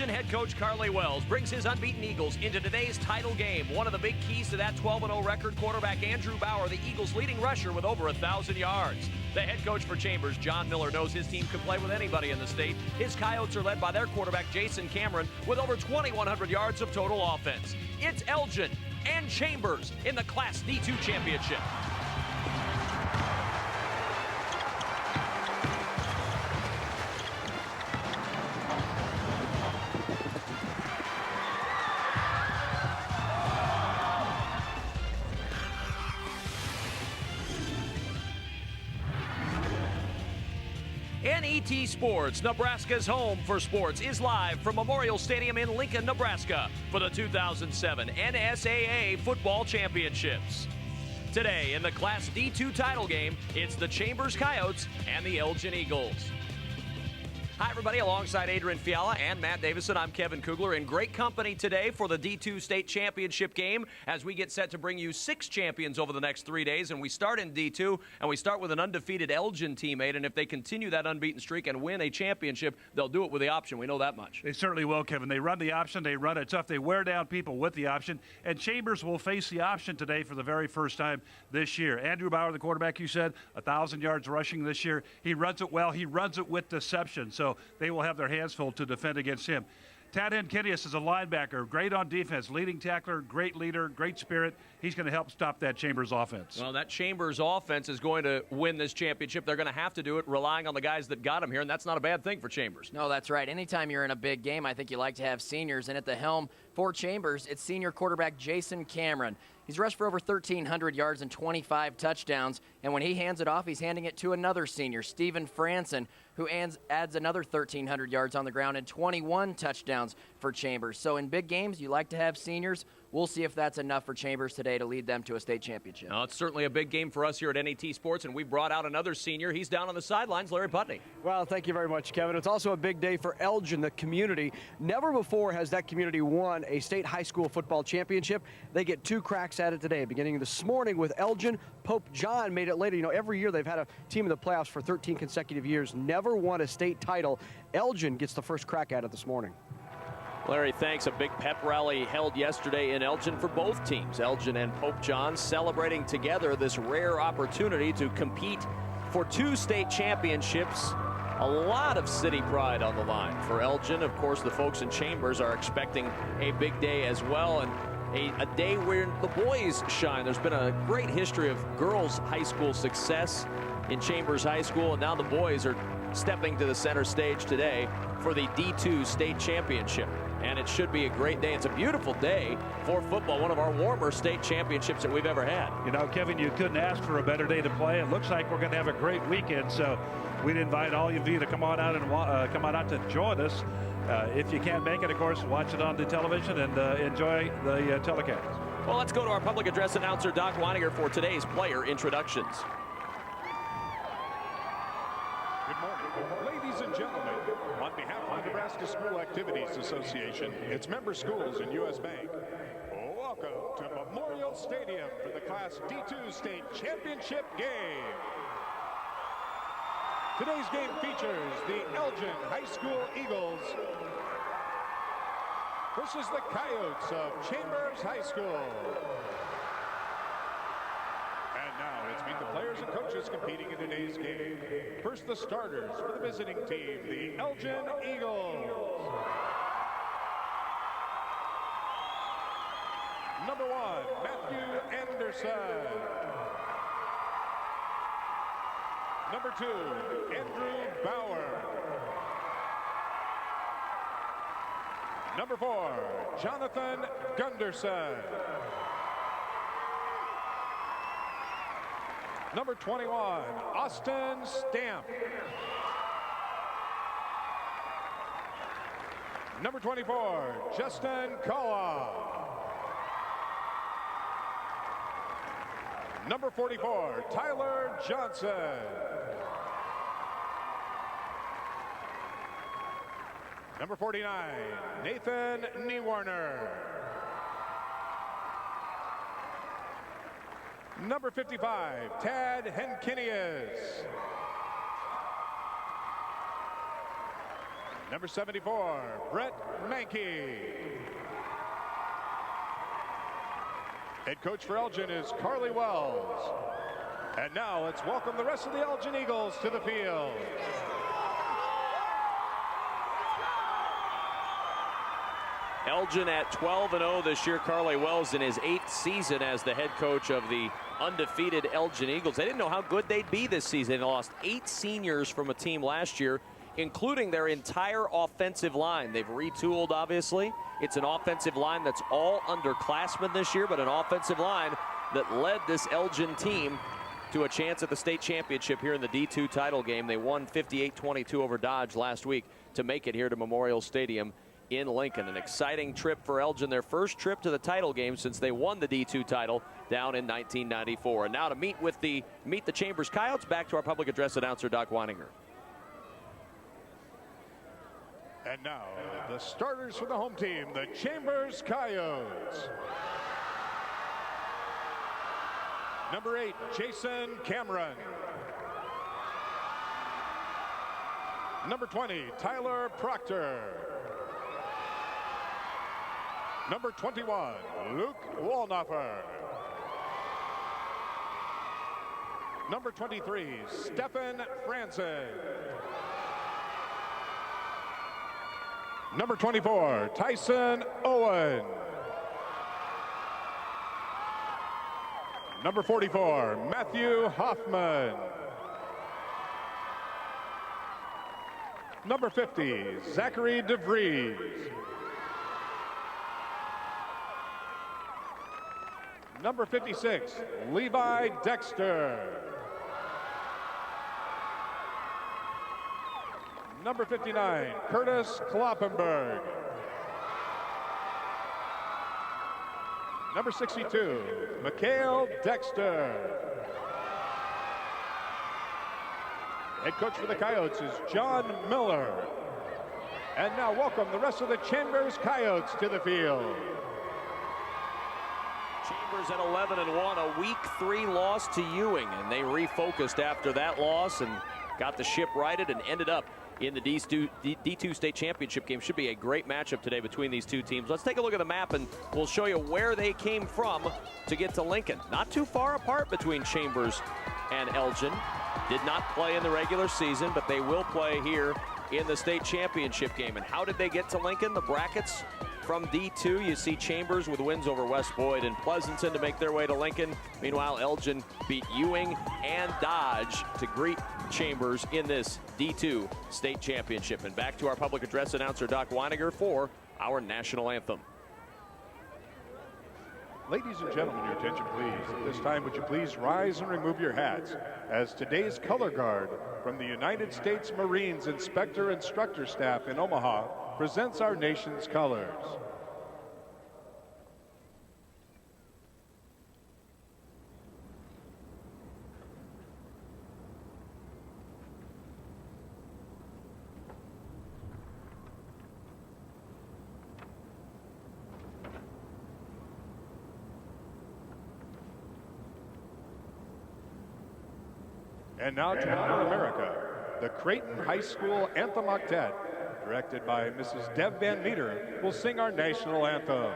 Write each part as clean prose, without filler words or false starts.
Elgin head coach Carly Wells brings his unbeaten Eagles into today's title game. One of the big keys to that 12-0 record, quarterback Andrew Bauer, the Eagles' leading rusher with over 1,000 yards. The head coach for Chambers, John Miller, knows his team can play with anybody in the state. His Coyotes are led by their quarterback Jason Cameron with over 2,100 yards of total offense. It's Elgin and Chambers in the Class D2 championship. NET Sports, Nebraska's home for sports, is live from Memorial Stadium in Lincoln, Nebraska for the 2007 NSAA Football Championships. Today in the Class D2 title game, it's the Chambers Coyotes and the Elgin Eagles. Hi, everybody. Alongside Adrian Fiala and Matt Davison, I'm Kevin Kugler in great company today for the D2 State Championship game as we get set to bring you 6 champions over the next 3 days. And we start in D2, and we start with an undefeated Elgin teammate. And if they continue that unbeaten streak and win a championship, they'll do it with the option. We know that much. They certainly will, Kevin. They run the option. They run it tough. They wear down people with the option. And Chambers will face the option today for the very first time this year. Andrew Bauer, the quarterback, you said, 1,000 yards rushing this year. He runs it well. He runs it with deception. So they will have their hands full to defend against him. Tad Henkinius is a linebacker, great on defense, leading tackler, great leader, great spirit. He's going to help stop that Chambers offense. Well, that Chambers offense is going to win this championship. They're going to have to do it relying on the guys that got him here, and that's not a bad thing for Chambers. No, that's right. Anytime you're in a big game, I think you like to have seniors. And at the helm for Chambers, it's senior quarterback Jason Cameron. He's rushed for over 1,300 yards and 25 touchdowns. And when he hands it off, he's handing it to another senior, Stephen Franson, who adds another 1,300 yards on the ground and 21 touchdowns for Chambers. So in big games, you like to have seniors. We'll see if that's enough for Chambers today to lead them to a state championship. It's certainly a big game for us here at NET Sports, and we brought out another senior. He's down on the sidelines, Larry Putney. Well, thank you very much, Kevin. It's also a big day for Elgin, the community. Never before has that community won a state high school football championship. They get 2 cracks at it today, beginning this morning with Elgin. Pope John made it later. You know, every year they've had a team in the playoffs for 13 consecutive years, never won a state title. Elgin gets the first crack at it this morning. Larry, thanks. A big pep rally held yesterday in Elgin for both teams. Elgin and Pope John celebrating together this rare opportunity to compete for 2 state championships. A lot of city pride on the line for Elgin. Of course, the folks in Chambers are expecting a big day as well, and a day where the boys shine. There's been a great history of girls' high school success in Chambers High School, and now the boys are stepping to the center stage today for the D2 state championship. And it should be a great day. It's a beautiful day for football, one of our warmer state championships that we've ever had. You know, Kevin, you couldn't ask for a better day to play. It looks like we're going to have a great weekend, so we'd invite all of you to come on out and come on out to join us. If you can't make it, of course, watch it on the television and enjoy the telecast. Well, let's go to our public address announcer, Doc Weininger, for today's player introductions. Good morning, ladies and gentlemen. On behalf of the Nebraska School Activities Association, its member schools, and U.S. Bank, welcome to Memorial Stadium for the Class D2 State Championship game. Today's game features the Elgin High School Eagles versus the Coyotes of Chambers High School. And now let's meet the players and coaches competing in today's game. First, the starters for the visiting team, the Elgin Eagles. Number 1, Matthew Anderson. Number 2, Andrew Bauer. Number 4, Jonathan Gunderson. Number 21, Austin Stamp. Number 24, Justin Kawa. Number 44, Tyler Johnson. Number 49, Nathan Niewarner. Number 55, Tad Henkinius. Number 74, Brett Mankey. Head coach for Elgin is Carly Wells. And now let's welcome the rest of the Elgin Eagles to the field. Elgin at 12-0 this year. Carly Wells in his 8th season as the head coach of the undefeated Elgin Eagles. They didn't know how good they'd be this season. They lost 8 seniors from a team last year, including their entire offensive line. They've retooled, obviously. It's an offensive line that's all underclassmen this year, but an offensive line that led this Elgin team to a chance at the state championship here in the D2 title game. They won 58-22 over Dodge last week to make it here to Memorial Stadium in Lincoln. An exciting trip for Elgin, their first trip to the title game since they won the D2 title down in 1994. And now to meet the Chambers Coyotes, back to our public address announcer, Doc Weininger. And now the starters for the home team, the Chambers Coyotes. Number 8, Jason Cameron. Number 20, Tyler Proctor. Number 21, Luke Walnoffer. Number 23, Stefan Franzen. Number 24, Tyson Owen. Number 44, Matthew Hoffman. Number 50, Zachary DeVries. Number 56, Levi Dexter. Number 59, Curtis Kloppenberg. Number 62, Mikhail Dexter. Head coach for the Coyotes is John Miller. And now welcome the rest of the Chambers Coyotes to the field. Chambers at 11-1, a week 3 loss to Ewing, and they refocused after that loss and got the ship righted and ended up in the D2 state championship game. Should be a great matchup today between these two teams. Let's take a look at the map and we'll show you where they came from to get to Lincoln. Not too far apart between Chambers and Elgin. Did not play in the regular season, but they will play here in the state championship game. And how did they get to Lincoln? The brackets from D2, you see Chambers with wins over West Boyd and Pleasanton to make their way to Lincoln. Meanwhile, Elgin beat Ewing and Dodge to greet Chambers in this D2 state championship. And back to our public address announcer, Doc Weininger, for our national anthem. Ladies and gentlemen, your attention please. At this time, would you please rise and remove your hats as today's color guard from the United States Marines Inspector Instructor Staff in Omaha presents our nation's colors. And now to honor America, the Creighton High School Anthem Octet, directed by Mrs. Deb Van Meter, will sing our national anthem.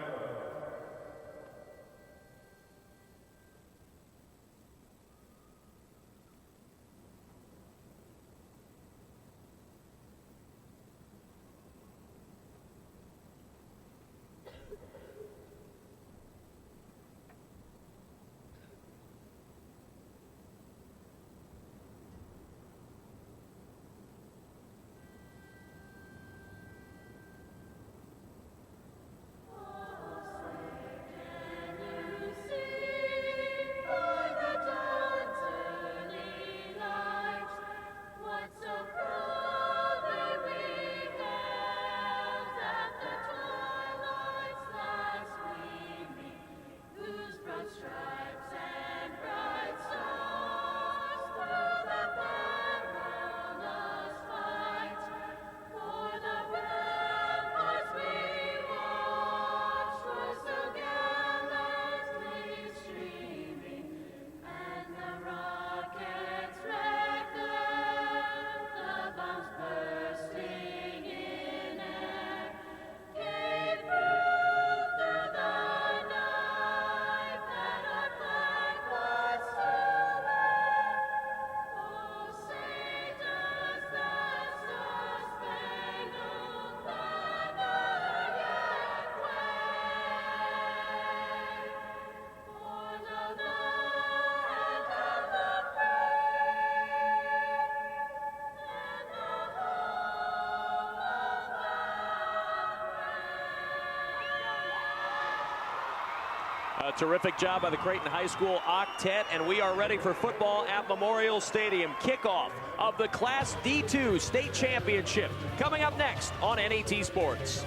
A terrific job by the Creighton High School Octet, and we are ready for football at Memorial Stadium. Kickoff of the Class D2 State Championship coming up next on NET Sports.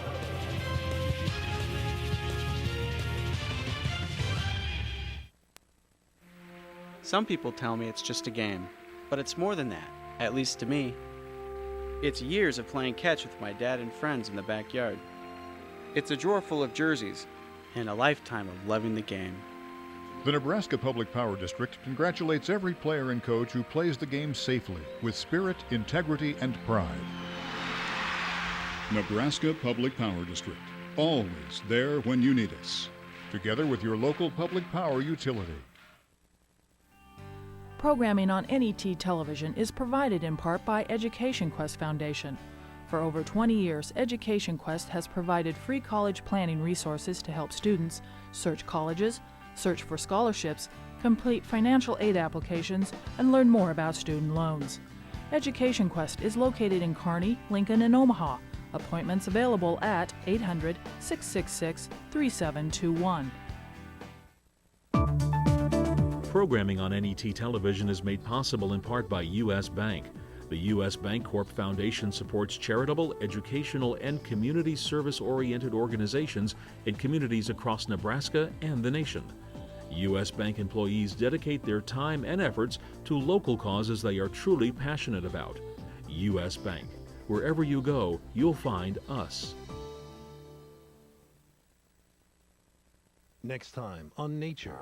Some people tell me it's just a game, but it's more than that, at least to me. It's years of playing catch with my dad and friends in the backyard. It's a drawer full of jerseys, and a lifetime of loving the game. The Nebraska Public Power District congratulates every player and coach who plays the game safely, with spirit, integrity, and pride. Nebraska Public Power District, always there when you need us. Together with your local public power utility. Programming on NET television is provided in part by Education Quest Foundation. For over 20 years, Education Quest has provided free college planning resources to help students search colleges, search for scholarships, complete financial aid applications, and learn more about student loans. Education Quest is located in Kearney, Lincoln, and Omaha. Appointments available at 800-666-3721. Programming on NET television is made possible in part by U.S. Bank. The U.S. Bancorp Foundation supports charitable, educational, and community service-oriented organizations in communities across Nebraska and the nation. U.S. Bank employees dedicate their time and efforts to local causes they are truly passionate about. U.S. Bank. Wherever you go, you'll find us. Next time on Nature.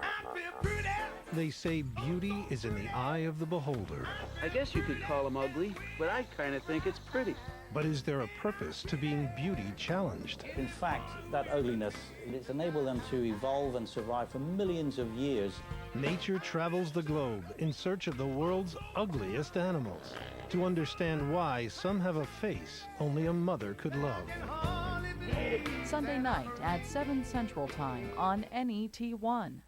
They say beauty is in the eye of the beholder. I guess you could call them ugly, but I kind of think it's pretty. But is there a purpose to being beauty challenged? In fact, that ugliness, it's enabled them to evolve and survive for millions of years. Nature travels the globe in search of the world's ugliest animals to understand why some have a face only a mother could love. Sunday night at 7 Central Time on NET1.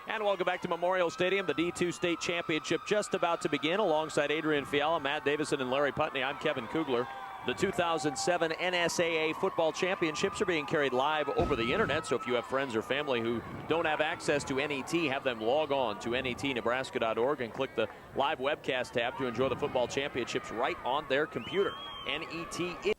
And welcome back to Memorial Stadium. The D2 State Championship just about to begin. Alongside Adrian Fiala, Matt Davison, and Larry Putney, I'm Kevin Kugler. The 2007 NSAA football championships are being carried live over the internet, so if you have friends or family who don't have access to NET, have them log on to netnebraska.org and click the live webcast tab to enjoy the football championships right on their computer. NET is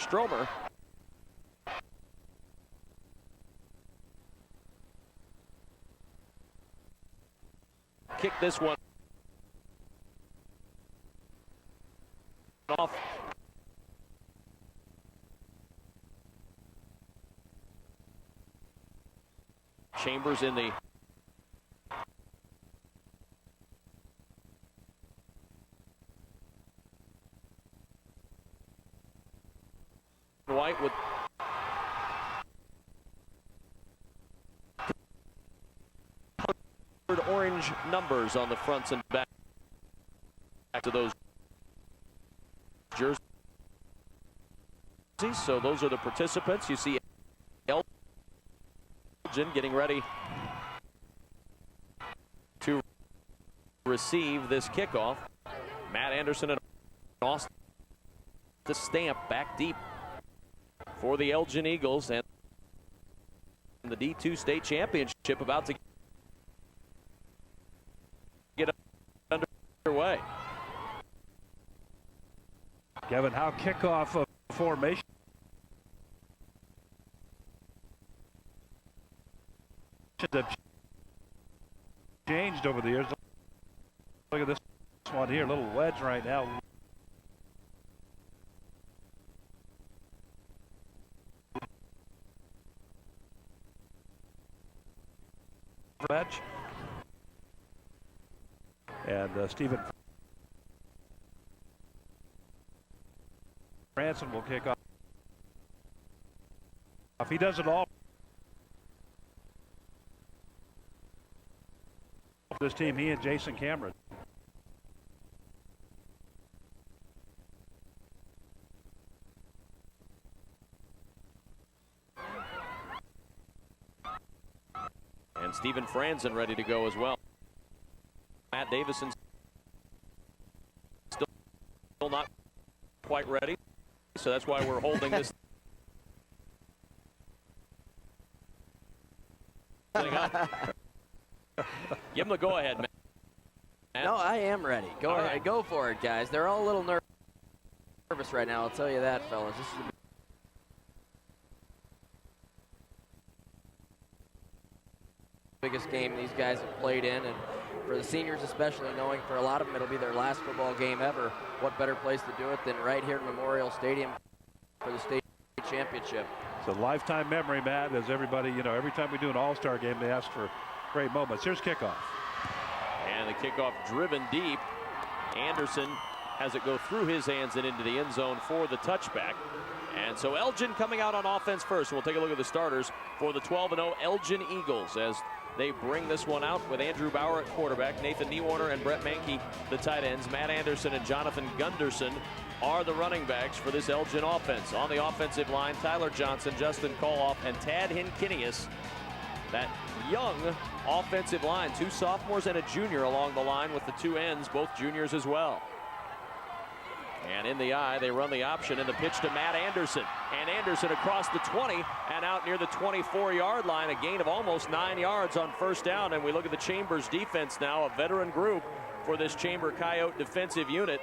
Stromer. Kick this one off. Chambers in the white with orange numbers on the fronts and back to those jerseys. So those are the participants. You see Elgin getting ready to receive this kickoff. Matt Anderson and Austin the stamp back deep for the Elgin Eagles, and the D2 State Championship about to get underway. Kevin, how kickoff of formation have changed over the years. Look at this one here, little wedge right now. Wedge. And Stephen Franson will kick off. He does it all. This team, he and Jason Cameron. And Stephen Franzen ready to go as well. Matt Davison still not quite ready, so that's why we're holding this thing up. Give him the go-ahead, man. No, I am ready. Go ahead. Right. Go for it, guys. They're all a little nervous right now, I'll tell you that, fellas. This is the biggest game these guys have played in, and for the seniors especially, knowing for a lot of them it'll be their last football game ever, what better place to do it than right here at Memorial Stadium for the state championship. It's a lifetime memory, Matt, as everybody, every time we do an all-star game, they ask for great moments. Here's kickoff. And the kickoff driven deep. Anderson has it go through his hands and into the end zone for the touchback. And so Elgin coming out on offense first. We'll take a look at the starters for the 12-0 Elgin Eagles as they bring this one out with Andrew Bauer at quarterback, Nathan Niewarner and Brett Mankey the tight ends, Matt Anderson and Jonathan Gunderson are the running backs for this Elgin offense. On the offensive line, Tyler Johnson, Justin Koloff, and Tad Hinkinius. That young offensive line, 2 sophomores and a junior along the line with the 2 ends, both juniors as well. And in the eye, they run the option and the pitch to Matt Anderson. And Anderson across the 20 and out near the 24-yard line, a gain of almost 9 yards on first down. And we look at the Chambers defense now, a veteran group for this Chamber Coyote defensive unit.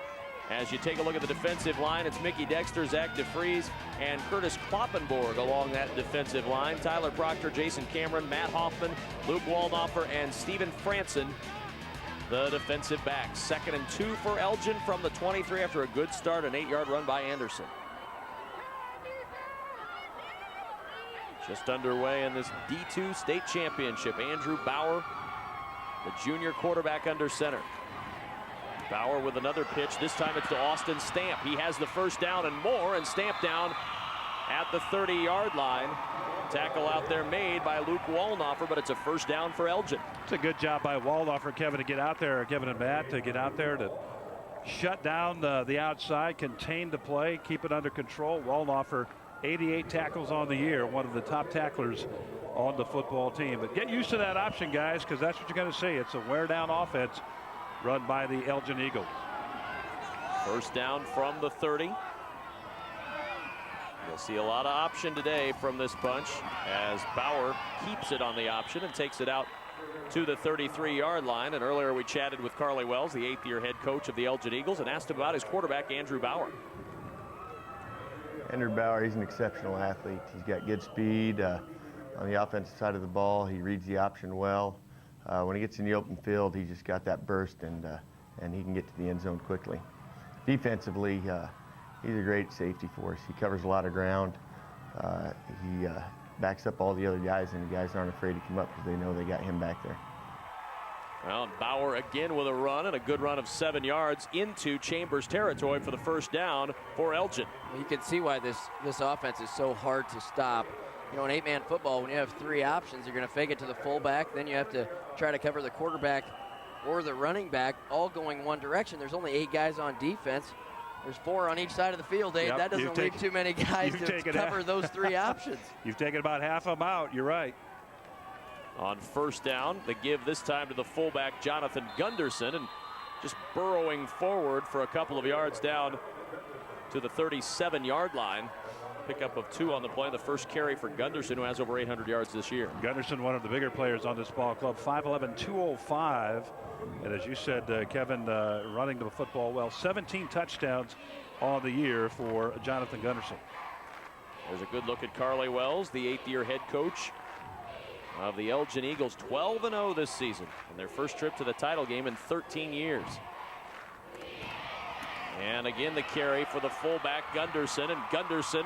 As you take a look at the defensive line, it's Mickey Dexter, Zach DeFries, and Curtis Kloppenborg along that defensive line. Tyler Proctor, Jason Cameron, Matt Hoffman, Luke Waldhofer, and Stephen Franson, the defensive backs. 2nd and 2 for Elgin from the 23 after a good start, an 8-yard run by Anderson. Just underway in this D2 state championship. Andrew Bauer, the junior quarterback under center. Bauer with another pitch. This time it's to Austin Stamp. He has the first down and more, and Stamp down at the 30-yard line. Tackle out there made by Luke Waldhofer, but it's a first down for Elgin. It's a good job by Waldhofer, Kevin, to get out there, Kevin and Matt, to get out there to shut down the outside, contain the play, keep it under control. Waldhofer, 88 tackles on the year, one of the top tacklers on the football team. But get used to that option, guys, because that's what you're going to see. It's a wear-down offense run by the Elgin Eagles. First down from the 30. You'll see a lot of option today from this bunch as Bauer keeps it on the option and takes it out to the 33-yard line. And earlier we chatted with Carly Wells, the 8th-year head coach of the Elgin Eagles, and asked him about his quarterback, Andrew Bauer. Andrew Bauer, he's an exceptional athlete. He's got good speed on the offensive side of the ball. He reads the option well. When he gets in the open field, he's just got that burst, and he can get to the end zone quickly. Defensively, he's a great safety for us. He covers a lot of ground. He backs up all the other guys, and the guys aren't afraid to come up because they know they got him back there. Well, Bauer again with a run, and a good run of 7 yards into Chambers territory for the first down for Elgin. You can see why this offense is so hard to stop. You know, in 8-man football, when you have 3 options, you're going to fake it to the fullback, then you have to try to cover the quarterback or the running back, all going one direction. There's only 8 guys on defense. There's 4 on each side of the field, Dave. Yep, that doesn't leave too many guys to cover those 3 options. You've taken about half of them out. You're right. On first down, the give this time to the fullback, Jonathan Gunderson, and just burrowing forward for a couple of yards down to the 37-yard line. Pickup of 2 on the play. The first carry for Gunderson, who has over 800 yards this year. Gunderson, one of the bigger players on this ball club, 5'11", 205. And as you said, Kevin, running the football well. 17 touchdowns on the year for Jonathan Gunderson. There's a good look at Carly Wells, the 8th-year head coach of the Elgin Eagles. 12-0 this season, and their first trip to the title game in 13 years. And again, the carry for the fullback, Gunderson, and Gunderson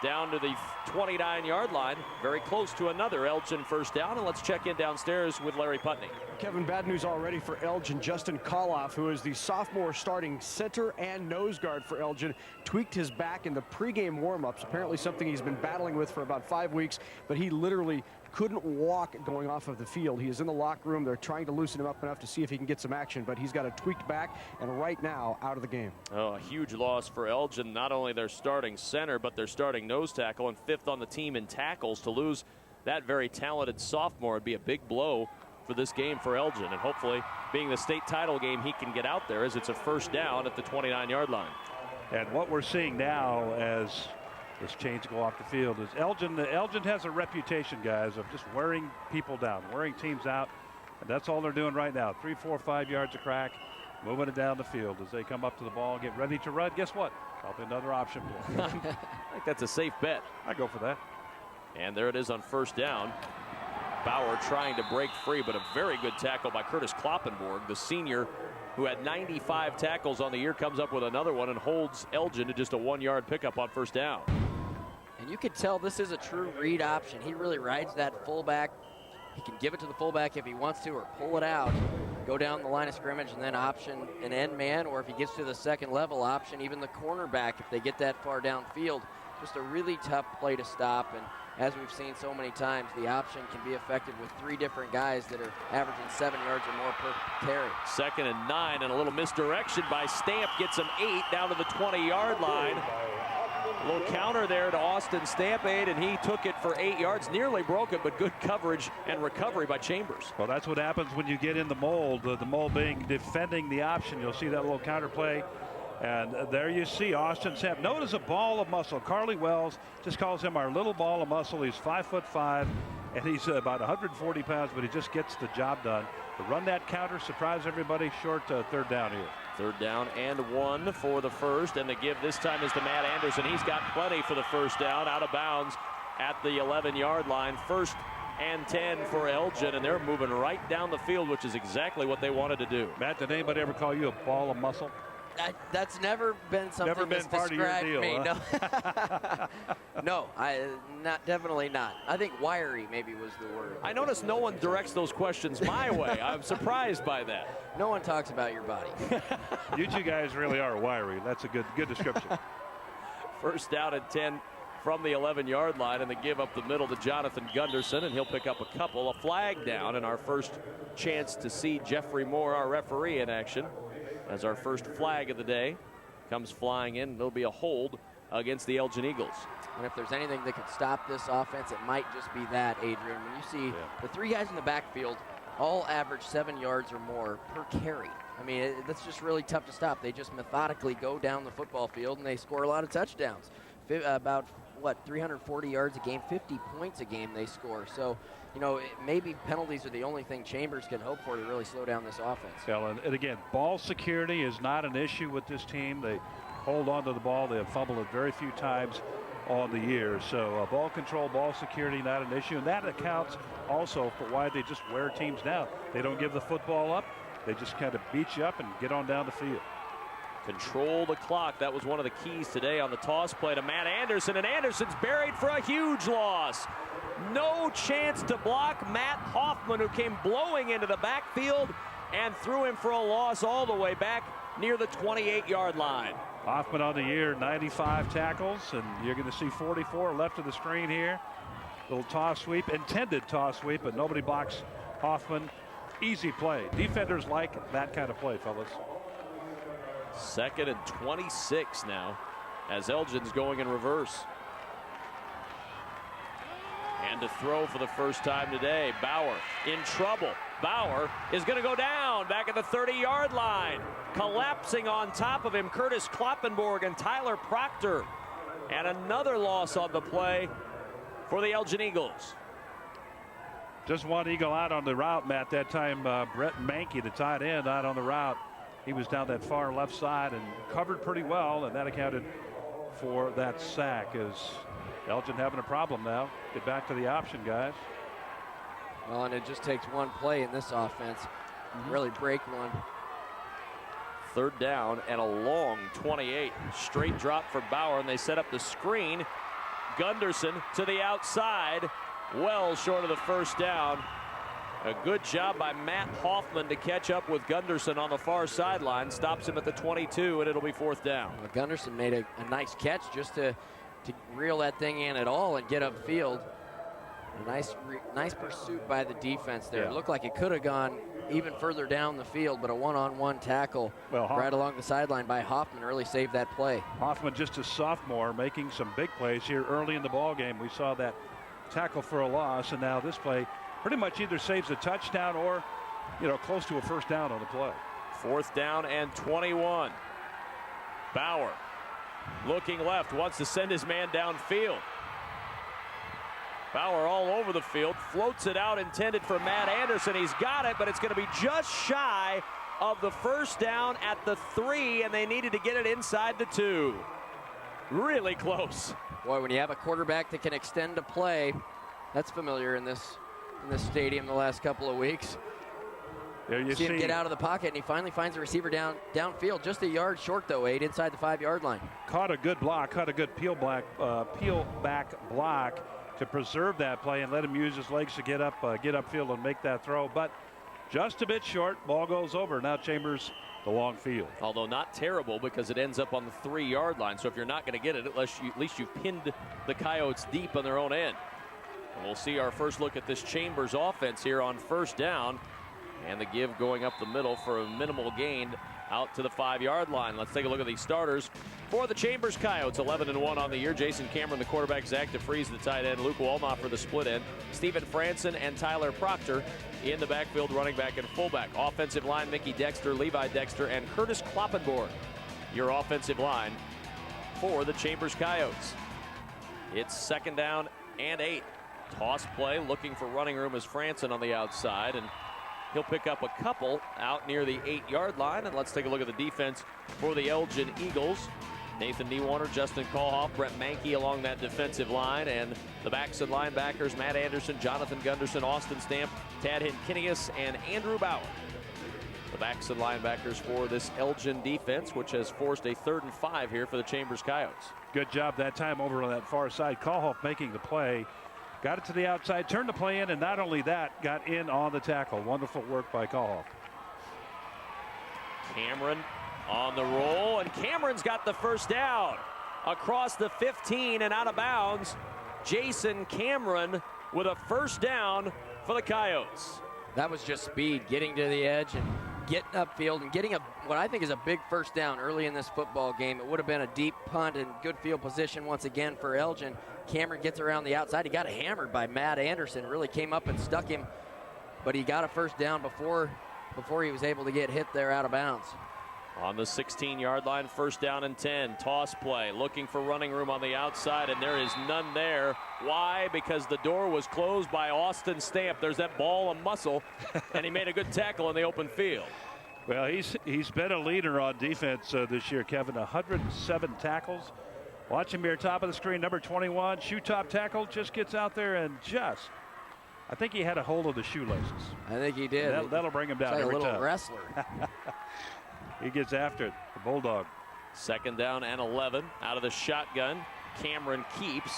down to the 29-yard line, very close to another Elgin first down. And let's check in downstairs with Larry Putney. Kevin, bad news already for Elgin. Justin Koloff, who is the sophomore starting center and nose guard for Elgin, tweaked his back in the pregame warm-ups. Apparently something he's been battling with for about 5 weeks, but he literally couldn't walk going off of the field. He is in the locker room. They're trying to loosen him up enough to see if he can get some action, but he's got a tweaked back and right now out of the game. Oh, a huge loss for Elgin. Not only their starting center, but their starting nose tackle, and 5th on the team in tackles. To lose that very talented sophomore would be a big blow for this game for Elgin, and hopefully, being the state title game, he can get out there as it's a first down at the 29-yard line. And what we're seeing now as this chains go off the field is Elgin has a reputation, guys, of just wearing people down, wearing teams out, and that's all they're doing right now. 3, 4, 5 yards a crack, moving it down the field as they come up to the ball, get ready to run. Guess what? Probably another option play. I think that's a safe bet. I go for that. And there it is on first down. Bauer trying to break free, but a very good tackle by Curtis Kloppenborg, the senior who had 95 tackles on the year, comes up with another one and holds Elgin to just a 1-yard pickup on first down. And you can tell this is a true read option. He really rides that fullback. He can give it to the fullback if he wants to, or pull it out, go down the line of scrimmage, and then option an end man, or if he gets to the second level, option even the cornerback if they get that far downfield. Just a really tough play to stop, and as we've seen so many times, the option can be effective with 3 different guys that are averaging 7 yards or more per carry. 2nd and 9, and a little misdirection by Stamp gets him 8 down to the 20-yard line. A little counter there to Austin Stamp, 8, and he took it for 8 yards. Nearly broke it, but good coverage and recovery by Chambers. Well, that's what happens when you get in the mold. The mold being defending the option. You'll see that little counter play. And there you see Austin Stamp. Notice a ball of muscle. Carly Wells just calls him our little ball of muscle. He's 5'5", and he's about 140 pounds, but he just gets the job done. To run that counter, surprise everybody, short 3rd down here. 3rd down and 1 for the first, and the give this time is to Matt Anderson. He's got plenty for the first down, out of bounds at the 11-yard line. 1st and 10 for Elgin, and they're moving right down the field, which is exactly what they wanted to do. Matt, did anybody ever call you a ball of muscle? That's never been something never been that's part described of your deal, me. huh? No, definitely not. I think wiry maybe was the word. I notice no one directs those questions my way. I'm surprised by that. No one talks about your body. You two guys really are wiry. That's a good description. 1st down and 10 from the 11-yard line, and the give up the middle to Jonathan Gunderson, and he'll pick up a couple. A flag down, and our first chance to see Jeffrey Moore, our referee, in action, as our first flag of the day comes flying in. There'll be a hold against the Elgin Eagles. And if there's anything that could stop this offense, it might just be that, Adrian. When you see the 3 guys in the backfield all average 7 yards or more per carry. I mean, that's just really tough to stop. They just methodically go down the football field, and they score a lot of touchdowns. About, 340 yards a game, 50 points a game they score. So, maybe penalties are the only thing Chambers can hope for to really slow down this offense. Yeah, and again, ball security is not an issue with this team. They hold on to the ball. They have fumbled it very few times on the year. So ball control, ball security, not an issue. And that accounts also for why they just wear teams down. They don't give the football up. They just kind of beat you up and get on down the field. Control the clock. That was one of the keys today on the toss play to Matt Anderson, and Anderson's buried for a huge loss. No chance to block Matt Hoffman, who came blowing into the backfield and threw him for a loss all the way back near the 28-yard line. Hoffman on the year, 95 tackles, and you're going to see 44 left of the screen here. Little toss sweep, intended toss sweep, but nobody blocks Hoffman. Easy play. Defenders like that kind of play, fellas. 2nd and 26 now as Elgin's going in reverse. And to throw for the first time today, Bauer in trouble. Bauer is going to go down back at the 30-yard line. Collapsing on top of him, Curtis Kloppenborg and Tyler Proctor. And another loss on the play for the Elgin Eagles. Just one Eagle out on the route, Matt. That time, Brett Mankey, the tight end, out on the route. He was down that far left side and covered pretty well, and that accounted for that sack. As Elgin having a problem now. Get back to the option, guys. Well, and it just takes one play in this offense. Really break one. 3rd down and a long 28. Straight drop for Bauer, and they set up the screen. Gunderson to the outside, well short of the first down. A good job by Matt Hoffman to catch up with Gunderson on the far sideline. Stops him at the 22, and it'll be 4th down. Well, Gunderson made a nice catch just to reel that thing in at all and get upfield. A nice pursuit by the defense there. Yeah. It looked like it could have gone even further down the field, but a one-on-one tackle right along the sideline by Hoffman really saved that play. Hoffman, just a sophomore, making some big plays here early in the ball game. We saw that tackle for a loss, and now this play pretty much either saves a touchdown or, close to a first down on the play. 4th down and 21. Bauer looking left, wants to send his man downfield. Bauer all over the field, floats it out, intended for Matt Anderson. He's got it, but it's going to be just shy of the first down at the 3, and they needed to get it inside the 2. Really close. Boy, when you have a quarterback that can extend a play, that's familiar in this stadium the last couple of weeks. There you see him get out of the pocket, and he finally finds the receiver downfield, just a yard short though, Wade, inside the 5-yard line. Caught a good block, caught a good peel back block to preserve that play and let him use his legs to get upfield and make that throw, but just a bit short. Ball goes over. Now Chambers the long field. Although not terrible, because it ends up on the 3-yard line. So if you're not going to get it, at least you've pinned the Coyotes deep on their own end. And we'll see our first look at this Chambers offense here on 1st down. And the give going up the middle for a minimal gain out to the 5-yard line. Let's take a look at these starters for the Chambers Coyotes. 11-1 on the year. Jason Cameron, the quarterback. Zach DeFries, the tight end. Luke Walnoff for the split end. Stephen Franson and Tyler Proctor in the backfield, running back and fullback. Offensive line, Mickey Dexter, Levi Dexter, and Curtis Kloppenborg. Your offensive line for the Chambers Coyotes. It's 2nd down and 8. Toss play, looking for running room is Franson on the outside, and he'll pick up a couple out near the 8-yard line. And let's take a look at the defense for the Elgin Eagles. Nathan Niewater, Justin Callhoff, Brett Mankey along that defensive line, and the backs and linebackers, Matt Anderson, Jonathan Gunderson, Austin Stamp, Tad Hinkinius, and Andrew Bauer. The backs and linebackers for this Elgin defense, which has forced a 3rd and 5 here for the Chambers Coyotes. Good job that time over on that far side. Callhoff making the play. Got it to the outside, turned the play in, and not only that, got in on the tackle. Wonderful work by Callhoff. Cameron on the roll, and Cameron's got the first down across the 15 and out of bounds. Jason Cameron with a first down for the Coyotes. That was just speed, getting to the edge and getting upfield and getting what I think is a big first down early in this football game. It would have been a deep punt and good field position once again for Elgin. Cameron gets around the outside. He got hammered by Matt Anderson. Really came up and stuck him, but he got a first down before he was able to get hit there out of bounds. On the 16-yard line, 1st down and 10. Toss play, looking for running room on the outside, and there is none there. Why? Because the door was closed by Austin Stamp. There's that ball of muscle, and he made a good tackle in the open field. Well, he's been a leader on defense this year, Kevin. 107 tackles. Watch him here, top of the screen, number 21, shoe top tackle, just gets out there and I think he had a hold of the shoelaces. I think he did. That'll bring him down every time. Like a little wrestler. He gets after it, the Bulldog. 2nd down and 11 out of the shotgun. Cameron keeps,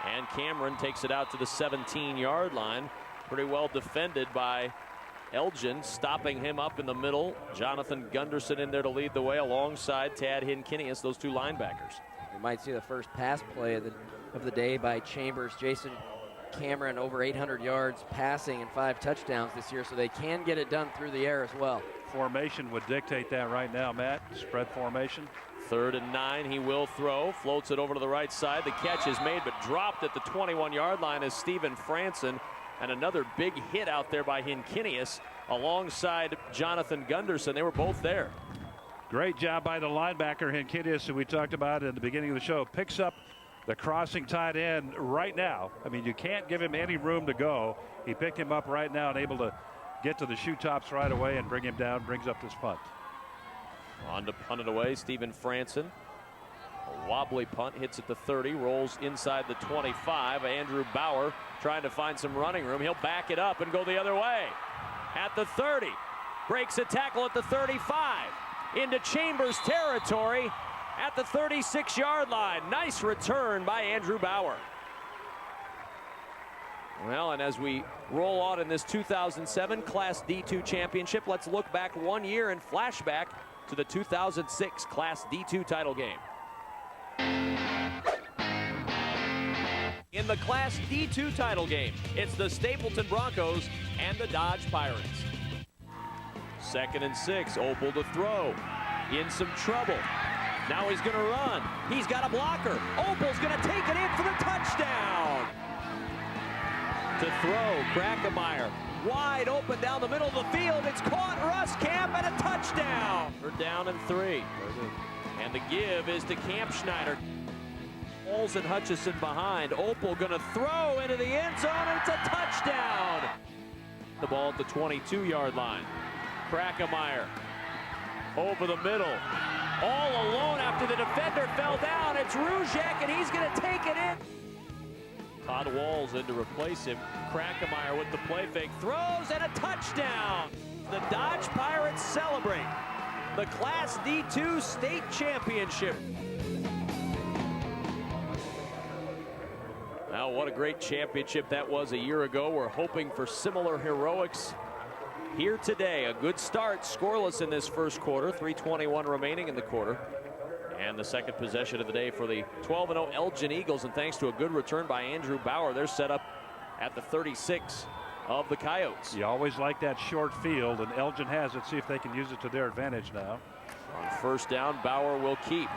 and Cameron takes it out to the 17-yard line. Pretty well defended by Elgin, stopping him up in the middle. Jonathan Gunderson in there to lead the way alongside Tad Hinkinius, those 2 linebackers. We might see the first pass play of the day by Chambers. Jason Cameron over 800 yards passing and 5 touchdowns this year, so they can get it done through the air as well. Formation would dictate that right now, Matt. Spread formation. 3rd and 9, he will throw, floats it over to the right side. The catch is made but dropped at the 21-yard line as Stephen Franson, and another big hit out there by Hinkinius alongside Jonathan Gunderson. They were both there. Great job by the linebacker Hinkinius, who we talked about at the beginning of the show. Picks up the crossing tight end right now. I mean, you can't give him any room to go. He picked him up right now and able to get to the shoe tops right away and bring him down, brings up this punt. On to punt it away, Stephen Franson. A wobbly punt, hits at the 30, rolls inside the 25. Andrew Bauer trying to find some running room. He'll back it up and go the other way. At the 30, breaks a tackle at the 35. Into Chambers territory, at the 36-yard line. Nice return by Andrew Bauer. Well, and as we roll on in this 2007 Class D2 championship, let's look back 1 year and flashback to the 2006 Class D2 title game. In the Class D2 title game, it's the Stapleton Broncos and the Dodge Pirates. 2nd and 6, Opel to throw. In some trouble. Now he's going to run. He's got a blocker. Opel's going to take it in for the touchdown. To throw, Krackemeyer wide open down the middle of the field. It's caught, Russ Camp, and a touchdown. We're down and 3. And the give is to Kampschneider. Bowles and Hutchison behind. Opel going to throw into the end zone, and it's a touchdown. The ball at the 22-yard line. Krackemeyer over the middle. All alone after the defender fell down. It's Ruzek, and he's going to take it in. Todd Walls in to replace him. Krackemeyer with the play fake. Throws, and a touchdown. The Dodge Pirates celebrate the Class D2 state championship. Now, what a great championship that was a year ago. We're hoping for similar heroics here today. A good start, scoreless in this first quarter. 3:21 remaining in the quarter. And the second possession of the day for the 12-0 Elgin Eagles. And thanks to a good return by Andrew Bauer, they're set up at the 36 of the Coyotes. You always like that short field, and Elgin has it. See if they can use it to their advantage now. On first down, Bauer will keep.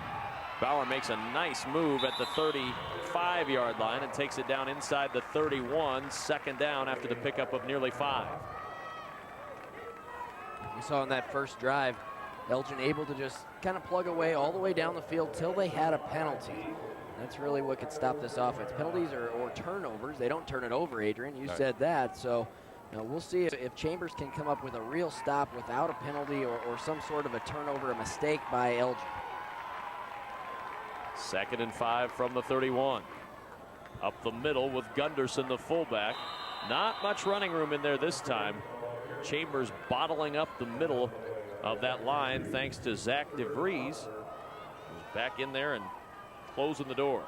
Bauer makes a nice move at the 35-yard line and takes it down inside the 31. 2nd down after the pickup of nearly 5. We saw in that first drive, Elgin able to just kind of plug away all the way down the field till they had a penalty. That's really what could stop this offense. Penalties or turnovers. They don't turn it over, Adrian. You said that. So we'll see if Chambers can come up with a real stop without a penalty or some sort of a turnover, a mistake by Elgin. 2nd and 5 from the 31. Up the middle with Gunderson, the fullback. Not much running room in there this time. Chambers bottling up the middle of that line thanks to Zach DeVries, who's back in there and closing the door.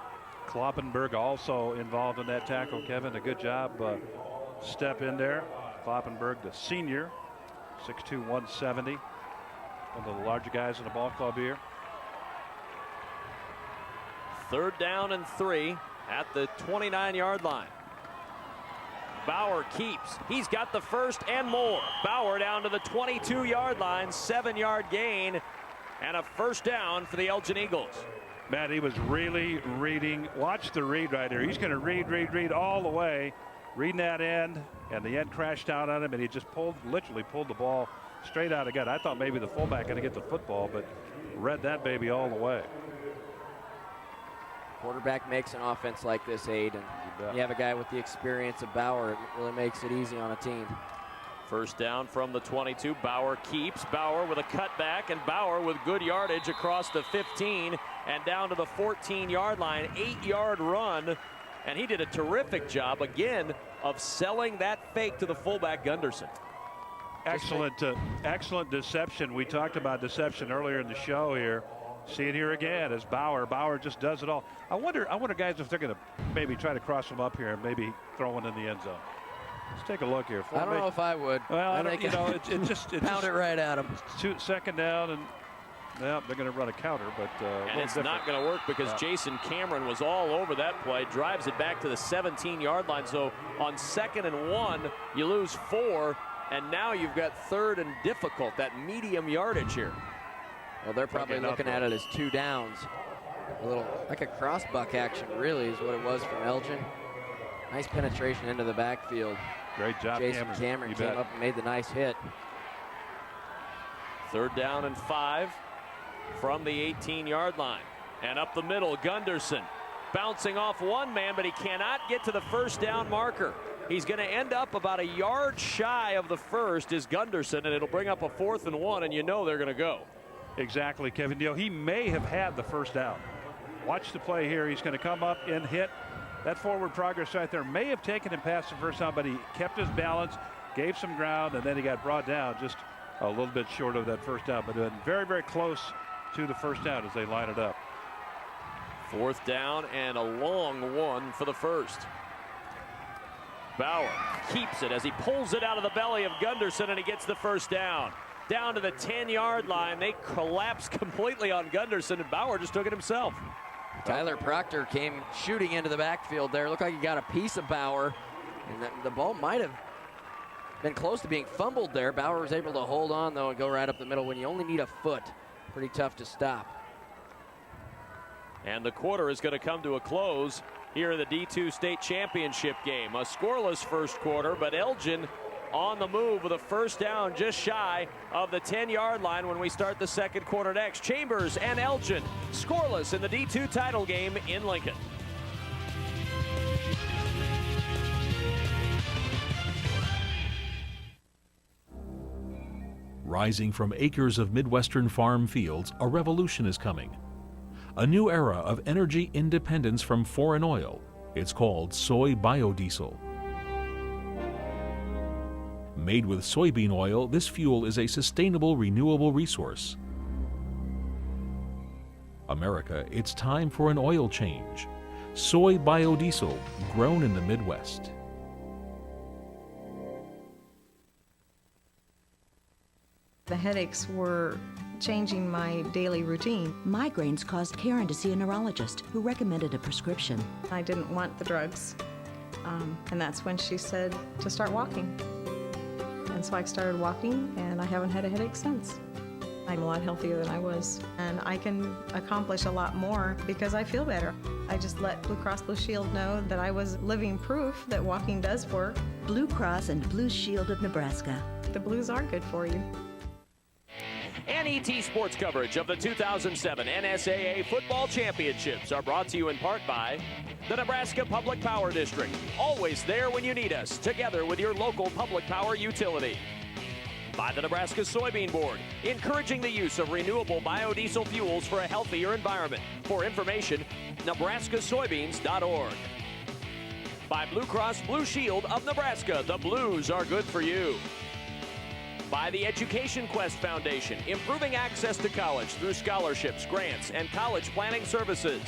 Kloppenberg also involved in that tackle, Kevin. A good job. Step in there. Kloppenberg, the senior, 6'2", 170. One of the larger guys in the ball club here. 3rd down and 3 at the 29-yard line. Bauer keeps. He's got the first and more. Bauer down to the 22-yard line. 7-yard gain and a first down for the Elgin Eagles. Matt, he was really reading. Watch the read right here. He's going to read all the way. Reading that end, and the end crashed out on him, and he just literally pulled the ball straight out again. I thought maybe the fullback going to get the football, but read that baby all the way. Quarterback makes an offense like this, Aid, and you have a guy with the experience of Bauer. It really makes it easy on a team. First down from the 22. Bauer keeps. Bauer with a cutback, and Bauer with good yardage across the 15 and down to the 14-yard line. 8-yard run, and he did a terrific job again of selling that fake to the fullback Gunderson. Excellent deception. We talked about deception earlier in the show here. See it here again as Bauer just does it all. I wonder guys if they're going to maybe try to cross him up here and maybe throw one in the end zone. Let's take a look here. I don't know if I would. Well, I don't, it just pound it right at him. 2nd down, and they're going to run a counter, but and it's not going to work because Jason Cameron was all over that play, drives it back to the 17-yard line. So on 2nd and 1, you lose 4, and now you've got 3rd and difficult, that medium yardage here. Well, they're probably looking at it as 2 downs. A little like a crossbuck action, really, is what it was from Elgin. Nice penetration into the backfield. Great job, Jason Cameron came up and made the nice hit. 3rd down and 5 from the 18-yard line. And up the middle, Gunderson bouncing off one man, but he cannot get to the first down marker. He's going to end up about a yard shy of the first is Gunderson, and it'll bring up a 4th and 1, and you know they're going to go. Exactly, Kevin. He may have had the first down. Watch the play here. He's going to come up and hit. That forward progress right there may have taken him past the first down, but he kept his balance, gave some ground, and then he got brought down just a little bit short of that first down. But very, very close to the first down as they line it up. 4th down and a long one for the first. Bauer keeps it as he pulls it out of the belly of Gunderson, and he gets the first down. Down to the 10-yard line. They collapsed completely on Gunderson, and Bauer just took it himself. Tyler Proctor came shooting into the backfield there. Looked like he got a piece of Bauer, and the ball might have been close to being fumbled there. Bauer was able to hold on, though, and go right up the middle when you only need a foot. Pretty tough to stop. And the quarter is going to come to a close here in the D2 State Championship game. A scoreless first quarter, but Elgin on the move with a first down just shy of the 10-yard line when we start the second quarter next. Chambers and Elgin scoreless in the D2 title game in Lincoln. Rising from acres of Midwestern farm fields, a revolution is coming. A new era of energy independence from foreign oil. It's called soy biodiesel. Made with soybean oil, this fuel is a sustainable, renewable resource. America, it's time for an oil change. Soy biodiesel, grown in the Midwest. The headaches were changing my daily routine. Migraines caused Karen to see a neurologist who recommended a prescription. I didn't want the drugs, and that's when she said to start walking. And so I started walking, and I haven't had a headache since. I'm a lot healthier than I was, and I can accomplish a lot more because I feel better. I just let Blue Cross Blue Shield know that I was living proof that walking does work. Blue Cross and Blue Shield of Nebraska. The blues are good for you. NET Sports coverage of the 2007 NSAA Football Championships are brought to you in part by the Nebraska Public Power District. Always there when you need us, together with your local public power utility. By the Nebraska Soybean Board, encouraging the use of renewable biodiesel fuels for a healthier environment. For information, nebraskasoybeans.org. By Blue Cross Blue Shield of Nebraska, the blues are good for you. By the Education Quest Foundation, improving access to college through scholarships, grants, and college planning services.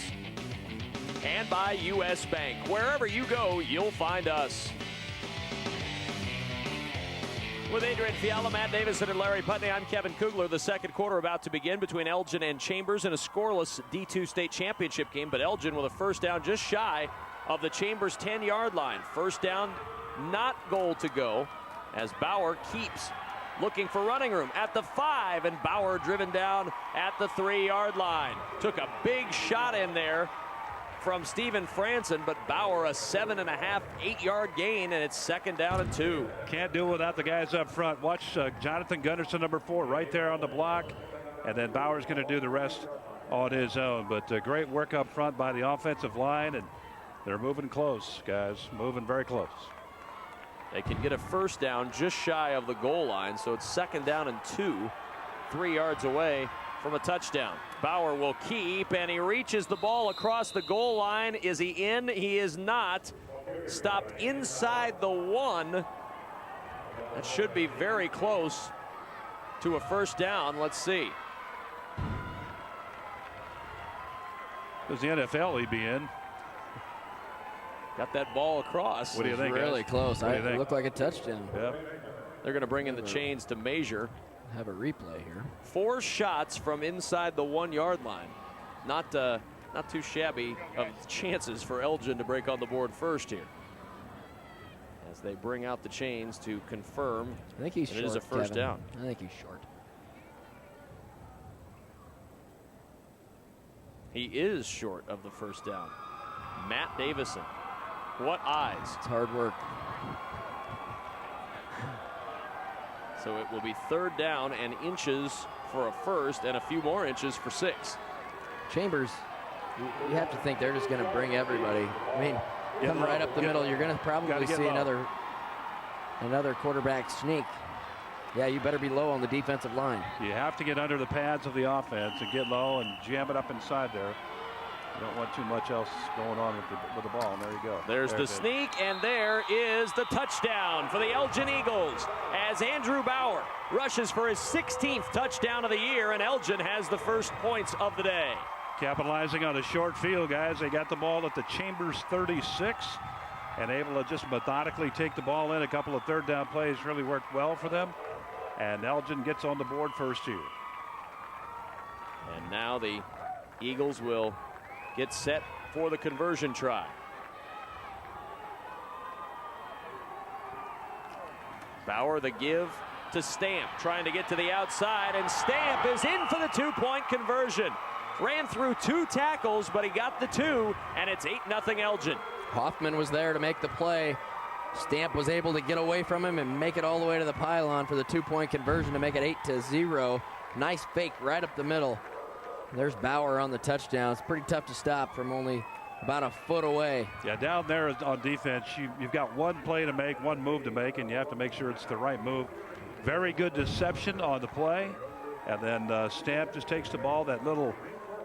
And by U.S. Bank. Wherever you go, you'll find us. With Adrian Fiala, Matt Davison, and Larry Putney, I'm Kevin Kugler. The second quarter about to begin between Elgin and Chambers in a scoreless D2 State Championship game, but Elgin with a first down just shy of the Chambers 10-yard line. First down, not goal to go, as Bauer keeps looking for running room at the 5, and Bauer driven down at the 3-yard line. Took a big shot in there from Stephen Franson, but Bauer a 7.5, 8-yard gain, and it's second down and 2. Can't do it without the guys up front. Watch Jonathan Gunderson, number 4, right there on the block, and then Bauer's going to do the rest on his own. But great work up front by the offensive line, and they're moving close, guys, moving very close. They can get a first down just shy of the goal line, so it's second down and 2, 3 yards away from a touchdown. Bauer will keep, and he reaches the ball across the goal line. Is he in? He is not. Stopped inside the 1. That should be very close to a first down. Let's see. Does the NFL he'd be in? Got that ball across. What do you think? Really close. It looked like a touchdown. Yeah. They're going to bring in the chains to measure. Have a replay here. 4 shots from inside the 1-yard line. Not too shabby of chances for Elgin to break on the board first here. As they bring out the chains to confirm. I think he's short. It is a first down. I think he's short. He is short of the first down. Matt Davison. What eyes. It's hard work. So it will be third down and inches for a first and a few more inches for 6. Chambers, you have to think they're just going to bring everybody. I mean, come right up the middle. You're going to probably see another quarterback sneak. Yeah, you better be low on the defensive line. You have to get under the pads of the offense and get low and jam it up inside there. You don't want too much else going on with the ball, and there you go. There's the sneak, and there is the touchdown for the Elgin Eagles as Andrew Bauer rushes for his 16th touchdown of the year, and Elgin has the first points of the day. Capitalizing on a short field, guys. They got the ball at the Chambers 36 and able to just methodically take the ball in. A couple of third down plays really worked well for them, and Elgin gets on the board first here. And now the Eagles will get set for the conversion try. Bauer the give to Stamp, trying to get to the outside, and Stamp is in for the two-point conversion. Ran through 2 tackles, but he got the 2, and it's 8-0 Elgin. Hoffman was there to make the play. Stamp was able to get away from him and make it all the way to the pylon for the two-point conversion to make it 8-0. Nice fake right up the middle. There's Bauer on the touchdown. It's pretty tough to stop from only about a foot away. Yeah, down there on defense, you've got one play to make, one move to make, and you have to make sure it's the right move. Very good deception on the play. And then Stamp just takes the ball, that little,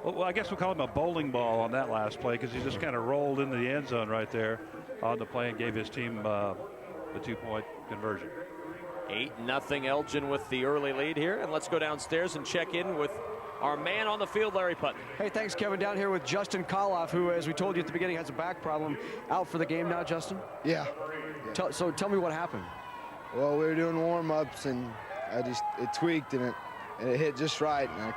well, I guess we'll call him a bowling ball on that last play, because he just kind of rolled into the end zone right there on the play and gave his team the two-point conversion. 8-0 Elgin with the early lead here. And let's go downstairs and check in with our man on the field, Larry Putnam. Hey, thanks, Kevin. Down here with Justin Koloff, who, as we told you at the beginning, has a back problem. Out for the game now, Justin? Yeah. So tell me what happened. Well, we were doing warm-ups, and it tweaked, and it hit just right, and it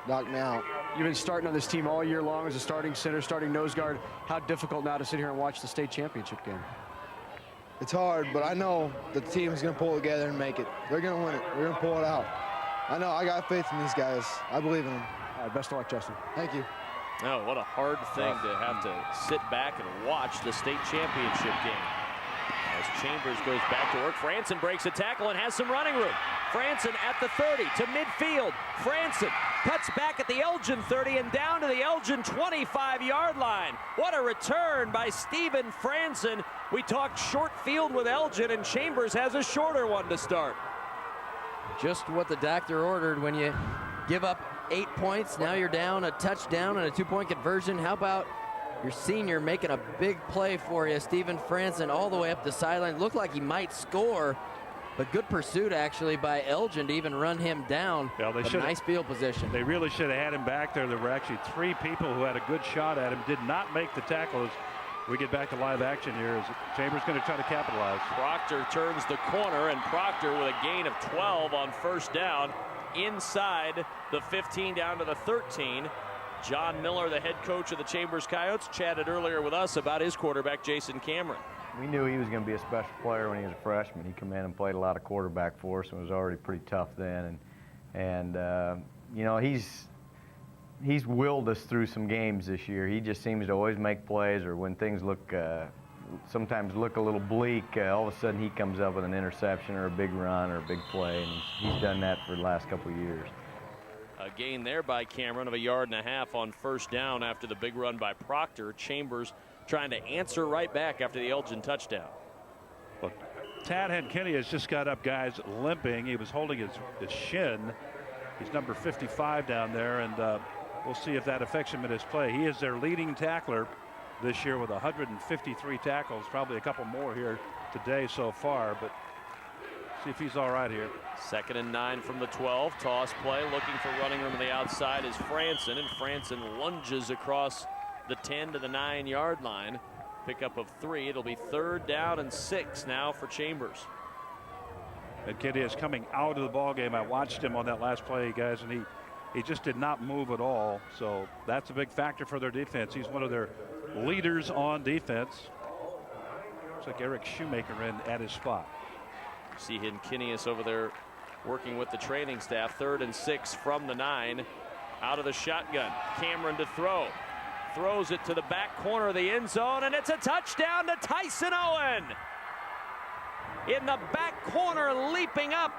knocked me out. You've been starting on this team all year long as a starting center, starting nose guard. How difficult now to sit here and watch the state championship game? It's hard, but I know the team is going to pull together and make it. They're going to win it. We're going to pull it out. I know. I got faith in these guys. I believe in them. All right, best of luck, Justin. Thank you. Oh, what a hard thing to have to sit back and watch the state championship game. As Chambers goes back to work, Franson breaks a tackle and has some running room. Franson at the 30 to midfield. Franson cuts back at the Elgin 30 and down to the Elgin 25-yard line. What a return by Stephen Franson. We talked short field with Elgin, and Chambers has a shorter one to start. Just what the doctor ordered. When you give up 8 points, now you're down a touchdown and a two-point conversion. How about your senior making a big play for you? Stephen Franson all the way up the sideline. Looked like he might score, but good pursuit actually by Elgin to even run him down. Yeah, nice field position. They really should have had him back there. There were actually 3 people who had a good shot at him, did not make the tackle. As we get back to live action here, is Chambers going to try to capitalize. Proctor turns the corner, and Proctor with a gain of 12 on first down inside the 15 down to the 13. John Miller, the head coach of the Chambers Coyotes, chatted earlier with us about his quarterback, Jason Cameron. We knew he was going to be a special player when he was a freshman. He came in and played a lot of quarterback for us and was already pretty tough then. And you know, he's willed us through some games this year. He just seems to always make plays, or when things sometimes look a little bleak, all of a sudden he comes up with an interception or a big run or a big play, and he's done that for the last couple of years. A gain there by Cameron of 1.5 yards on first down after the big run by Proctor. Chambers trying to answer right back after the Elgin touchdown. Look, Tad Henkinney has just got up, guys, limping. He was holding his shin. He's number 55 down there, and we'll see if that affects him in his play. He is their leading tackler this year with 153 tackles, probably a couple more here today so far, but see if he's all right here. 2nd and 9 from the 12. Toss play, looking for running room on the outside is Franson, and Franson lunges across the 10 to the 9-yard line. Pickup of 3. It'll be 3rd down and 6 now for Chambers. And Kenny is coming out of the ball game. I watched him on that last play, guys, and he just did not move at all. So that's a big factor for their defense. He's one of their leaders on defense. Looks like Eric Shoemaker at his spot. See Hinkinius over there working with the training staff. 3rd and 6 from the 9. Out of the shotgun. Cameron to throw. Throws it to the back corner of the end zone, and it's a touchdown to Tyson Owen. In the back corner, leaping up,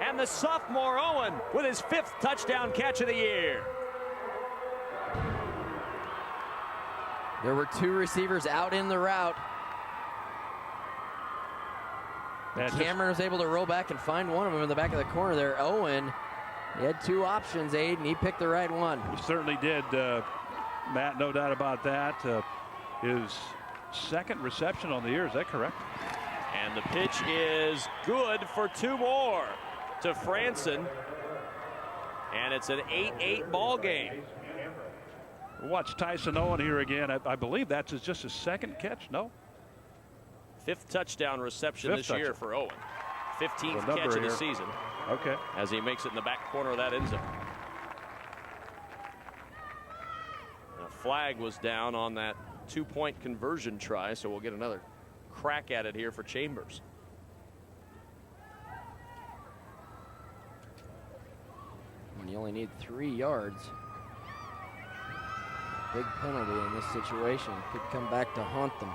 and the sophomore Owen with his 5th touchdown catch of the year. There were 2 receivers out in the route. Cameron was able to roll back and find one of them in the back of the corner there. Owen, he had 2 options, Aid, and he picked the right one. He certainly did. Matt, no doubt about that. His second reception on the year, is that correct? And the pitch is good for 2 more to Franson. And it's an 8-8 ball game. Watch Tyson Owen here again. I believe that's just his second catch, no? 5th touchdown reception this year for Owen. 15th catch of the season. Okay. As he makes it in the back corner of that end zone. And a flag was down on that 2-point conversion try, so we'll get another crack at it here for Chambers. When you only need 3 yards. Big penalty in this situation. Could come back to haunt them.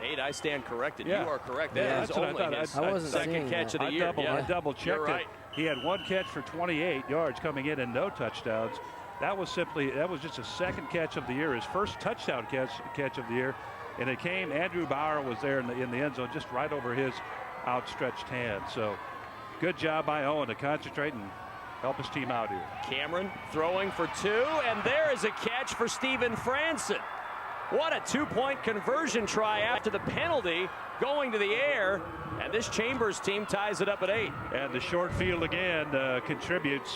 Nate, I stand corrected. Yeah. You are correct. Yeah, That is only his second catch of the year. I double checked You're right. it. He had 1 catch for 28 yards coming in and no touchdowns. That was just his second catch of the year, his first touchdown catch of the year. And it came, Andrew Bauer was there in the end zone, just right over his outstretched hand. So good job by Owen to concentrate and help his team out here. Cameron throwing for 2, and there is a catch for Stephen Franson. What a 2-point conversion try after the penalty going to the air, and this Chambers team ties it up at 8. And the short field again contributes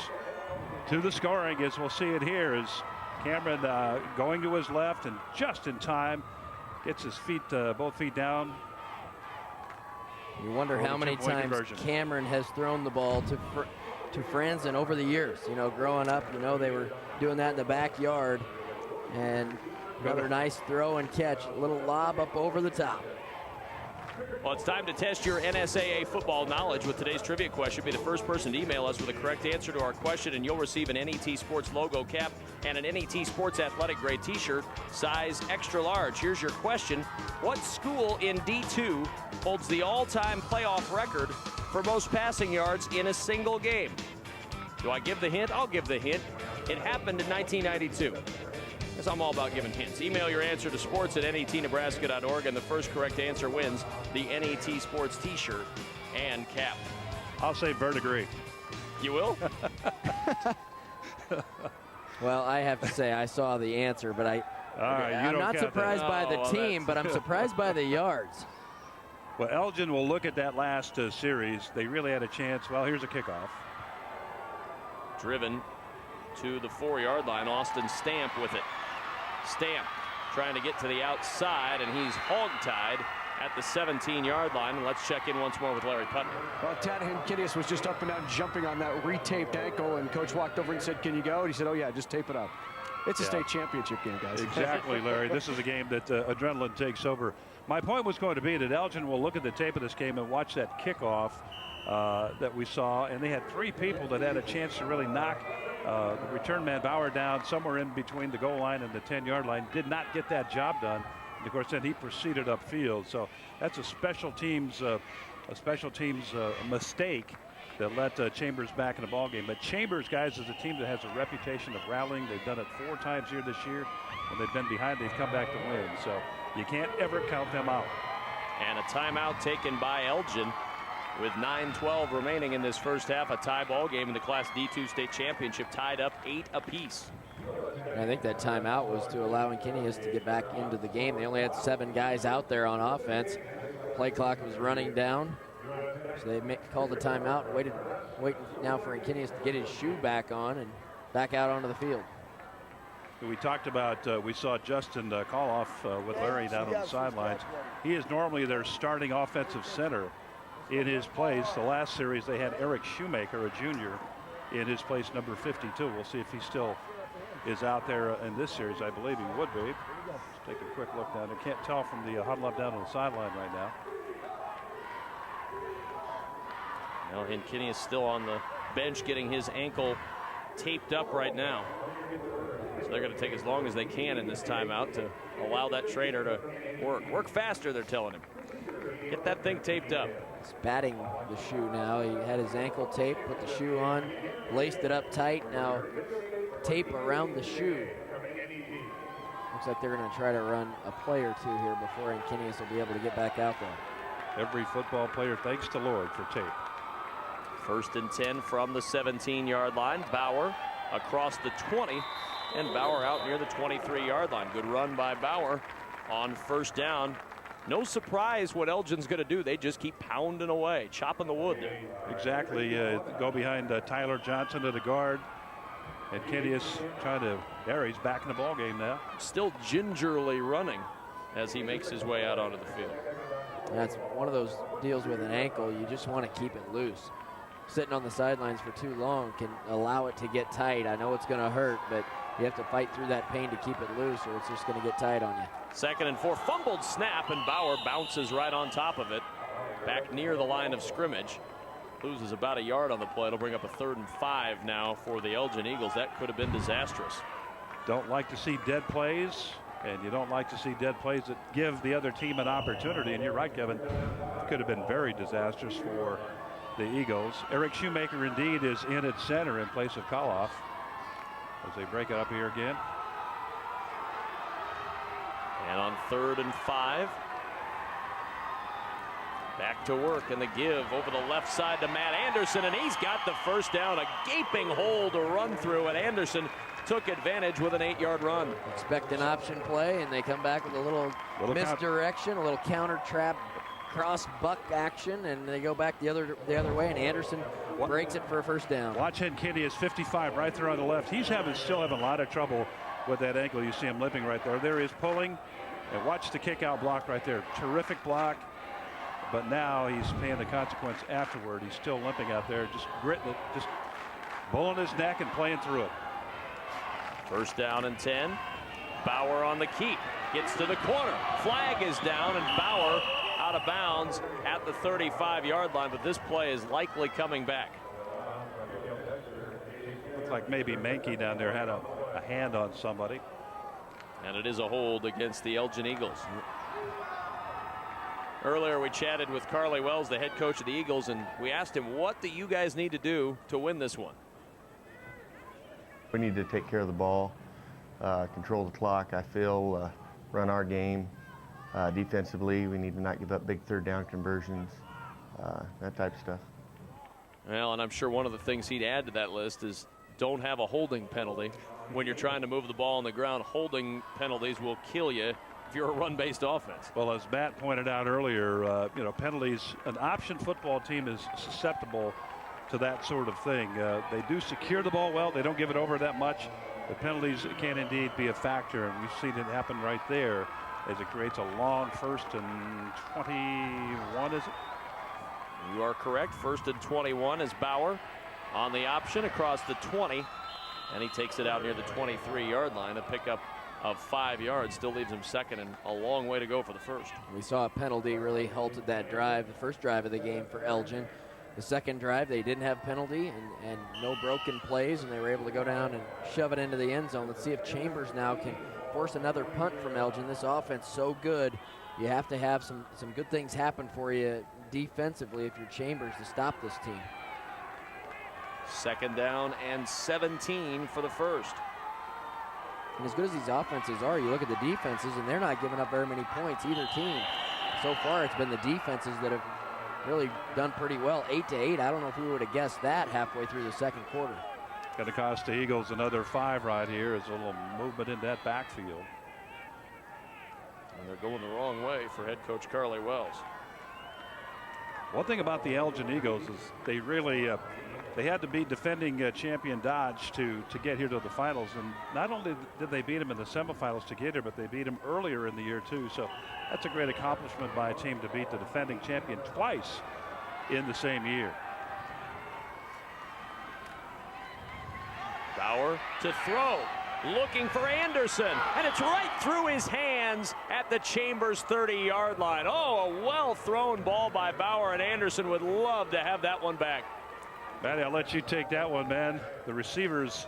to the scoring, as we'll see it here, as Cameron going to his left and just in time gets his feet, both feet down. You wonder how many times Cameron has thrown the ball to Franson over the years. You know, growing up, you know, they were doing that in the backyard. And another nice throw and catch. A little lob up over the top. Well, it's time to test your NSAA football knowledge with today's trivia question. Be the first person to email us with a correct answer to our question, and you'll receive an NET Sports logo cap and an NET Sports athletic grade t-shirt, size extra large. Here's your question. What school in D2 holds the all-time playoff record for most passing yards in a single game? Do I give the hint? I'll give the hint. It happened in 1992. Because I'm all about giving hints. Email your answer to sports@netnebraska.org, and the first correct answer wins the NET Sports t-shirt and cap. I'll say verdigris. You will? Well, I have to say I saw the answer, but I'm not surprised by the team, but I'm surprised by the yards. Well, Elgin will look at that last series. They really had a chance. Well, here's a kickoff. Driven to the 4-yard line. Austin Stamp with it. Stamp trying to get to the outside, and he's hog-tied at the 17-yard line. And let's check in once more with Larry Putnam. Well, Tad Hinkinius was just up and down jumping on that retaped ankle, and coach walked over and said, "Can you go?" And he said, "Oh yeah, just tape it up." It's a state championship game, guys. Exactly, Larry. This is a game that adrenaline takes over. My point was going to be that Elgin will look at the tape of this game and watch that kickoff that we saw, and they had 3 people that had a chance to really knock the return man Bauer down somewhere in between the goal line and the 10-yard line. Did not get that job done. And of course, then he proceeded upfield. So that's a special teams mistake that let Chambers back in the ball game. But Chambers, guys, is a team that has a reputation of rallying. They've done it 4 times here this year. When they've been behind, they've come back to win. So you can't ever count them out. And a timeout taken by Elgin. With 9:12 remaining in this first half, a tie ball game in the Class D2 state championship, tied up 8 apiece. I think that timeout was to allow Hinkinius to get back into the game. They only had 7 guys out there on offense. Play clock was running down, so they called the timeout. Waiting now for Hinkinius to get his shoe back on and back out onto the field. We talked about, we saw Justin Koloff with Larry down on the sidelines. He is normally their starting offensive center. In his place, the last series they had Eric Shoemaker, a junior, in his place, number 52. We'll see if he still is out there in this series. I believe he would be. Let's take a quick look down. I can't tell from the huddle up down on the sideline right now. Well, Hinkinius still on the bench getting his ankle taped up right now. So they're going to take as long as they can in this timeout to allow that trainer to work. Work faster, they're telling him. Get that thing taped up. He's batting the shoe now. He had his ankle taped, put the shoe on, laced it up tight. Now tape around the shoe. Looks like they're going to try to run a play or 2 here before Hinkinius will be able to get back out there. Every football player thanks the Lord for tape. 1st and 10 from the 17-yard line. Bauer across the 20, and Bauer out near the 23-yard line. Good run by Bauer on first down. No surprise what Elgin's going to do. They just keep pounding away, chopping the wood there. Exactly. Go behind Tyler Johnson to the guard. And Kenny there he's back in the ball game now. Still gingerly running as he makes his way out onto the field. That's one of those deals with an ankle. You just want to keep it loose. Sitting on the sidelines for too long can allow it to get tight. I know it's going to hurt, but you have to fight through that pain to keep it loose, or it's just going to get tight on you. 2nd and 4, fumbled snap, and Bauer bounces right on top of it. Back near the line of scrimmage. Loses about a yard on the play. It'll bring up a 3rd and 5 now for the Elgin Eagles. That could have been disastrous. Don't like to see dead plays, and you don't like to see dead plays that give the other team an opportunity. And you're right, Kevin. It could have been very disastrous for the Eagles. Eric Shoemaker indeed is in at center in place of Koloff as they break it up here again. And on 3rd and 5. Back to work, and the give over the left side to Matt Anderson, and he's got the first down. A gaping hole to run through, and Anderson took advantage with an 8-yard run. Expect an option play, and they come back with a little misdirection, a little counter trap, cross buck action, and they go back the other way, and Anderson breaks it for a first down. Watch Kenny is 55 right there on the left. He's still having a lot of trouble with that ankle. You see him limping right there. There he is pulling, and watch the kick out block right there. Terrific block. But now he's paying the consequence afterward. He's still limping out there, just gritting it, just pulling his neck and playing through it. 1st down and 10. Bauer on the keep. Gets to the corner. Flag is down, and Bauer out of bounds at the 35-yard line, but this play is likely coming back. Looks like maybe Mankey down there had a hand on somebody. And it is a hold against the Elgin Eagles. Earlier we chatted with Carly Wells, the head coach of the Eagles, and we asked him, what do you guys need to do to win this one? We need to take care of the ball, control the clock, I feel, run our game. Defensively, we need to not give up big 3rd down conversions, that type of stuff. Well, and I'm sure one of the things he'd add to that list is don't have a holding penalty. When you're trying to move the ball on the ground, holding penalties will kill you if you're a run-based offense. Well, as Matt pointed out earlier, penalties, an option football team is susceptible to that sort of thing. They do secure the ball well. They don't give it over that much. The penalties can indeed be a factor, and we've seen it happen right there as it creates a long 1st and 21, is it? You are correct. 1st and 21 is Bauer on the option across the 20, and he takes it out near the 23-yard line. A pickup of 5 yards still leaves him 2nd and a long way to go for the 1st. We saw a penalty really halted that drive, the 1st drive of the game for Elgin. The 2nd drive, they didn't have penalty and no broken plays, and they were able to go down and shove it into the end zone. Let's see if Chambers now can force another punt from Elgin. This offense so good. You have to have some good things happen for you defensively if you're Chambers to stop this team. 2nd down and 17 for the 1st. And as good as these offenses are, you look at the defenses, and they're not giving up very many points, either team. So far, it's been the defenses that have really done pretty well. 8-8. I don't know if we would have guessed that halfway through the 2nd quarter. Going to cost the Eagles another 5 right here. As a little movement in that backfield. And they're going the wrong way for head coach Carly Wells. One thing about the Elgin Eagles is they really they had to beat defending champion Dodge to get here to the finals, and not only did they beat them in the semifinals to get here, but they beat them earlier in the year too. So that's a great accomplishment by a team to beat the defending champion twice in the same year. Bauer to throw, looking for Anderson, and it's right through his hands at the Chambers 30-yard line. Oh, a well-thrown ball by Bauer, and Anderson would love to have that one back. Matty, I'll let you take that one, man. The receivers,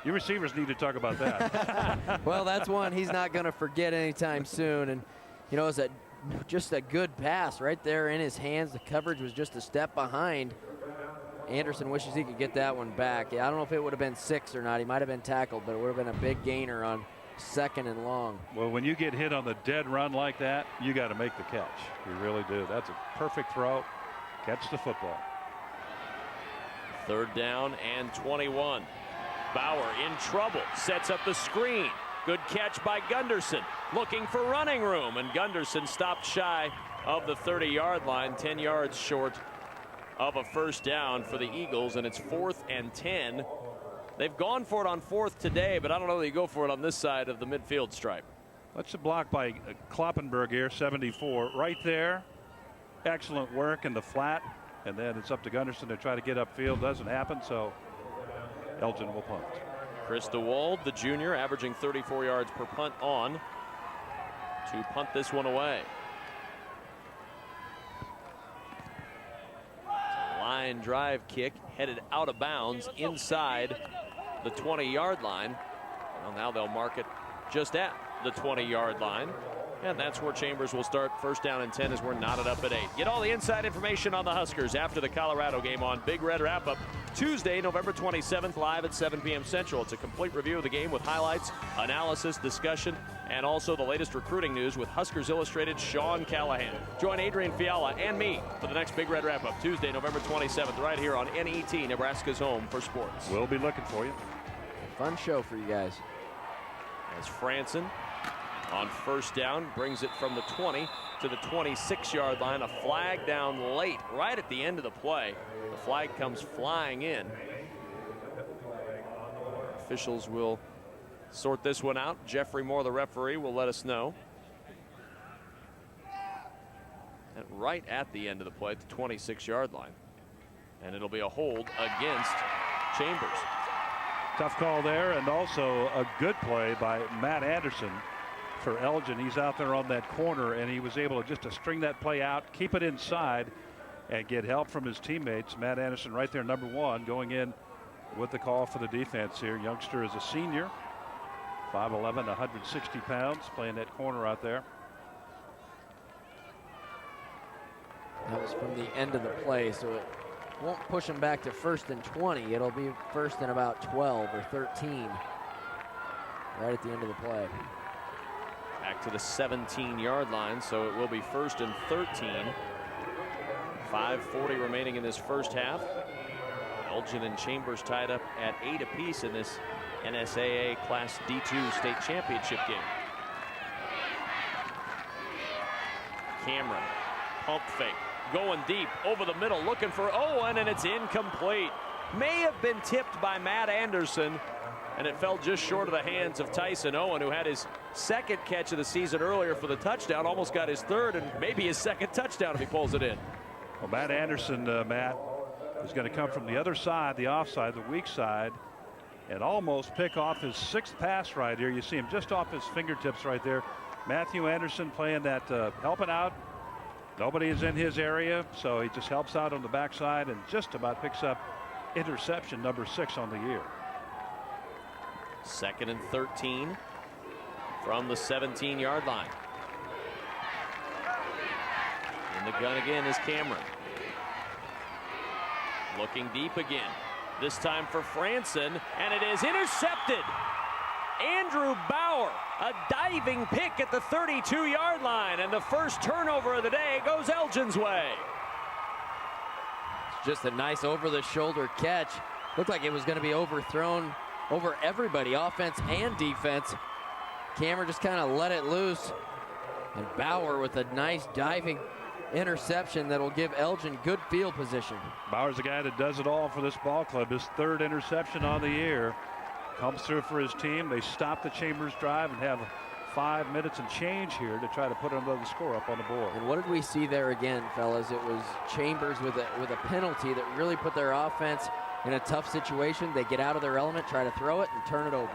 you receivers need to talk about that. Well, that's one he's not going to forget anytime soon. And, you know, it's just a good pass right there in his hands. The coverage was just a step behind. Anderson wishes he could get that one back. Yeah, I don't know if it would have been 6 or not. He might have been tackled, but it would have been a big gainer on 2nd and long. Well, when you get hit on the dead run like that, you got to make the catch. You really do. That's a perfect throw. Catch the football. 3rd down and 21. Bauer in trouble, sets up the screen. Good catch by Gunderson, looking for running room, and Gunderson stopped shy of the 30-yard line, 10 yards short of a first down for the Eagles, and it's 4th and 10. They've gone for it on 4th today, but I don't know that you go for it on this side of the midfield stripe. That's a block by Kloppenberg here, 74. Right there. Excellent work in the flat. And then it's up to Gunderson to try to get upfield. Doesn't happen, so Elgin will punt. Chris DeWald, the junior, averaging 34 yards per punt on to punt this one away. Line drive kick headed out of bounds inside the 20-yard line. Well, now they'll mark it just at the 20-yard line. And that's where Chambers will start. First down and 10 as we're knotted up at 8. Get all the inside information on the Huskers after the Colorado game on Big Red Wrap-Up Tuesday, November 27th, live at 7 p.m. Central. It's a complete review of the game with highlights, analysis, discussion, and also the latest recruiting news with Huskers Illustrated Sean Callahan. Join Adrian Fiala and me for the next Big Red Wrap-Up Tuesday, November 27th, right here on NET, Nebraska's home for sports. We'll be looking for you. Fun show for you guys. As Franson on first down brings it from the 20 to the 26-yard line. A flag down late, right at the end of the play. The flag comes flying in. Officials will sort this one out. Jeffrey Moore, the referee, will let us know. And right at the end of the play at the 26-yard line. And it'll be a hold against Chambers. Tough call there, and also a good play by Matt Anderson for Elgin. He's out there on that corner, and he was able to just string that play out, keep it inside, and get help from his teammates. Matt Anderson right there, number 1, going in with the call for the defense here. Youngster is a senior, 5'11", 160 pounds, playing that corner out there. That was from the end of the play, so it won't push him back to 1st and 20. It'll be 1st and about 12 or 13 right at the end of the play. Back to the 17-yard line, so it will be 1st and 13. 5:40 remaining in this first half. Elgin and Chambers tied up at 8 apiece in this NSAA Class D2 state championship game. Cameron, pump fake, going deep over the middle, looking for Owen, and it's incomplete. May have been tipped by Matt Anderson, and it fell just short of the hands of Tyson Owen, who had his second catch of the season earlier for the touchdown, almost got his 3rd and maybe his 2nd touchdown if he pulls it in. Well, Matt Anderson, Matt, is going to come from the other side, the offside, the weak side, and almost pick off his 6th pass right here. You see him just off his fingertips right there. Matthew Anderson playing that, helping out. Nobody is in his area, so he just helps out on the backside and just about picks up interception number 6 on the year. 2nd and 13 from the 17-yard line. In the gun again is Cameron. Looking deep again. This time for Franson, and it is intercepted. Andrew Bauer, a diving pick at the 32-yard line, and the first turnover of the day goes Elgin's way. It's just a nice over-the-shoulder catch. Looked like it was going to be overthrown over everybody, offense and defense. Cameron just kind of let it loose, and Bauer with a nice diving interception that'll give Elgin good field position. Bauer's the guy that does it all for this ball club. His 3rd interception on the year comes through for his team. They stop the Chambers drive and have 5 minutes and change here to try to put another score up on the board. And what did we see there again, fellas? It was Chambers with a penalty that really put their offense in a tough situation. They get out of their element, try to throw it, and turn it over.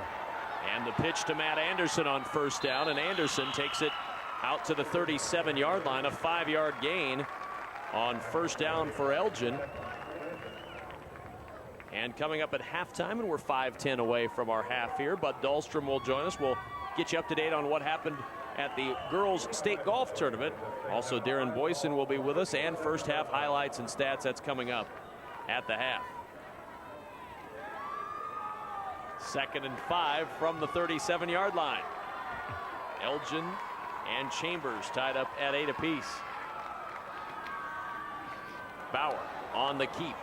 And the pitch to Matt Anderson on first down, and Anderson takes it out to the 37-yard line, a 5-yard gain on first down for Elgin. And coming up at halftime, and we're 5:10 away from our half here, Bud Dahlstrom will join us. We'll get you up to date on what happened at the girls state golf tournament. Also, Darren Boyson will be with us, and first half highlights and stats. That's coming up at the half. 2nd and 5 from the 37-yard line. Elgin and Chambers tied up at 8 apiece. Bauer on the keep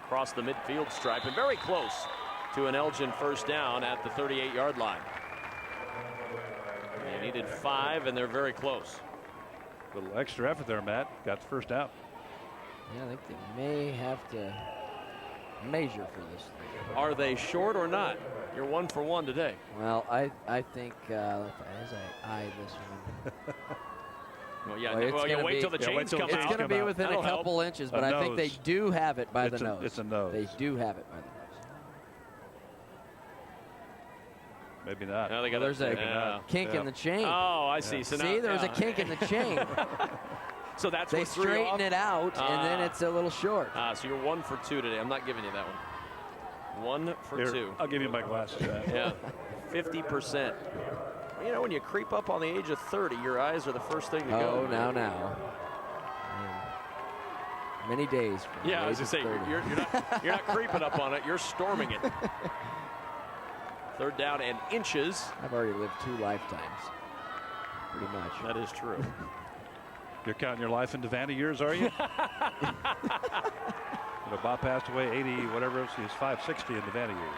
across the midfield stripe, and very close to an Elgin first down at the 38-yard line. They needed 5, and they're very close. A little extra effort there, Matt. Got the first down. Yeah, I think they may have to measure for this thing. Are they short or not? You're 1 for 1 today. Well, I think as I eye this one. Well, yeah. Wait till the chains come out. It's going to be within a couple inches, but I think they do have it by the nose. It's a nose. They do have it by the nose. Maybe not. No, there's a kink in the chain. Oh, I see. So see, there's a kink in the chain. So that's they what threw straighten off? it out, and then it's a little short. So you're 1 for 2 today. I'm not giving you that one. 1 for 2. I'll give you my glasses. Yeah, 50%. You know, when you creep up on the age of 30, your eyes are the first thing to go. Oh, now. Many days. Yeah, I was going to say, you're not creeping up on it. You're storming it. 3rd down and inches. I've already lived 2 lifetimes, pretty much. That is true. You're counting your life into vanity years, are you? Bob passed away 80, whatever else. He's 560 in the vanity years.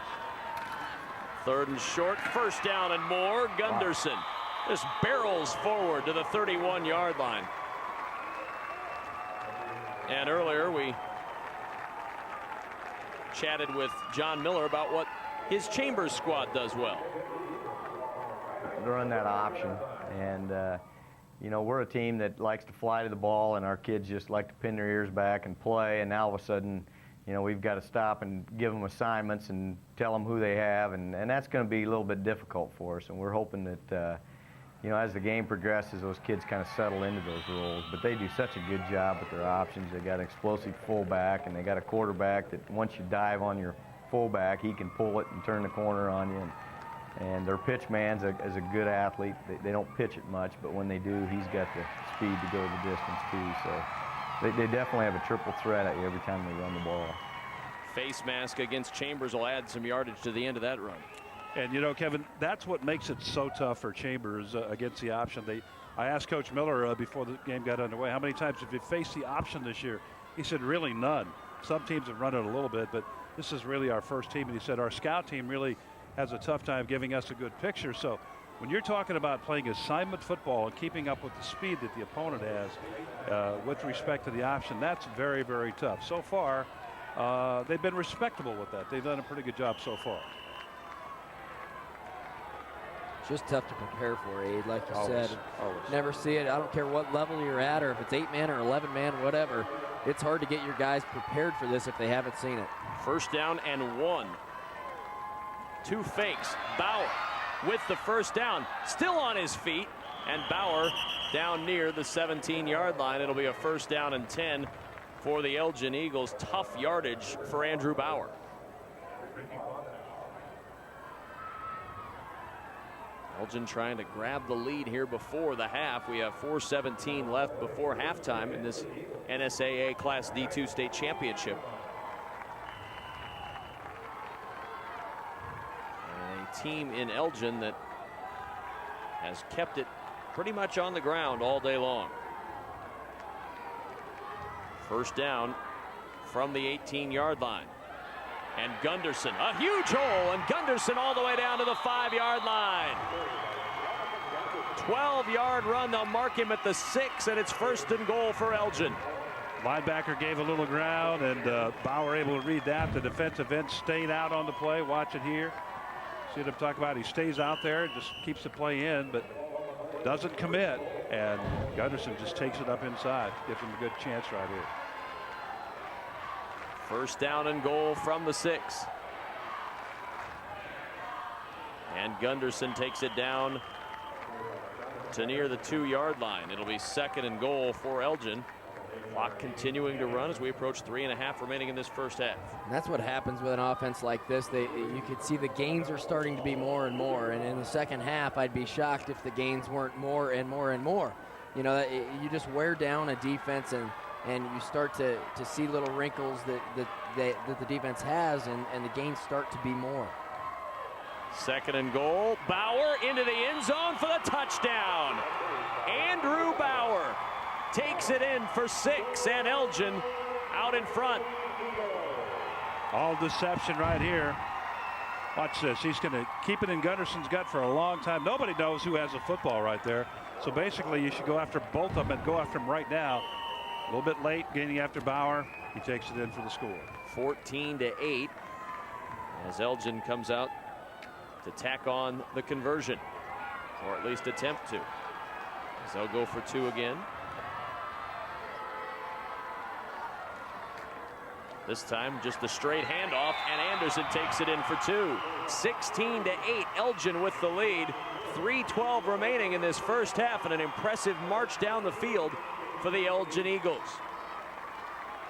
3rd and short, first down and more. Gunderson just barrels forward to the 31-yard line. And earlier we chatted with John Miller about what his Chambers squad does well. Run that option, and you know, we're a team that likes to fly to the ball, and our kids just like to pin their ears back and play, and now all of a sudden, you know, we've got to stop and give them assignments and tell them who they have, and that's going to be a little bit difficult for us, and we're hoping that you know, as the game progresses, those kids kind of settle into those roles. But they do such a good job with their options. They got an explosive fullback, and they got a quarterback that once you dive on your fullback, he can pull it and turn the corner on you. And their pitch man's is a good athlete. They don't pitch it much, but when they do, he's got the speed to go the distance too. So they definitely have a triple threat at you every time they run the ball. Face mask against Chambers will add some yardage to the end of that run. And you know, Kevin, that's what makes it so tough for Chambers against the option. I asked Coach Miller before the game got underway, how many times have you faced the option this year? He said, really none. Some teams have run it a little bit, but this is really our first team. And he said, our scout team really has a tough time giving us a good picture. So when you're talking about playing assignment football and keeping up with the speed that the opponent has with respect to the option, that's very, very tough. So far, they've been respectable with that. They've done a pretty good job so far. It's just tough to prepare for, Aid. Like you Always. said, never see it. I don't care what level you're at, or if it's 8-man or 11-man, whatever. It's hard to get your guys prepared for this if they haven't seen it. First down and 1. 2 fakes. Bauer with the first down, still on his feet, and Bauer down near the 17-yard line. It'll be a first down and 10 for the Elgin Eagles. Tough yardage for Andrew Bauer. Elgin trying to grab the lead here before the half. We have 4:17 left before halftime in this NSAA Class D2 state championship. A team in Elgin that has kept it pretty much on the ground all day long. First down from the 18-yard line. And Gunderson, a huge hole, and Gunderson all the way down to the 5-yard line. 12-yard run, they'll mark him at the 6, and it's first and goal for Elgin. Linebacker gave a little ground, and Bauer able to read that. The defensive end stayed out on the play. Watch it here. See what I'm talking about? He stays out there, just keeps the play in, but doesn't commit. And Gunderson just takes it up inside, gives him a good chance right here. First down and goal from the 6. And Gunderson takes it down to near the 2-yard line. It'll be second and goal for Elgin. Clock continuing to run as we approach 3.5 remaining in this first half. And that's what happens with an offense like this. You could see the gains are starting to be more and more. And in the second half, I'd be shocked if the gains weren't more and more and more. You know, you just wear down a defense, and you start to see little wrinkles that the defense has, and the gains start to be more. Second and goal. Bauer into the end zone for the touchdown. Andrew Bauer takes it in for 6, and Elgin out in front. All deception right here. Watch this. He's going to keep it in Gunderson's gut for a long time. Nobody knows who has a football right there. So basically, you should go after both of them and go after them right now. A little bit late, gaining after Bauer. He takes it in for the score. 14-8 as Elgin comes out to tack on the conversion, or at least attempt to. As they'll go for 2 again. This time just a straight handoff, and Anderson takes it in for 2. 16-8, Elgin with the lead. 3:12 remaining in this first half, and an impressive march down the field for the Elgin Eagles.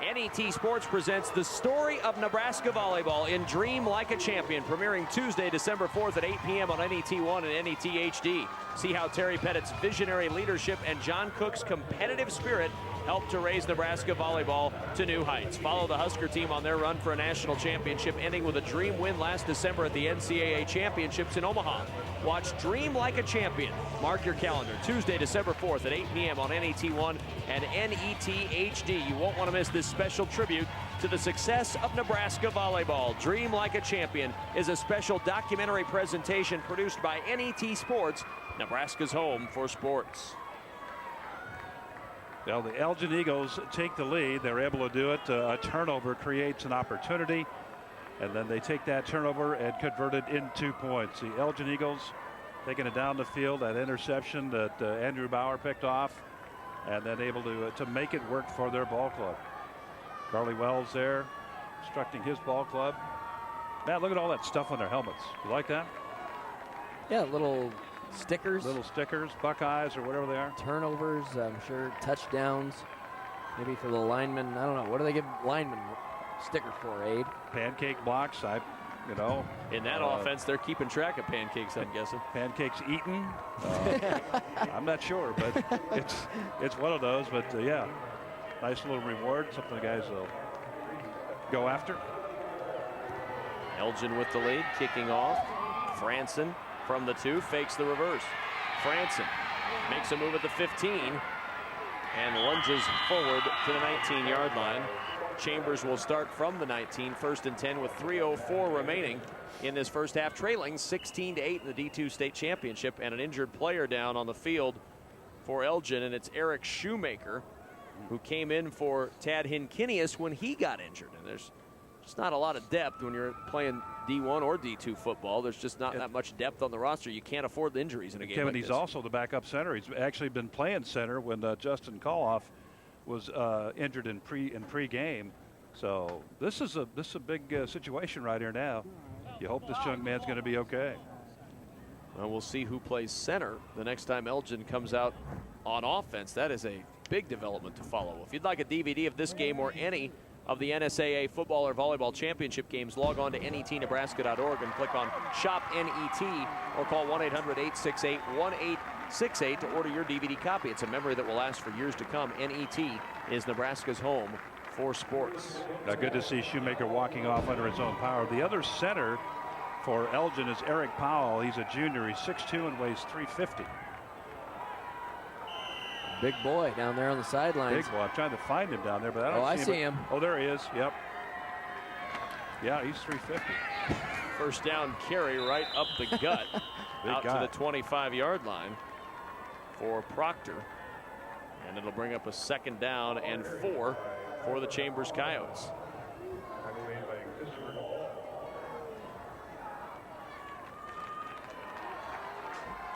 NET Sports presents the story of Nebraska volleyball in Dream Like a Champion, premiering Tuesday, December 4th at 8 p.m. on NET1 and NET HD. See how Terry Pettit's visionary leadership and John Cook's competitive spirit helped to raise Nebraska volleyball to new heights. Follow the Husker team on their run for a national championship, ending with a dream win last December at the NCAA Championships in Omaha. Watch Dream Like a Champion. Mark your calendar, Tuesday, December 4th at 8 p.m. on NET1 and NET HD. You won't want to miss this special tribute to the success of Nebraska volleyball. Dream Like a Champion is a special documentary presentation produced by NET Sports, Nebraska's home for sports. Well, the Elgin Eagles take the lead. They're able to do it. A turnover creates an opportunity, and then they take that turnover and convert it into points. The Elgin Eagles taking it down the field, that interception that Andrew Bauer picked off, and then able to make it work for their ball club. Carly Wells there instructing his ball club. Matt, look at all that stuff on their helmets. You like that? Yeah, little stickers. Little stickers, Buckeyes or whatever they are. Turnovers, I'm sure, touchdowns. Maybe for the linemen. I don't know. What do they give linemen stickers for, Abe? Pancake blocks, you know. In that offense, they're keeping track of pancakes, I'm guessing. Pancakes eaten? I'm not sure, but it's one of those. But yeah, nice little reward, something the guys will go after. Elgin with the lead, kicking off. Franson from the 2, fakes the reverse. Franson makes a move at the 15 and lunges forward to the 19-yard line. Chambers will start from the 19, 1st and 10 with 3:04 remaining in this first half, trailing 16-8 in the D2 state championship, and an injured player down on the field for Elgin, and it's Eric Shoemaker, who came in for Tad Hinkinius when he got injured. And there's just not a lot of depth when you're playing D1 or D2 football. There's just not that much depth on the roster. You can't afford the injuries in a game Kevin, like he's this. also the backup center. He's actually been playing center when Justin Koloff was injured in pre-game. So this is a big situation right here now. You hope this young man's going to be okay. Well, we'll see who plays center the next time Elgin comes out on offense. That is a big development to follow. If you'd like a DVD of this game or any of the NSAA football or volleyball championship games, log on to netnebraska.org and click on Shop NET or call 1-800-868-1868 to order your DVD copy. It's a memory that will last for years to come. NET is Nebraska's home for sports. Now, good to see Shoemaker walking off under his own power. The other center for Elgin is Eric Powell. He's a junior. He's 6'2" and weighs 350. Big boy down there on the sidelines. Big boy. I'm trying to find him down there, but I don't see him. Oh, there he is. Yep. Yeah, he's 350. First down carry right up the gut out guy. to the 25-yard line for Proctor. And it'll bring up a 2nd down and 4 for the Chambers Coyotes.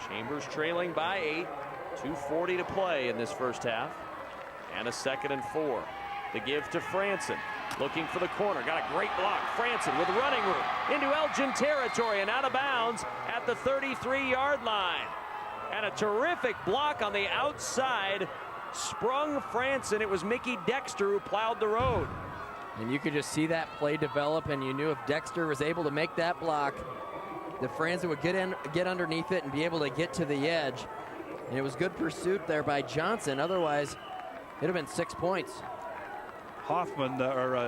Chambers trailing by 8. 2:40 to play in this first half. And a 2nd and 4. The give to Franson. Looking for the corner. Got a great block. Franson with running room into Elgin territory and out of bounds at the 33-yard line. And a terrific block on the outside. Sprung Franson. It was Mickey Dexter who plowed the road. And you could just see that play develop, and you knew if Dexter was able to make that block, the Franson would get underneath it and be able to get to the edge. And it was good pursuit there by Johnson. Otherwise, it'd have been 6 points. Hoffman,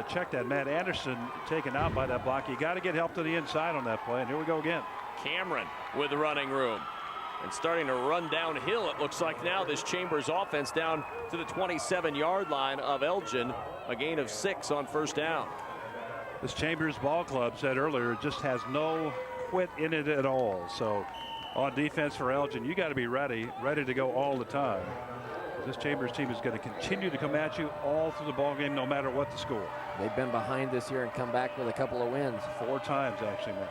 check that. Matt Anderson taken out by that block. You got to get help to the inside on that play. And here we go again. Cameron with running room. And starting to run downhill, it looks like now, this Chambers offense down to the 27-yard line of Elgin. A gain of 6 on 1st down. This Chambers ball club said earlier just has no quit in it at all. So on defense for Elgin, you got to be ready to go all the time. This Chambers team is going to continue to come at you all through the ball game, no matter what the score. They've been behind this year and come back with a couple of wins. 4 times, actually, man.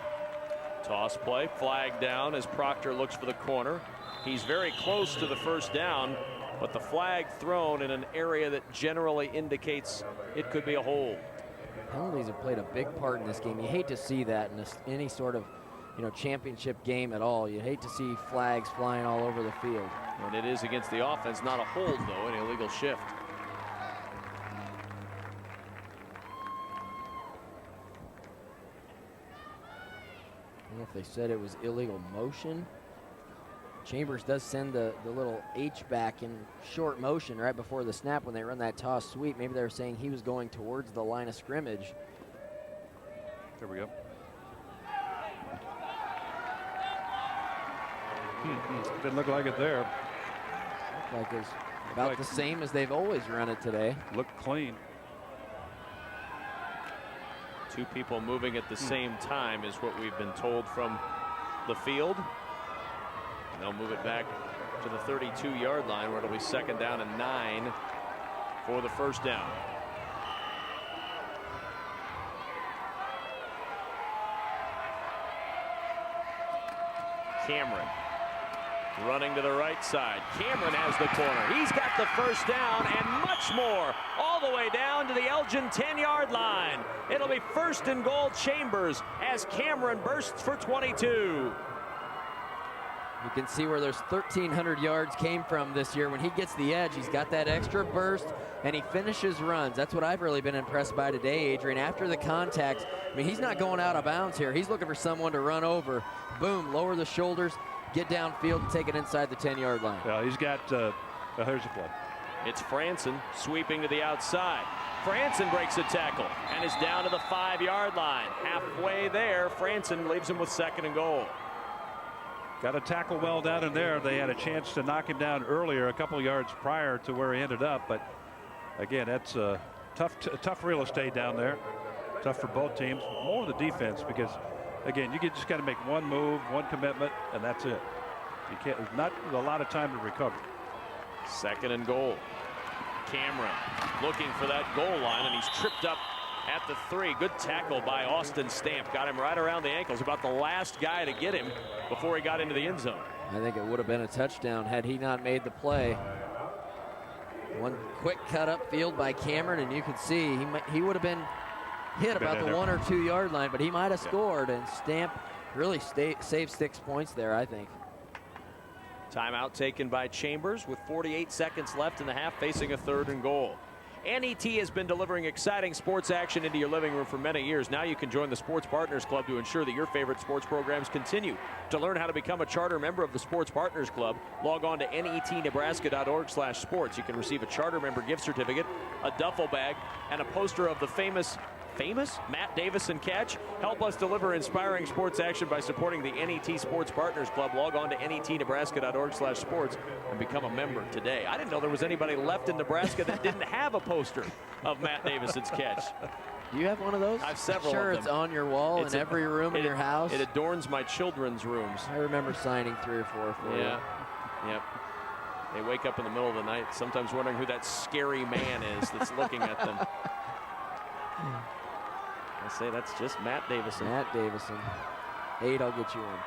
Toss play, flag down as Proctor looks for the corner. He's very close to the first down, but the flag thrown in an area that generally indicates it could be a hold. Penalties have played a big part in this game. You hate to see that in any sort of championship game at all. You hate to see flags flying all over the field. And it is against the offense, not a hold, though, an illegal shift. I don't know if they said it was illegal motion. Chambers does send the little H back in short motion right before the snap when they run that toss sweep. Maybe they were saying he was going towards the line of scrimmage. There we go. Didn't look like it there. Looked like it's about the same as they've always run it today. Looked clean. 2 people moving at the same time is what we've been told from the field. And they'll move it back to the 32-yard line where it'll be 2nd down and 9 for the first down. Cameron running to the right side. Cameron has the corner. He's got the first down and much more, all the way down to the Elgin 10-yard line. It'll be 1st and goal Chambers as Cameron bursts for 22. You can see where those 1,300 yards came from this year. When he gets the edge, he's got that extra burst, and he finishes runs. That's what I've really been impressed by today, Adrian. After the contact, I mean, he's not going out of bounds here. He's looking for someone to run over. Boom, lower the shoulders, get downfield, and take it inside the 10-yard line. Yeah, he's got, here's the play. It's Franson sweeping to the outside. Franson breaks a tackle and is down to the 5-yard line. Halfway there, Franson leaves him with 2nd and goal. Got a tackle well down in there. They had a chance to knock him down earlier, a couple of yards prior to where he ended up. But again, that's tough real estate down there. Tough for both teams. More the defense, because again, you just got to make one move, one commitment, and that's it. You can't. There's not a lot of time to recover. 2nd and goal. Cameron looking for that goal line, and he's tripped up at the 3. Good tackle by Austin Stamp. Got him right around the ankles. About the last guy to get him before he got into the end zone. I think it would have been a touchdown had he not made the play. One quick cut up field by Cameron, and you could see he would have been hit about the 1 or 2 yard line, but he might have scored, and Stamp really saved 6 points there, I think. Timeout taken by Chambers with 48 seconds left in the half, facing a 3rd and goal. NET has been delivering exciting sports action into your living room for many years. Now you can join the Sports Partners Club to ensure that your favorite sports programs continue. To learn how to become a charter member of the Sports Partners Club, log on to netnebraska.org/sports. You can receive a charter member gift certificate, a duffel bag, and a poster of the famous Matt Davison catch. Help us deliver inspiring sports action by supporting the NET Sports Partners Club. Log on to netnebraska.org/sports and become a member today. I didn't know there was anybody left in Nebraska that didn't have a poster of Matt Davison's catch. Do you have one of those? I have several. Sure, of them. It's on your wall in every room in your house. It adorns my children's rooms. I remember signing 3 or 4 for you. Yep. They wake up in the middle of the night, sometimes wondering who that scary man is that's looking at them. I say that's just Matt Davison. Matt Davison. 8, I'll get you one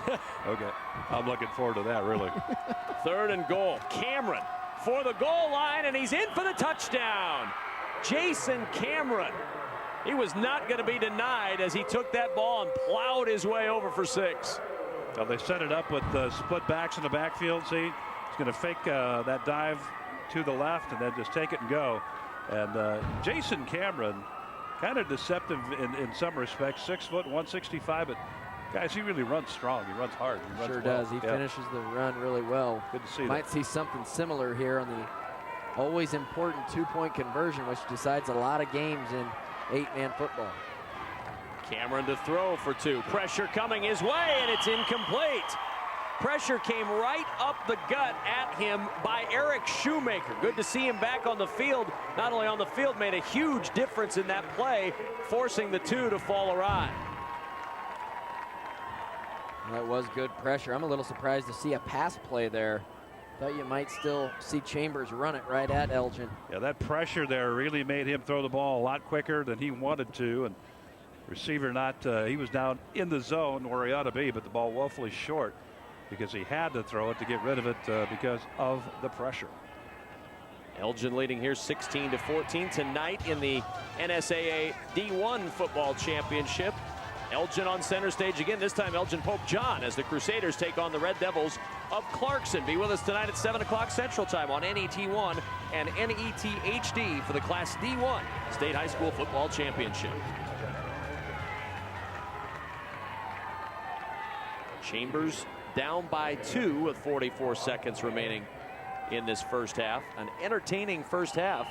too. Okay. I'm looking forward to that, really. 3rd and goal. Cameron for the goal line, and he's in for the touchdown. Jason Cameron. He was not going to be denied as he took that ball and plowed his way over for 6. Well, they set it up with split backs in the backfield. See, he's going to fake that dive to the left and then just take it and go. And Jason Cameron, kind of deceptive in some respects. 6 foot, 165, but guys, he really runs strong. He runs hard. He runs sure well. does. He finishes the run really well. Good to see Might see something similar here on the always important 2-point conversion, which decides a lot of games in 8-man football. Cameron to throw for 2. Pressure coming his way, and it's incomplete. Pressure came right up the gut at him by Eric Shoemaker. Good to see him back on the field. Not only on the field, made a huge difference in that play, forcing the 2 to fall awry. That was good pressure. I'm a little surprised to see a pass play there. Thought you might still see Chambers run it right at Elgin. Yeah, that pressure there really made him throw the ball a lot quicker than he wanted to. And receiver he was down in the zone where he ought to be, but the ball woefully short because he had to throw it to get rid of it because of the pressure. Elgin leading here 16-14 tonight in the NSAA D1 football championship. Elgin on center stage again, this time Elgin Pope John as the Crusaders take on the Red Devils of Clarkson. Be with us tonight at 7 o'clock Central Time on NET1 and NET HD for the Class D1 State High School Football Championship. Chambers down by 2 with 44 seconds remaining in this first half. An entertaining first half.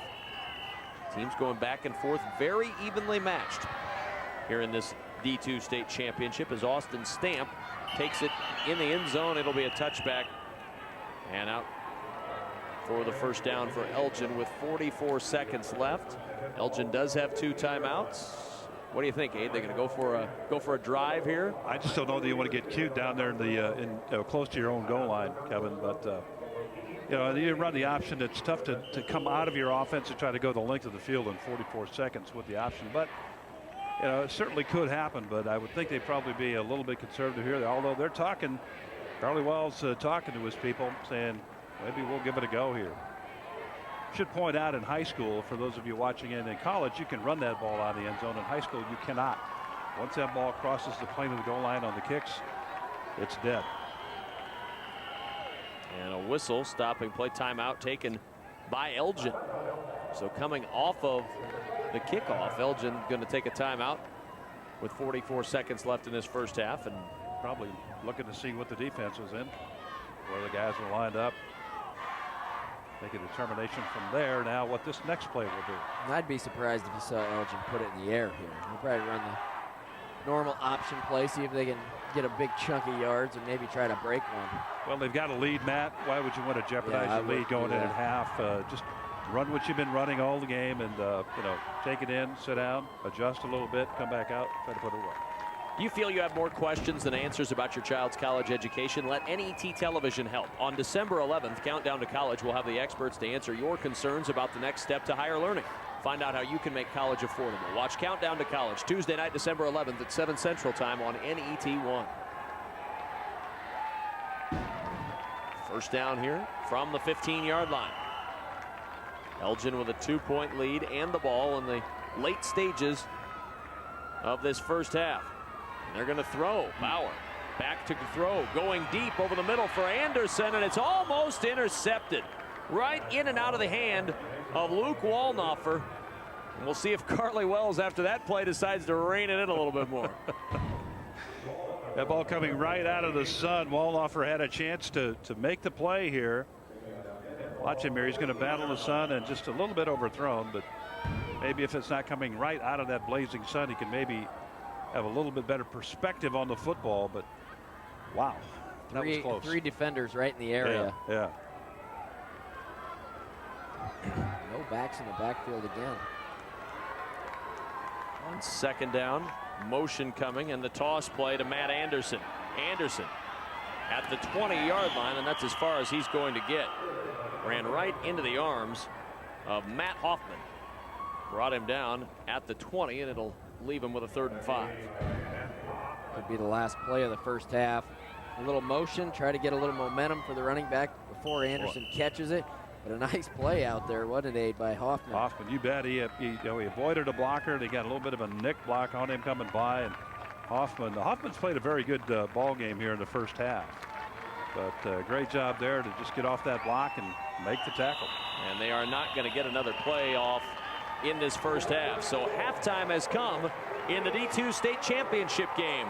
Teams going back and forth, very evenly matched here in this D2 state championship as Austin Stamp takes it in the end zone. It'll be a touchback and out for the first down for Elgin with 44 seconds left. Elgin does have 2 timeouts. What do you think, Abe? They're going to go for a drive here? I just don't know that you want to get cute down there in close to your own goal line, Kevin. But you know, you run the option. It's tough to come out of your offense and try to go the length of the field in 44 seconds with the option. But you know, it certainly could happen, but I would think they'd probably be a little bit conservative here. Although they're talking, Charlie Wells talking to his people, saying maybe we'll give it a go here. Should point out in high school, for those of you watching in college, you can run that ball out of the end zone. In high school, you cannot. Once that ball crosses the plane of the goal line on the kicks, it's dead. And a whistle stopping play, timeout taken by Elgin. So coming off of the kickoff, Elgin going to take a timeout with 44 seconds left in this first half, and probably looking to see what the defense was in, where the guys were lined up. Make a determination from there now what this next play will do. I'd be surprised if you saw Elgin put it in the air here. They'll probably run the normal option play, see if they can get a big chunk of yards and maybe try to break one. Well, they've got a lead, Matt. Why would you want to jeopardize the lead going in at half? Just run what you've been running all the game and, you know, take it in, sit down, adjust a little bit, come back out, try to put it away. Do you feel you have more questions than answers about your child's college education? Let NET Television help. On December 11th, Countdown to College will have the experts to answer your concerns about the next step to higher learning. Find out how you can make college affordable. Watch Countdown to College Tuesday night, December 11th at 7 Central Time on NET1. First down here from the 15-yard line. Elgin with a 2-point lead and the ball in the late stages of this first half. They're going to throw. Bauer back to throw, going deep over the middle for Anderson, and it's almost intercepted. Right in and out of the hand of Luke Walnoffer. And we'll see if Carly Wells, after that play, decides to rein it in a little bit more. That ball coming right out of the sun. Walnoffer had a chance to make the play here. Watch him here. He's going to battle the sun and just a little bit overthrown, but maybe if it's not coming right out of that blazing sun, he can maybe have a little bit better perspective on the football. But wow, that was close. 3 defenders right in the area. Yeah. No backs in the backfield again. On second down, motion coming, and the toss play to Matt Anderson. Anderson at the 20-yard line, and that's as far as he's going to get. Ran right into the arms of Matt Hoffman. Brought him down at the 20, and it'll leave him with a 3rd and 5. Could be the last play of the first half. A little motion, try to get a little momentum for the running back before Anderson catches it. But a nice play out there, wasn't it, by Hoffman? Hoffman, you bet. He avoided a blocker. They got a little bit of a nick block on him coming by, and Hoffman's played a very good ball game here in the first half. But great job there to just get off that block and make the tackle. And they are not going to get another play off in this first half. So halftime has come in the D2 state championship game.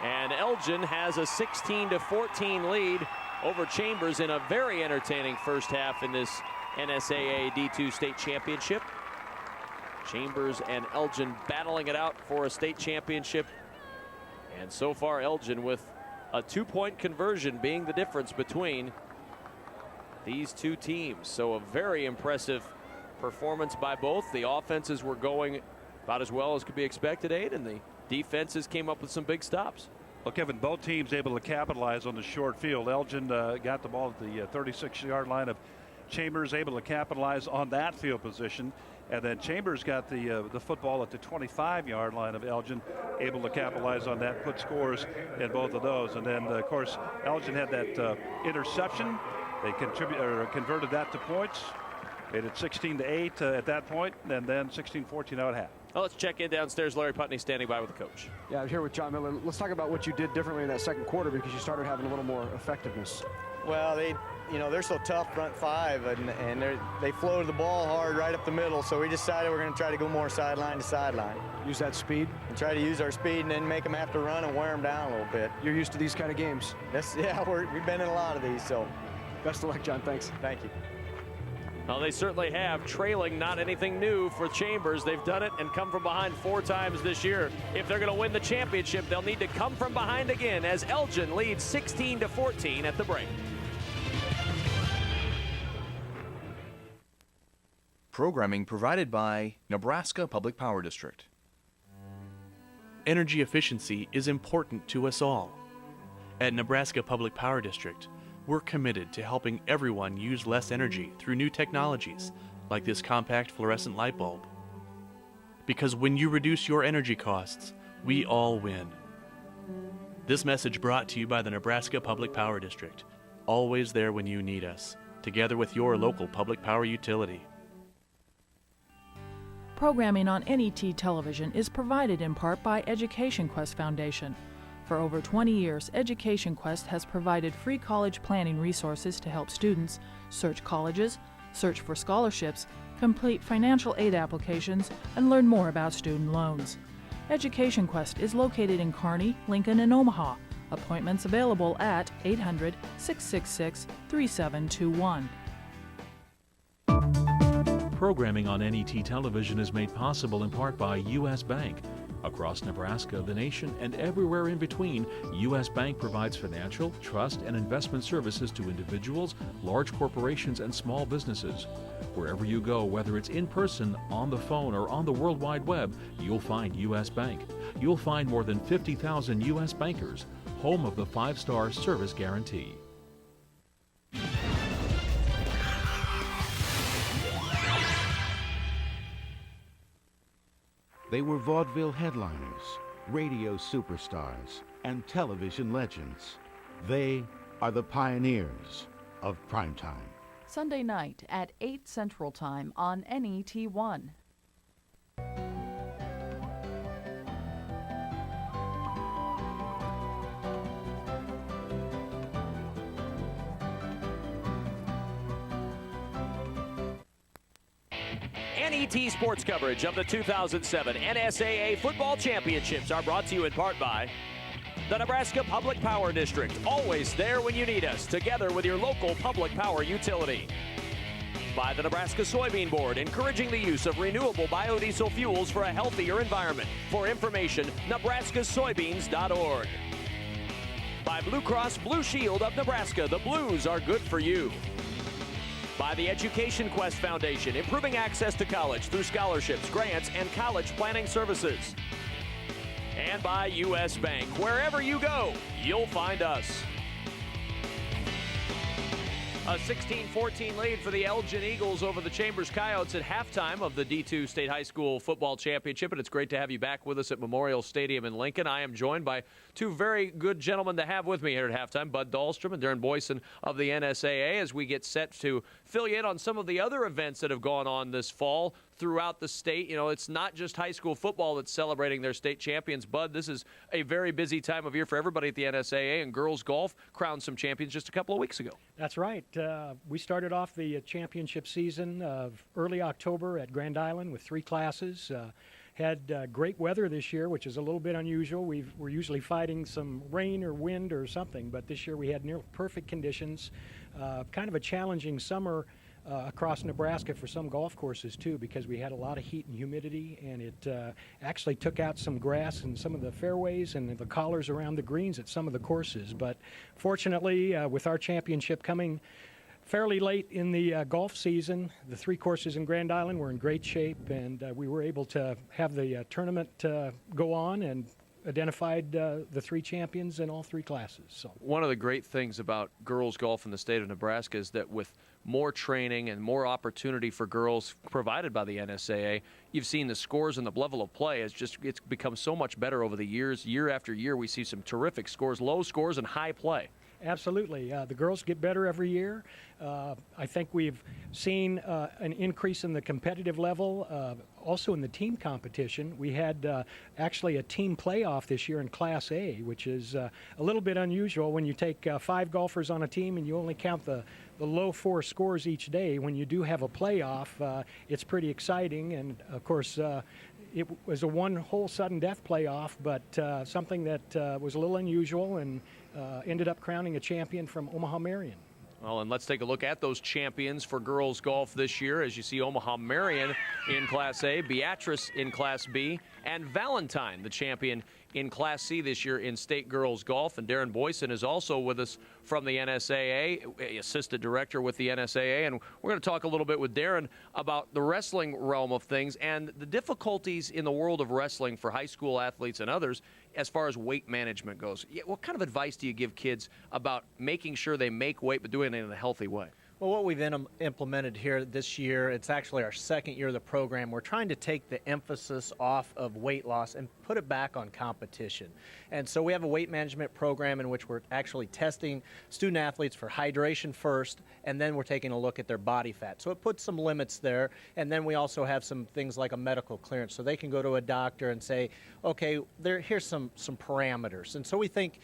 And Elgin has a 16-14 lead over Chambers in a very entertaining first half in this NSAA D2 state championship. Chambers and Elgin battling it out for a state championship. And so far Elgin with a 2-point conversion being the difference between these two teams. So a very impressive performance by both. The offenses were going about as well as could be expected, Aid, and the defenses came up with some big stops. Well, Kevin, both teams able to capitalize on the short field. Elgin got the ball at the 36-yard line of Chambers, able to capitalize on that field position. And then Chambers got the football at the 25-yard line of Elgin, able to capitalize on that, put scores in both of those. And then, of course, Elgin had that interception. They converted that to points, made it 16-8 at that point, and then 16-14 out at half. Well, let's check in downstairs. Larry Putney standing by with the coach. Yeah, I'm here with John Miller. Let's talk about what you did differently in that second quarter because you started having a little more effectiveness. Well, they're so tough front five, and they floated the ball hard right up the middle, so we decided we're going to try to go more sideline to sideline. Use that speed? And try to use our speed and then make them have to run and wear them down a little bit. You're used to these kind of games? We've been in a lot of these, so. Best of luck, John. Thanks. Thank you. Well, they certainly have. Trailing, not anything new for Chambers. They've done it and come from behind 4 times this year. If they're going to win the championship, they'll need to come from behind again as Elgin leads 16-14 at the break. Programming provided by Nebraska Public Power District. Energy efficiency is important to us all. At Nebraska Public Power District, we're committed to helping everyone use less energy through new technologies like this compact fluorescent light bulb. Because when you reduce your energy costs, we all win. This message brought to you by the Nebraska Public Power District, always there when you need us, together with your local public power utility. Programming on NET television is provided in part by Education Quest Foundation. For over 20 years, Education Quest has provided free college planning resources to help students search colleges, search for scholarships, complete financial aid applications, and learn more about student loans. Education Quest is located in Kearney, Lincoln, and Omaha. Appointments available at 800-666-3721. Programming on NET television is made possible in part by U.S. Bank. Across Nebraska, the nation, and everywhere in between, U.S. Bank provides financial, trust, and investment services to individuals, large corporations, and small businesses. Wherever you go, whether it's in person, on the phone, or on the World Wide Web, you'll find U.S. Bank. You'll find more than 50,000 U.S. bankers, home of the 5-star service guarantee. They were vaudeville headliners, radio superstars, and television legends. They are the pioneers of primetime. Sunday night at 8 Central Time on NET1. NET sports coverage of the 2007 NSAA Football Championships are brought to you in part by the Nebraska Public Power District, always there when you need us, together with your local public power utility. By the Nebraska Soybean Board, encouraging the use of renewable biodiesel fuels for a healthier environment. For information, nebraskasoybeans.org. By Blue Cross Blue Shield of Nebraska, the Blues are good for you. By the Education Quest Foundation, improving access to college through scholarships, grants, and college planning services. And by U.S. Bank, wherever you go, you'll find us. A 16-14 lead for the Elgin Eagles over the Chambers Coyotes at halftime of the D2 State High School Football Championship, and it's great to have you back with us at Memorial Stadium in Lincoln. I am joined by two very good gentlemen to have with me here at halftime, Bud Dahlstrom and Darren Boyson of the NSAA, as we get set to fill you in on some of the other events that have gone on this fall throughout the state. You know, it's not just high school football that's celebrating their state champions. Bud, this is a very busy time of year for everybody at the NSAA, and girls golf crowned some champions just a couple of weeks ago. That's right. We started off the championship season of early October at Grand Island with 3 classes. Had great weather this year, which is a little bit unusual. We're usually fighting some rain or wind or something, but this year we had near perfect conditions. Kind of a challenging summer across Nebraska for some golf courses too, because we had a lot of heat and humidity, and it actually took out some grass in some of the fairways and the collars around the greens at some of the courses. But fortunately, with our championship coming fairly late in the golf season, the 3 courses in Grand Island were in great shape, and we were able to have the tournament go on, and identified the 3 champions in all 3 classes. So one of the great things about girls golf in the state of Nebraska is that with more training and more opportunity for girls provided by the NSAA, you've seen the scores and the level of play it's become so much better over the years. Year after year, we see some terrific scores, low scores, and high play. Absolutely. The girls get better every year. I think we've seen an increase in the competitive level. Also in the team competition, we had actually a team playoff this year in Class A, which is a little bit unusual when you take 5 golfers on a team and you only count the low 4 scores each day. When you do have a playoff, it's pretty exciting. And, of course, it was a one-hole sudden death playoff, but something that was a little unusual and ended up crowning a champion from Omaha Marion. Well, and let's take a look at those champions for girls golf this year. As you see, Omaha Marion in Class A, Beatrice in Class B, and Valentine, the champion in Class C this year in state girls golf. And Darren Boyson is also with us from the NSAA, assistant director with the NSAA. And we're going to talk a little bit with Darren about the wrestling realm of things and the difficulties in the world of wrestling for high school athletes and others as far as weight management goes. What kind of advice do you give kids about making sure they make weight but doing it in a healthy way? Well, what we've implemented here this year, it's actually our second year of the program. We're trying to take the emphasis off of weight loss and put it back on competition. And so we have a weight management program in which we're actually testing student athletes for hydration first, and then we're taking a look at their body fat. So it puts some limits there. And then we also have some things like a medical clearance. So they can go to a doctor and say, okay, here's some parameters. And so we think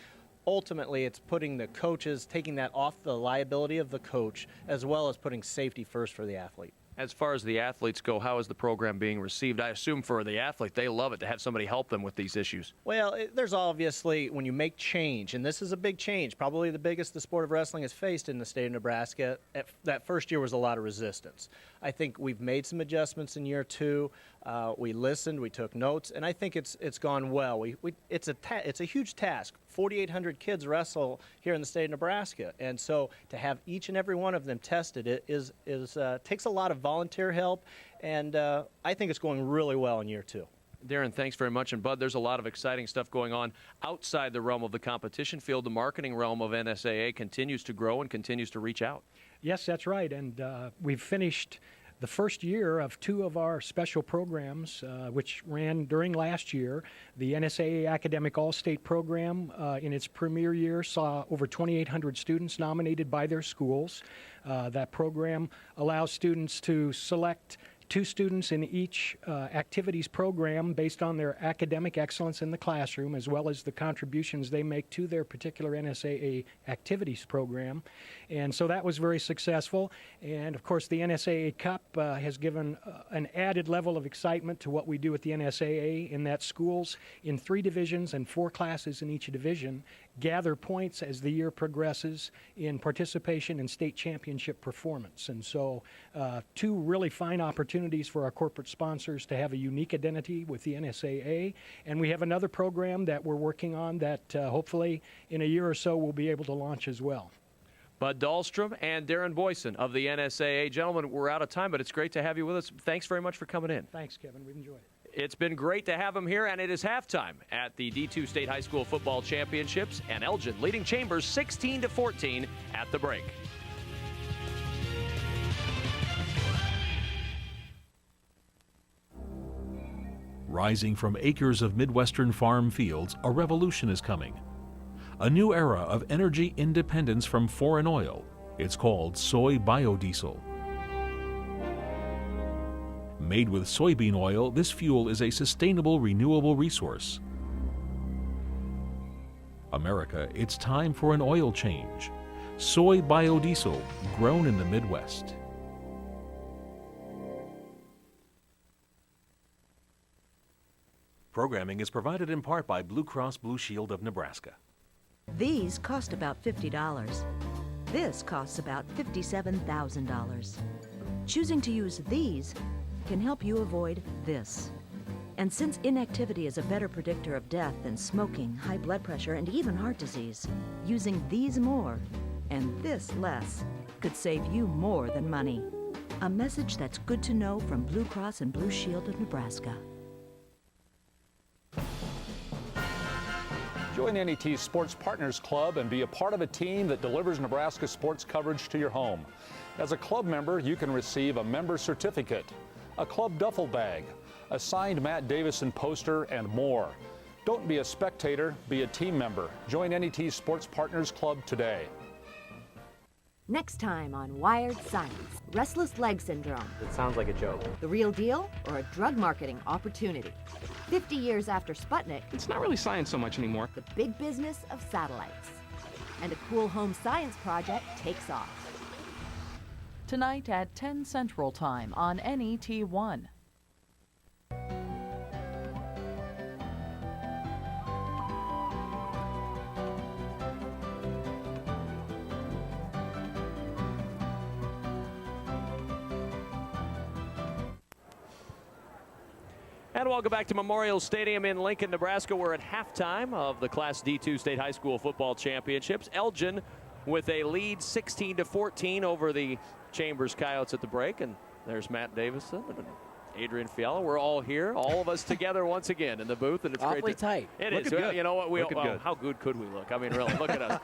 ultimately it's putting the coaches, taking that off the liability of the coach, as well as putting safety first for the athlete. As far as the athletes go, how is the program being received? I assume for the athlete, they love it to have somebody help them with these issues. Well, there's obviously, when you make change, and this is a big change, probably the biggest the sport of wrestling has faced in the state of Nebraska, that first year was a lot of resistance. I think we've made some adjustments in year 2. We listened, we took notes, and I think it's gone well. It's a huge task. 4,800 kids wrestle here in the state of Nebraska, and so to have each and every one of them tested takes a lot of volunteer help, and I think it's going really well in year 2. Darren, thanks very much. And Bud, there's a lot of exciting stuff going on outside the realm of the competition field. The marketing realm of NSAA continues to grow and continues to reach out. Yes, that's right, and we've finished the first year of 2 of our special programs, which ran during last year. The NSAA Academic All-State Program in its premier year saw over 2,800 students nominated by their schools. That program allows students to select 2 students in each activities program based on their academic excellence in the classroom, as well as the contributions they make to their particular NSAA activities program. And so that was very successful. And of course, the NSAA Cup has given an added level of excitement to what we do at the NSAA, in that schools in 3 divisions and 4 classes in each division gather points as the year progresses in participation in state championship performance. And so 2 really fine opportunities for our corporate sponsors to have a unique identity with the NSAA. And we have another program that we're working on that hopefully in a year or so we'll be able to launch as well. Bud Dahlstrom and Darren Boyson of the NSAA. Gentlemen, we're out of time, but it's great to have you with us. Thanks very much for coming in. Thanks, Kevin. We've enjoyed it. It's been great to have him here, and it is halftime at the D2 State High School Football Championships, and Elgin leading Chambers 16-14 at the break. Rising from acres of Midwestern farm fields, a revolution is coming. A new era of energy independence from foreign oil. It's called soy biodiesel. Made with soybean oil, this fuel is a sustainable, renewable resource. America, it's time for an oil change. Soy biodiesel, grown in the Midwest. Programming is provided in part by Blue Cross Blue Shield of Nebraska. These cost about $50. This costs about $57,000. Choosing to use these can help you avoid this. And since inactivity is a better predictor of death than smoking, high blood pressure, and even heart disease, using these more and this less could save you more than money. A message that's good to know from Blue Cross and Blue Shield of Nebraska. Join NET's Sports Partners Club and be a part of a team that delivers Nebraska sports coverage to your home. As a club member, you can receive a member certificate, a club duffel bag, a signed Matt Davison poster, and more. Don't be a spectator, be a team member. Join NET's Sports Partners Club today. Next time on Wired Science, restless leg syndrome. It sounds like a joke. The real deal or a drug marketing opportunity? 50 years after Sputnik, It's not really science so much anymore. the big business of satellites. And a cool home science project takes off. Tonight at 10 Central Time on NET1. And welcome back to Memorial Stadium in Lincoln, Nebraska. We're at halftime of the Class D2 State High School Football Championships. Elgin with a lead 16-14 over the Chambers Coyotes at the break. And there's Matt Davison and Adrian Fiala. We're all here, all of us together once again in the booth, and it's Awfully great. tight. It Looking is. good. You know what? Looking good. How good could we look? I mean, really, look at us.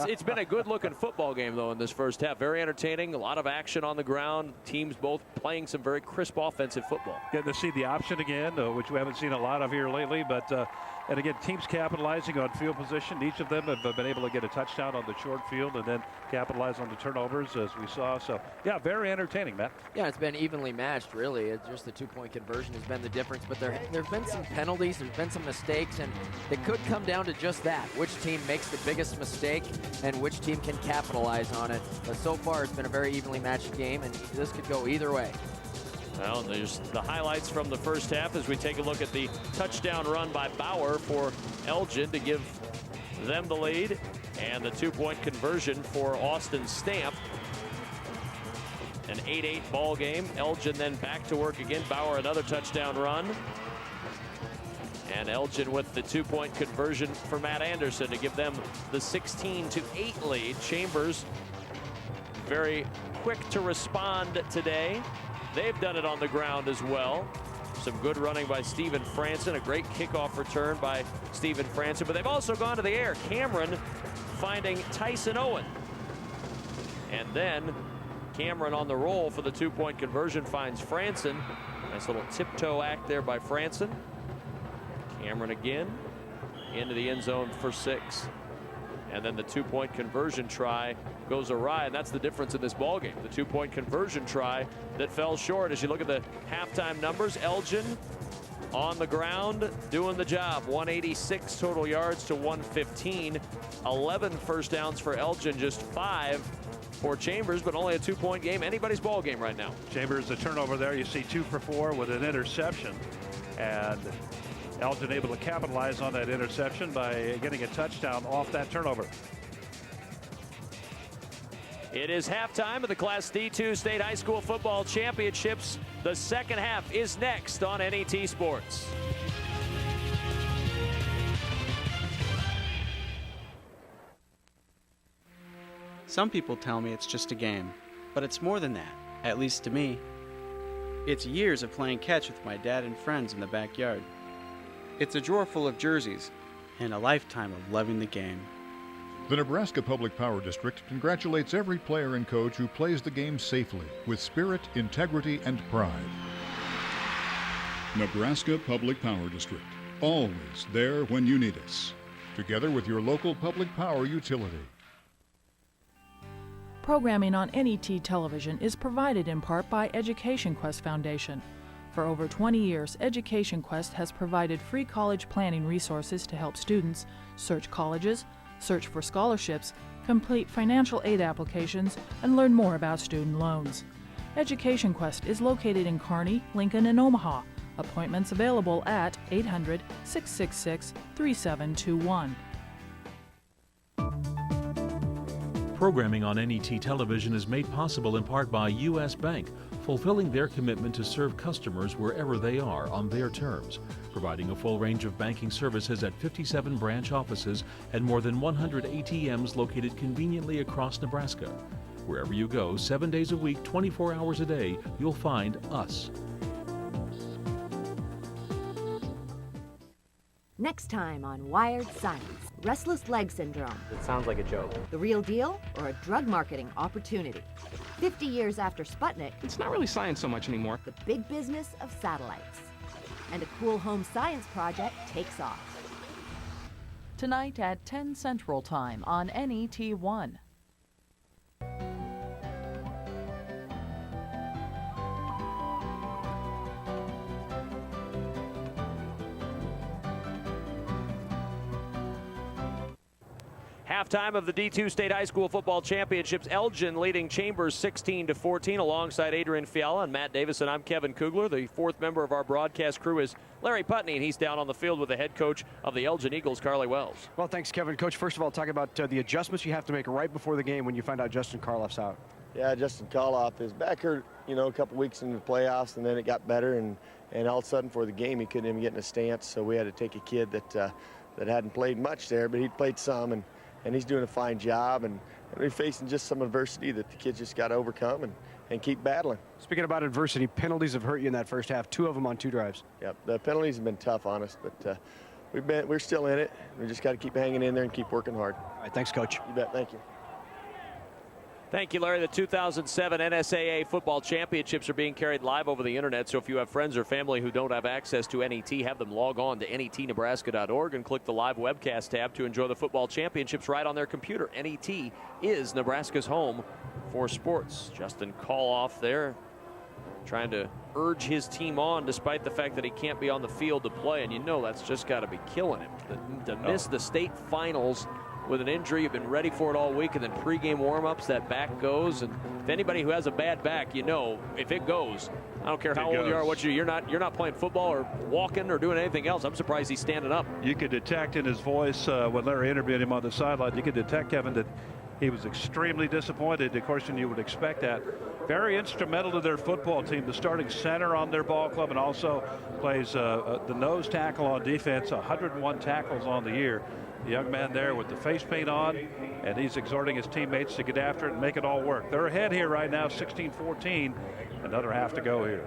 It's been a good-looking football game, though, in this first half. Very entertaining. A lot of action on the ground. Teams both playing some very crisp offensive football. Getting to see the option again, which we haven't seen a lot of here lately. But and again, teams capitalizing on field position. Each of them have been able to get a touchdown on the short field and then capitalize on the turnovers, as we saw. So, yeah, very entertaining, Matt. Yeah, it's been evenly matched, really. It's just the two-point conversion has been the difference. But there have been some penalties, there's been some mistakes, and it could come down to just that. Which team makes the biggest mistake and which team can capitalize on it. But so far, it's been a very evenly matched game, and this could go either way. Well, there's the highlights from the first half as we take a look at the touchdown run by Bauer for Elgin to give them the lead, and the two-point conversion for Austin Stamp. An 8-8 ball game. Elgin then back to work again. Bauer another touchdown run. And Elgin with the two-point conversion for Matt Anderson to give them the 16-8 lead. Chambers very quick to respond today. They've done it on the ground as well. Some good running by Stephen Franson, a great kickoff return by Stephen Franson, but they've also gone to the air. Cameron finding Tyson Owen. And then Cameron on the roll for the two-point conversion finds Franson. Nice little tiptoe act there by Franson. Cameron again into the end zone for 6. And then the two-point conversion try goes awry, and that's the difference in this ball game. The two-point conversion try that fell short. As you look at the halftime numbers, Elgin on the ground doing the job. 186 total yards to 115. 11 first downs for Elgin, just 5 for Chambers, but only a two-point game. Anybody's ball game right now. Chambers, the turnover there. You see 2 for 4 with an interception. And Elgin able to capitalize on that interception by getting a touchdown off that turnover. It is halftime of the Class D2 State High School Football Championships. The second half is next on NET Sports. Some people tell me it's just a game, but it's more than that, at least to me. It's years of playing catch with my dad and friends in the backyard. It's a drawer full of jerseys and a lifetime of loving the game. The Nebraska Public Power District congratulates every player and coach who plays the game safely, with spirit, integrity, and pride. Nebraska Public Power District, always there when you need us. Together with your local public power utility. Programming on NET television is provided in part by Education Quest Foundation. For over 20 years, Education Quest has provided free college planning resources to help students search colleges, search for scholarships, complete financial aid applications, and learn more about student loans. Education Quest is located in Kearney, Lincoln, and Omaha. Appointments available at 800-666-3721. Programming on NET television is made possible in part by U.S. Bank, fulfilling their commitment to serve customers wherever they are on their terms, providing a full range of banking services at 57 branch offices and more than 100 ATMs located conveniently across Nebraska. Wherever you go, 7 days a week, 24 hours a day, you'll find us. Next time on Wired Science, restless leg syndrome. It sounds like a joke. The real deal or a drug marketing opportunity? 50 years after Sputnik, It's not really science so much anymore. the big business of satellites. And a cool home science project takes off. Tonight at 10 Central Time on NET1. Halftime of the D2 State High School Football Championships. Elgin leading Chambers 16-14 alongside Adrian Fiala and Matt Davis. And I'm Kevin Kugler. The fourth member of our broadcast crew is Larry Putney, and he's down on the field with the head coach of the Elgin Eagles, Carly Wells. Well, thanks, Kevin. Coach, first of all, talk about the adjustments you have to make right before the game when you find out Justin Karloff's out. Yeah, Justin Karloff is back hurt, a couple weeks into the playoffs, and then it got better, and all of a sudden for the game he couldn't even get in a stance, so we had to take a kid that hadn't played much there, but he'd played some, and he's doing a fine job, and we're facing just some adversity that the kids just got to overcome and keep battling. Speaking about adversity, penalties have hurt you in that first half, 2 of them on 2 drives. Yep, the penalties have been tough on us, but we're still in it. We just got to keep hanging in there and keep working hard. All right, thanks, Coach. You bet, thank you. Thank you, Larry. The 2007 NSAA football championships are being carried live over the internet, so if you have friends or family who don't have access to NET, have them log on to netnebraska.org and click the live webcast tab to enjoy the football championships right on their computer. NET is Nebraska's home for sports. Justin Karloff there trying to urge his team on despite the fact that he can't be on the field to play, and that's just got to be killing him. To miss the state finals with an injury, you've been ready for it all week, and then pregame warm-ups, that back goes. And if anybody who has a bad back, if it goes, I don't care how old you are, you're not playing football or walking or doing anything else. I'm surprised he's standing up. You could detect in his voice when Larry interviewed him on the sideline, you could detect, Kevin, that he was extremely disappointed. Of course, and you would expect that. Very instrumental to their football team, the starting center on their ball club, and also plays the nose tackle on defense, 101 tackles on the year. The young man there with the face paint on, and he's exhorting his teammates to get after it and make it all work. They're ahead here right now, 16-14. Another half to go here.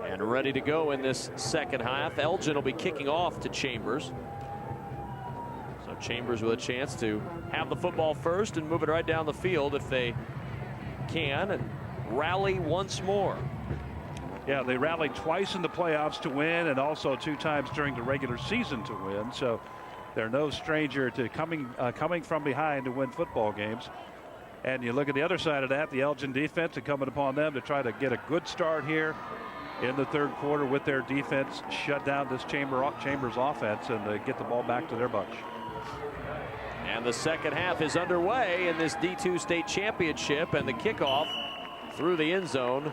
And ready to go in this second half. Elgin will be kicking off to Chambers. So Chambers with a chance to have the football first and move it right down the field if they can and rally once more. Yeah, they rallied twice in the playoffs to win, and also 2 times during the regular season to win. So they're no stranger to coming from behind to win football games. And you look at the other side of that, the Elgin defense, and coming upon them to try to get a good start here in the third quarter with their defense, shut down this Chambers offense, and they get the ball back to their bunch. And the second half is underway in this D2 state championship, and the kickoff through the end zone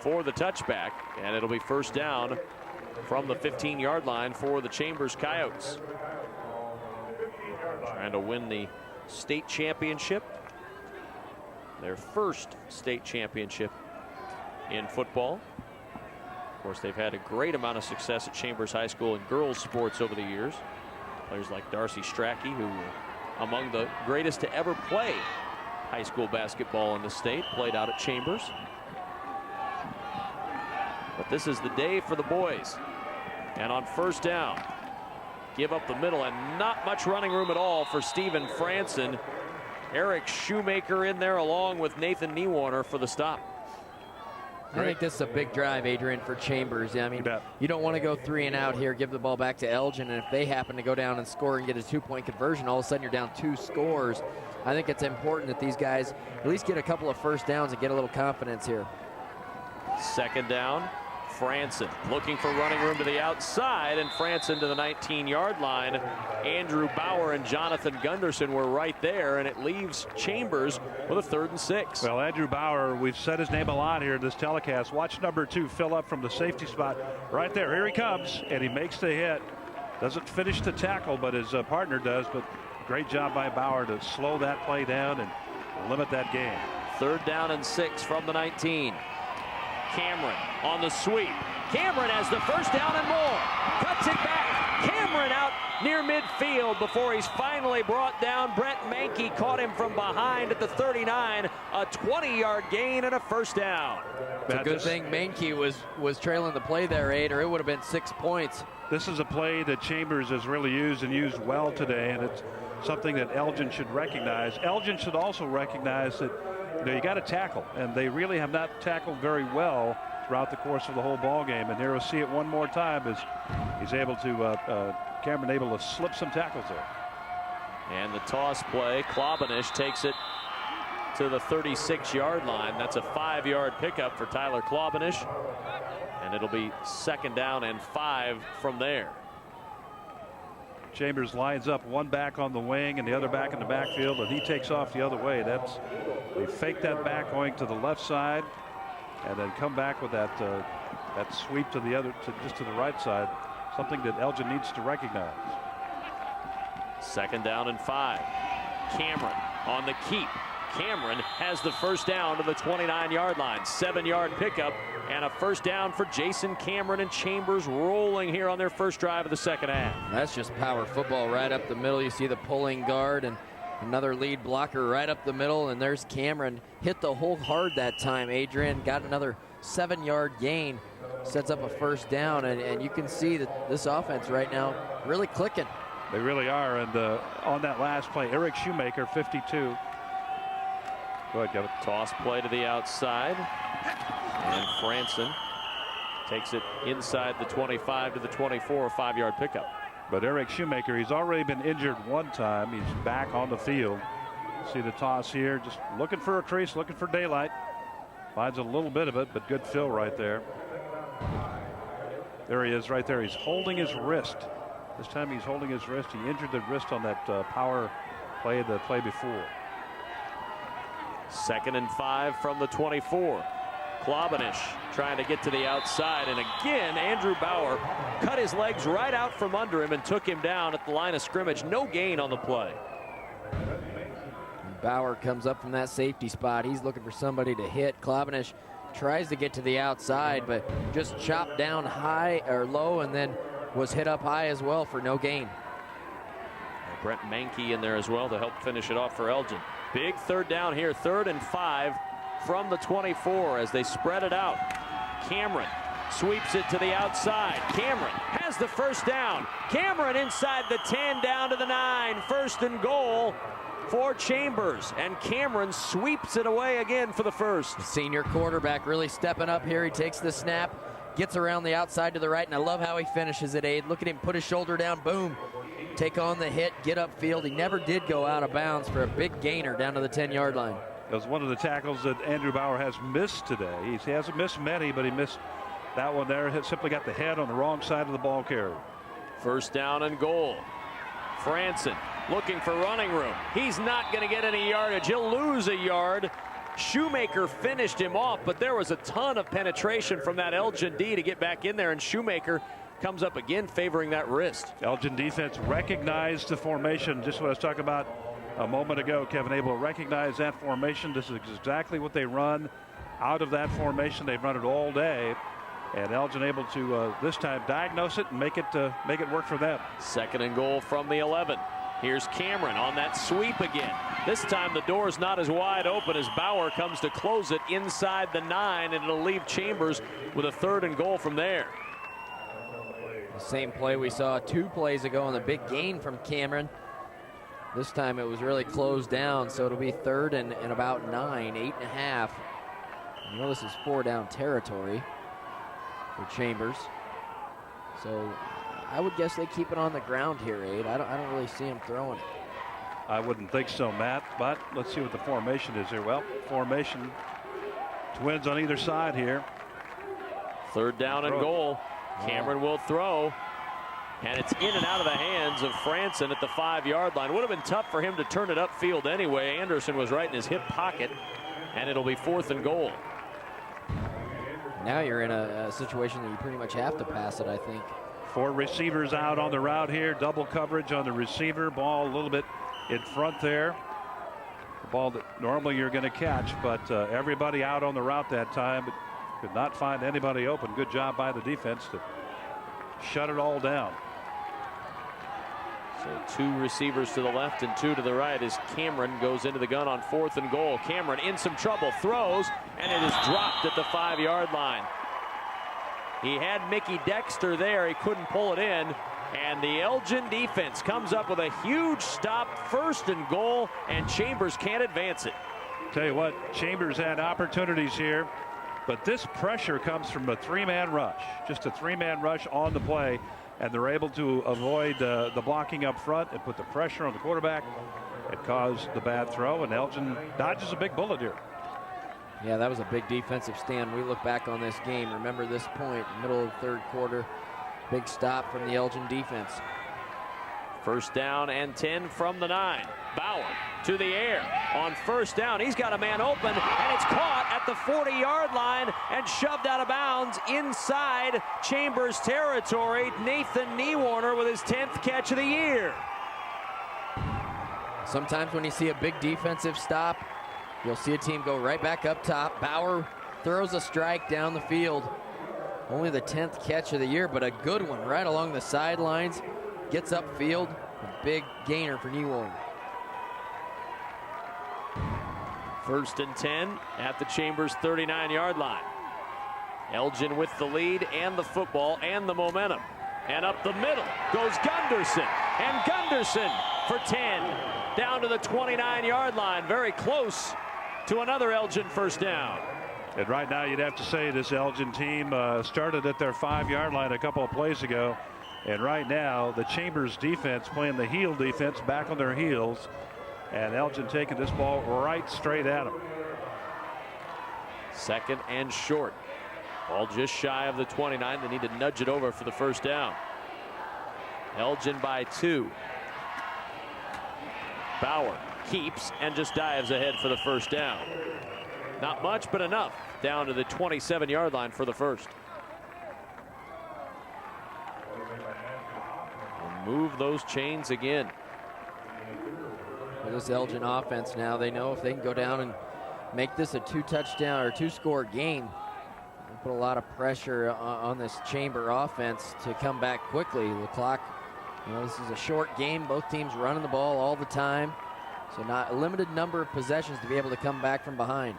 for the touchback, and it'll be first down from the 15-yard line for the Chambers Coyotes. Trying to win the state championship, their first state championship in football. Of course, they've had a great amount of success at Chambers High School in girls sports over the years. Players like Darcy Strachey, who were among the greatest to ever play high school basketball in the state, played out at Chambers. But this is the day for the boys. And on first down, give up the middle, and not much running room at all for Stephen Franson. Eric Shoemaker in there along with Nathan Niewarner for the stop. I think this is a big drive, Adrian, for Chambers. I mean, you don't want to go 3 and out here, give the ball back to Elgin, and if they happen to go down and score and get a 2-point conversion, all of a sudden you're down 2 scores. I think it's important that these guys at least get a couple of first downs and get a little confidence here. Second down, Franson looking for running room to the outside, and Franson to the 19-yard line. Andrew Bauer and Jonathan Gunderson were right there, and it leaves Chambers with a 3rd and 6. Well, Andrew Bauer, we've said his name a lot here in this telecast. Watch number 2 fill up from the safety spot right there. Here he comes, and he makes the hit. Doesn't finish the tackle, but his partner does. But great job by Bauer to slow that play down and limit that game. 3rd down and 6 from the 19. Cameron on the sweep. Cameron has the first down and more. Cuts it back. Cameron out near midfield before he's finally brought down. Brent Mankey caught him from behind at the 39. A 20-yard gain and a first down. It's a good thing Mankey was trailing the play there, Aid, or it would have been 6 points. This is a play that Chambers has really used and used well today, and it's something that Elgin should recognize. Elgin should also recognize that you got to tackle, and they really have not tackled very well throughout the course of the whole ball game. And here we'll see it one more time as he's able to Cameron able to slip some tackles there. And the toss play, Klobanish takes it to the 36-yard line. That's a 5-yard pickup for Tyler Klobanish. And it'll be 2nd down and 5 from there. Chambers lines up one back on the wing and the other back in the backfield, and he takes off the other way. They fake that back going to the left side, and then come back with that sweep to just to the right side. Something that Elgin needs to recognize. 2nd down and 5. Cameron on the keep. Cameron has the first down to the 29-yard line. 7-yard pickup and a first down for Jason Cameron, and Chambers rolling here on their first drive of the second half. That's just power football right up the middle. You see the pulling guard and another lead blocker right up the middle, and there's Cameron. Hit the hole hard that time. Adrian got another 7-yard gain. Sets up a first down, and you can see that this offense right now really clicking. They really are, and on that last play, Eric Shoemaker, 52. Go ahead, Kevin. Toss play to the outside, and Franson takes it inside the 25 to the 24, a 5-yard pickup. But Eric Shoemaker, he's already been injured one time. He's back on the field. See the toss here, just looking for a crease, looking for daylight. Finds a little bit of it, but good fill right there. There he is right there. He's holding his wrist. This time he's holding his wrist. He injured the wrist on that power play, the play before. 2nd and 5 from the 24. Klobanish trying to get to the outside, and again Andrew Bauer cut his legs right out from under him and took him down at the line of scrimmage. No gain on the play. Bauer comes up from that safety spot. He's looking for somebody to hit. Klobanish tries to get to the outside, but just chopped down high or low, and then was hit up high as well for no gain. And Brent Mankey in there as well to help finish it off for Elgin. Big 3rd down here, 3rd and 5 from the 24 as they spread it out. Cameron sweeps it to the outside. Cameron has the first down. Cameron inside the 10 down to the 9. 1st and goal for Chambers, and Cameron sweeps it away again for the first. The senior quarterback really stepping up here. He takes the snap, gets around the outside to the right, and I love how he finishes it, Aid. Look at him put his shoulder down, boom. Take on the hit, get upfield. He never did go out of bounds for a big gainer down to the 10-yard line. It was one of the tackles that Andrew Bauer has missed today. He hasn't missed many, but he missed that one there. He simply got the head on the wrong side of the ball carrier. 1st down and goal. Franson looking for running room. He's not going to get any yardage. He'll lose a yard. Shoemaker finished him off, but there was a ton of penetration from that Elgin D to get back in there, and Shoemaker comes up again favoring that wrist. Elgin defense recognized the formation, just what I was talking about a moment ago. Kevin, able to recognize that formation. This is exactly what they run out of that formation. They've run it all day, and Elgin able to this time diagnose it and make it work for them. 2nd and goal from the 11. Here's Cameron on that sweep again. This time the door's not as wide open as Bauer comes to close it inside the 9, and it'll leave Chambers with a 3rd and goal from there. The same play we saw 2 plays ago on the big gain from Cameron. This time it was really closed down, so it'll be 3rd and about 9, 8.5. You know this is 4-down territory for Chambers. So I would guess they keep it on the ground here, Aid. I don't really see him throwing it. I wouldn't think so, Matt, but let's see what the formation is here. Well, formation, twins on either side here. 3rd down and goal. Cameron will throw, and it's in and out of the hands of Franson at the 5-yard line. Would have been tough for him to turn it upfield anyway. Anderson was right in his hip pocket, and it'll be 4th and goal. Now you're in a situation that you pretty much have to pass it, I think. 4 receivers out on the route here. Double coverage on the receiver. Ball a little bit in front there. The ball that normally you're going to catch, but everybody out on the route that time. But could not find anybody open. Good job by the defense to shut it all down. So 2 receivers to the left and 2 to the right as Cameron goes into the gun on 4th and goal. Cameron in some trouble, throws, and it is dropped at the 5-yard line. He had Mickey Dexter there. He couldn't pull it in. And the Elgin defense comes up with a huge stop, 1st and goal, and Chambers can't advance it. Tell you what, Chambers had opportunities here, but this pressure comes from a 3-man rush. Just a 3-man rush on the play, and they're able to avoid the blocking up front and put the pressure on the quarterback. It caused the bad throw, and Elgin dodges a big bullet here. Yeah, that was a big defensive stand. We look back on this game. Remember this point, middle of the 3rd quarter. Big stop from the Elgin defense. 1st down and 10 from the 9. Bauer to the air on 1st down. He's got a man open, and it's caught at the 40-yard line and shoved out of bounds inside Chambers territory. Nathan Niewarner with his 10th catch of the year. Sometimes when you see a big defensive stop, you'll see a team go right back up top. Bauer throws a strike down the field. Only the 10th catch of the year, but a good one right along the sidelines. Gets upfield. A big gainer for Niewarner. 1st and 10 at the Chambers 39-yard line. Elgin with the lead and the football and the momentum. And up the middle goes Gunderson. And Gunderson for 10. Down to the 29-yard line. Very close to another Elgin 1st down. And right now you'd have to say this Elgin team started at their 5-yard line a couple of plays ago. And right now the Chambers defense playing the heel defense back on their heels. And Elgin taking this ball right straight at them. 2nd and short. Ball just shy of the 29. They need to nudge it over for the 1st down. Elgin by 2. Bauer keeps and just dives ahead for the 1st down. Not much, but enough. Down to the 27-yard line for the 1st. And move those chains again. For this Elgin offense now, they know if they can go down and make this a 2-touchdown or 2-score game, put a lot of pressure on this Chamber offense to come back quickly. The clock, this is a short game. Both teams running the ball all the time. So not a limited number of possessions to be able to come back from behind.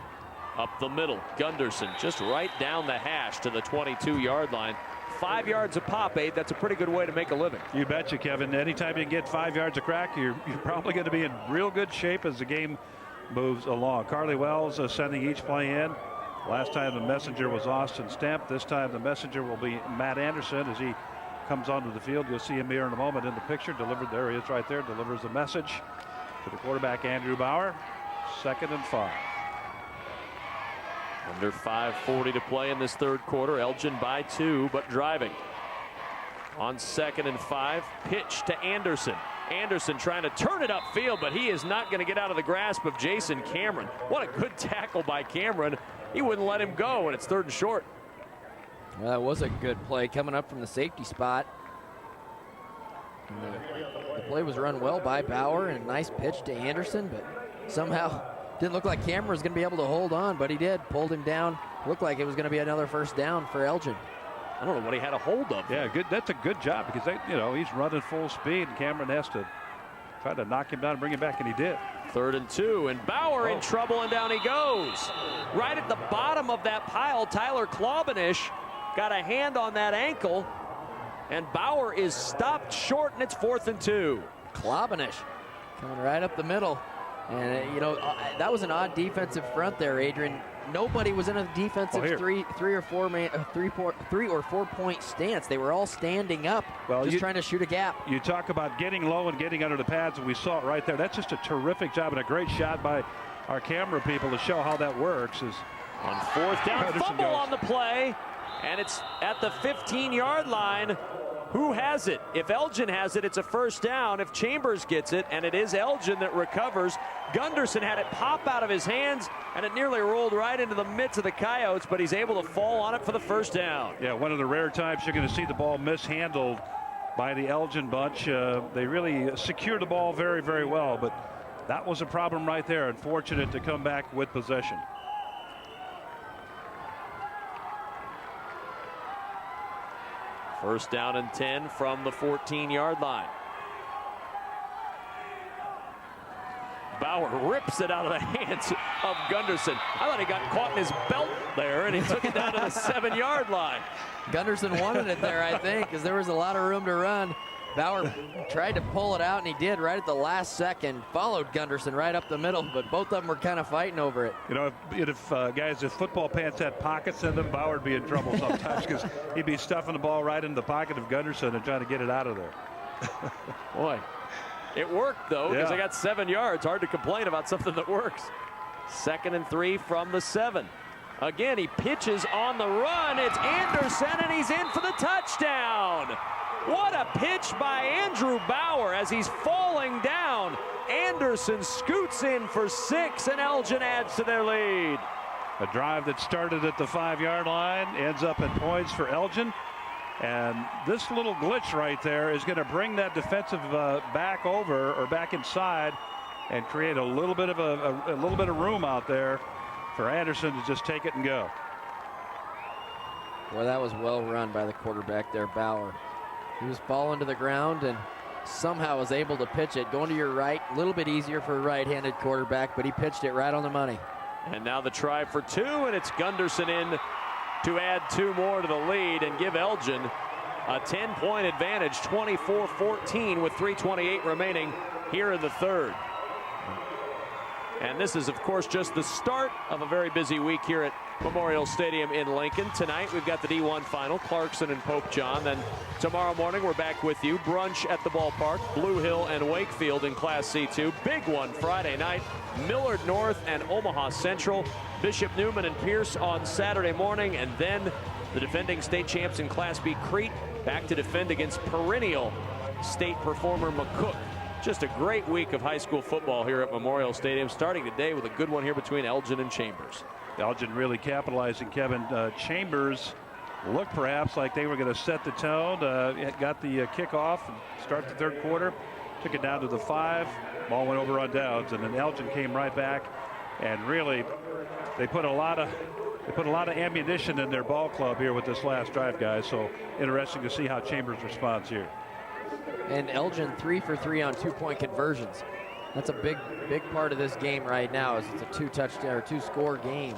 Up the middle, Gunderson just right down the hash to the 22-yard line. 5 yards a pop, Abe. That's a pretty good way to make a living. You betcha, Kevin. Anytime you can get 5 yards a crack, you're probably going to be in real good shape as the game moves along. Carly Wells sending each play in. Last time the messenger was Austin Stemp. This time the messenger will be Matt Anderson as he comes onto the field. You'll see him here in a moment in the picture. Delivered, there he is right there. Delivers the message to the quarterback, Andrew Bauer. 2nd and 5. Under 5:40 to play in this 3rd quarter. Elgin by 2, but driving. On 2nd and 5, pitch to Anderson. Anderson trying to turn it upfield, but he is not going to get out of the grasp of Jason Cameron. What a good tackle by Cameron. He wouldn't let him go, and it's 3rd and short. Well, that was a good play coming up from the safety spot. The play was run well by Bauer, and a nice pitch to Anderson, but somehow didn't look like Cameron was going to be able to hold on, but he did. Pulled him down. Looked like it was going to be another 1st down for Elgin. I don't know what he had a hold of. Yeah, good. That's a good job because he's running full speed, and Cameron has to try to knock him down and bring him back, and he did. 3rd and 2, and Bauer in trouble, and down he goes. Right at the bottom of that pile, Tyler Klobanish got a hand on that ankle, and Bauer is stopped short, and it's 4th and 2. Klobanish coming right up the middle. And, that was an odd defensive front there, Adrian. Nobody was in a defensive three or four point stance. They were all standing up, just trying to shoot a gap. You talk about getting low and getting under the pads, and we saw it right there. That's just a terrific job and a great shot by our camera people to show how that works. Is on 4th down, fumble on the play, and it's at the 15-yard line. Who has it? If Elgin has it, it's a 1st down. If Chambers gets it, and it is Elgin that recovers, Gunderson had it pop out of his hands, and it nearly rolled right into the midst of the Coyotes, but he's able to fall on it for the 1st down. Yeah, one of the rare times you're going to see the ball mishandled by the Elgin bunch. They really secured the ball very, very well, but that was a problem right there. Unfortunate to come back with possession. First down and 10 from the 14-yard line. Bauer rips it out of the hands of Gunderson. I thought he got caught in his belt there, and he took it down to the 7-yard line. Gunderson wanted it there, I think, because there was a lot of room to run. Bauer tried to pull it out, and he did right at the last second. Followed Gunderson right up the middle, but both of them were kind of fighting over it. You know, if guys, if football pants had pockets in them, Bauer would be in trouble sometimes because he'd be stuffing the ball right in the pocket of Gunderson and trying to get it out of there. Boy, it worked, though, because Yeah. I got 7 yards. Hard to complain about something that works. 2nd and 3 from the 7. Again, he pitches on the run. It's Anderson, and he's in for the touchdown. What a pitch by Andrew Bauer as he's falling down. Anderson scoots in for 6, and Elgin adds to their lead. A drive that started at the 5-yard line ends up at points for Elgin. And this little glitch right there is going to bring that defensive back over or back inside and create a little bit of room out there for Anderson to just take it and go. Boy, that was well run by the quarterback there, Bauer. He was falling to the ground and somehow was able to pitch it. Going to your right, a little bit easier for a right-handed quarterback, but he pitched it right on the money. And now the try for 2, and it's Gunderson in to add 2 more to the lead and give Elgin a 10-point advantage, 24-14 with 3:28 remaining here in the 3rd. And this is, of course, just the start of a very busy week here at Memorial Stadium in Lincoln. Tonight, we've got the D1 final, Clarkson and Pope John. Then tomorrow morning, we're back with you. Brunch at the ballpark, Blue Hill and Wakefield in Class C2. Big one Friday night, Millard North and Omaha Central. Bishop Newman and Pierce on Saturday morning. And then the defending state champs in Class B, Crete, back to defend against perennial state performer McCook. Just a great week of high school football here at Memorial Stadium, starting today with a good one here between Elgin and Chambers. Elgin really capitalizing, Kevin. Chambers looked perhaps like they were going to set the tone. Got the kickoff and start the 3rd quarter. Took it down to the 5. Ball went over on downs, and then Elgin came right back. And really, they put a lot of ammunition in their ball club here with this last drive, guys. So interesting to see how Chambers responds here. And Elgin 3 for 3 on 2-point conversions. That's a big part of this game right now, is it's a 2-touchdown or 2-score game.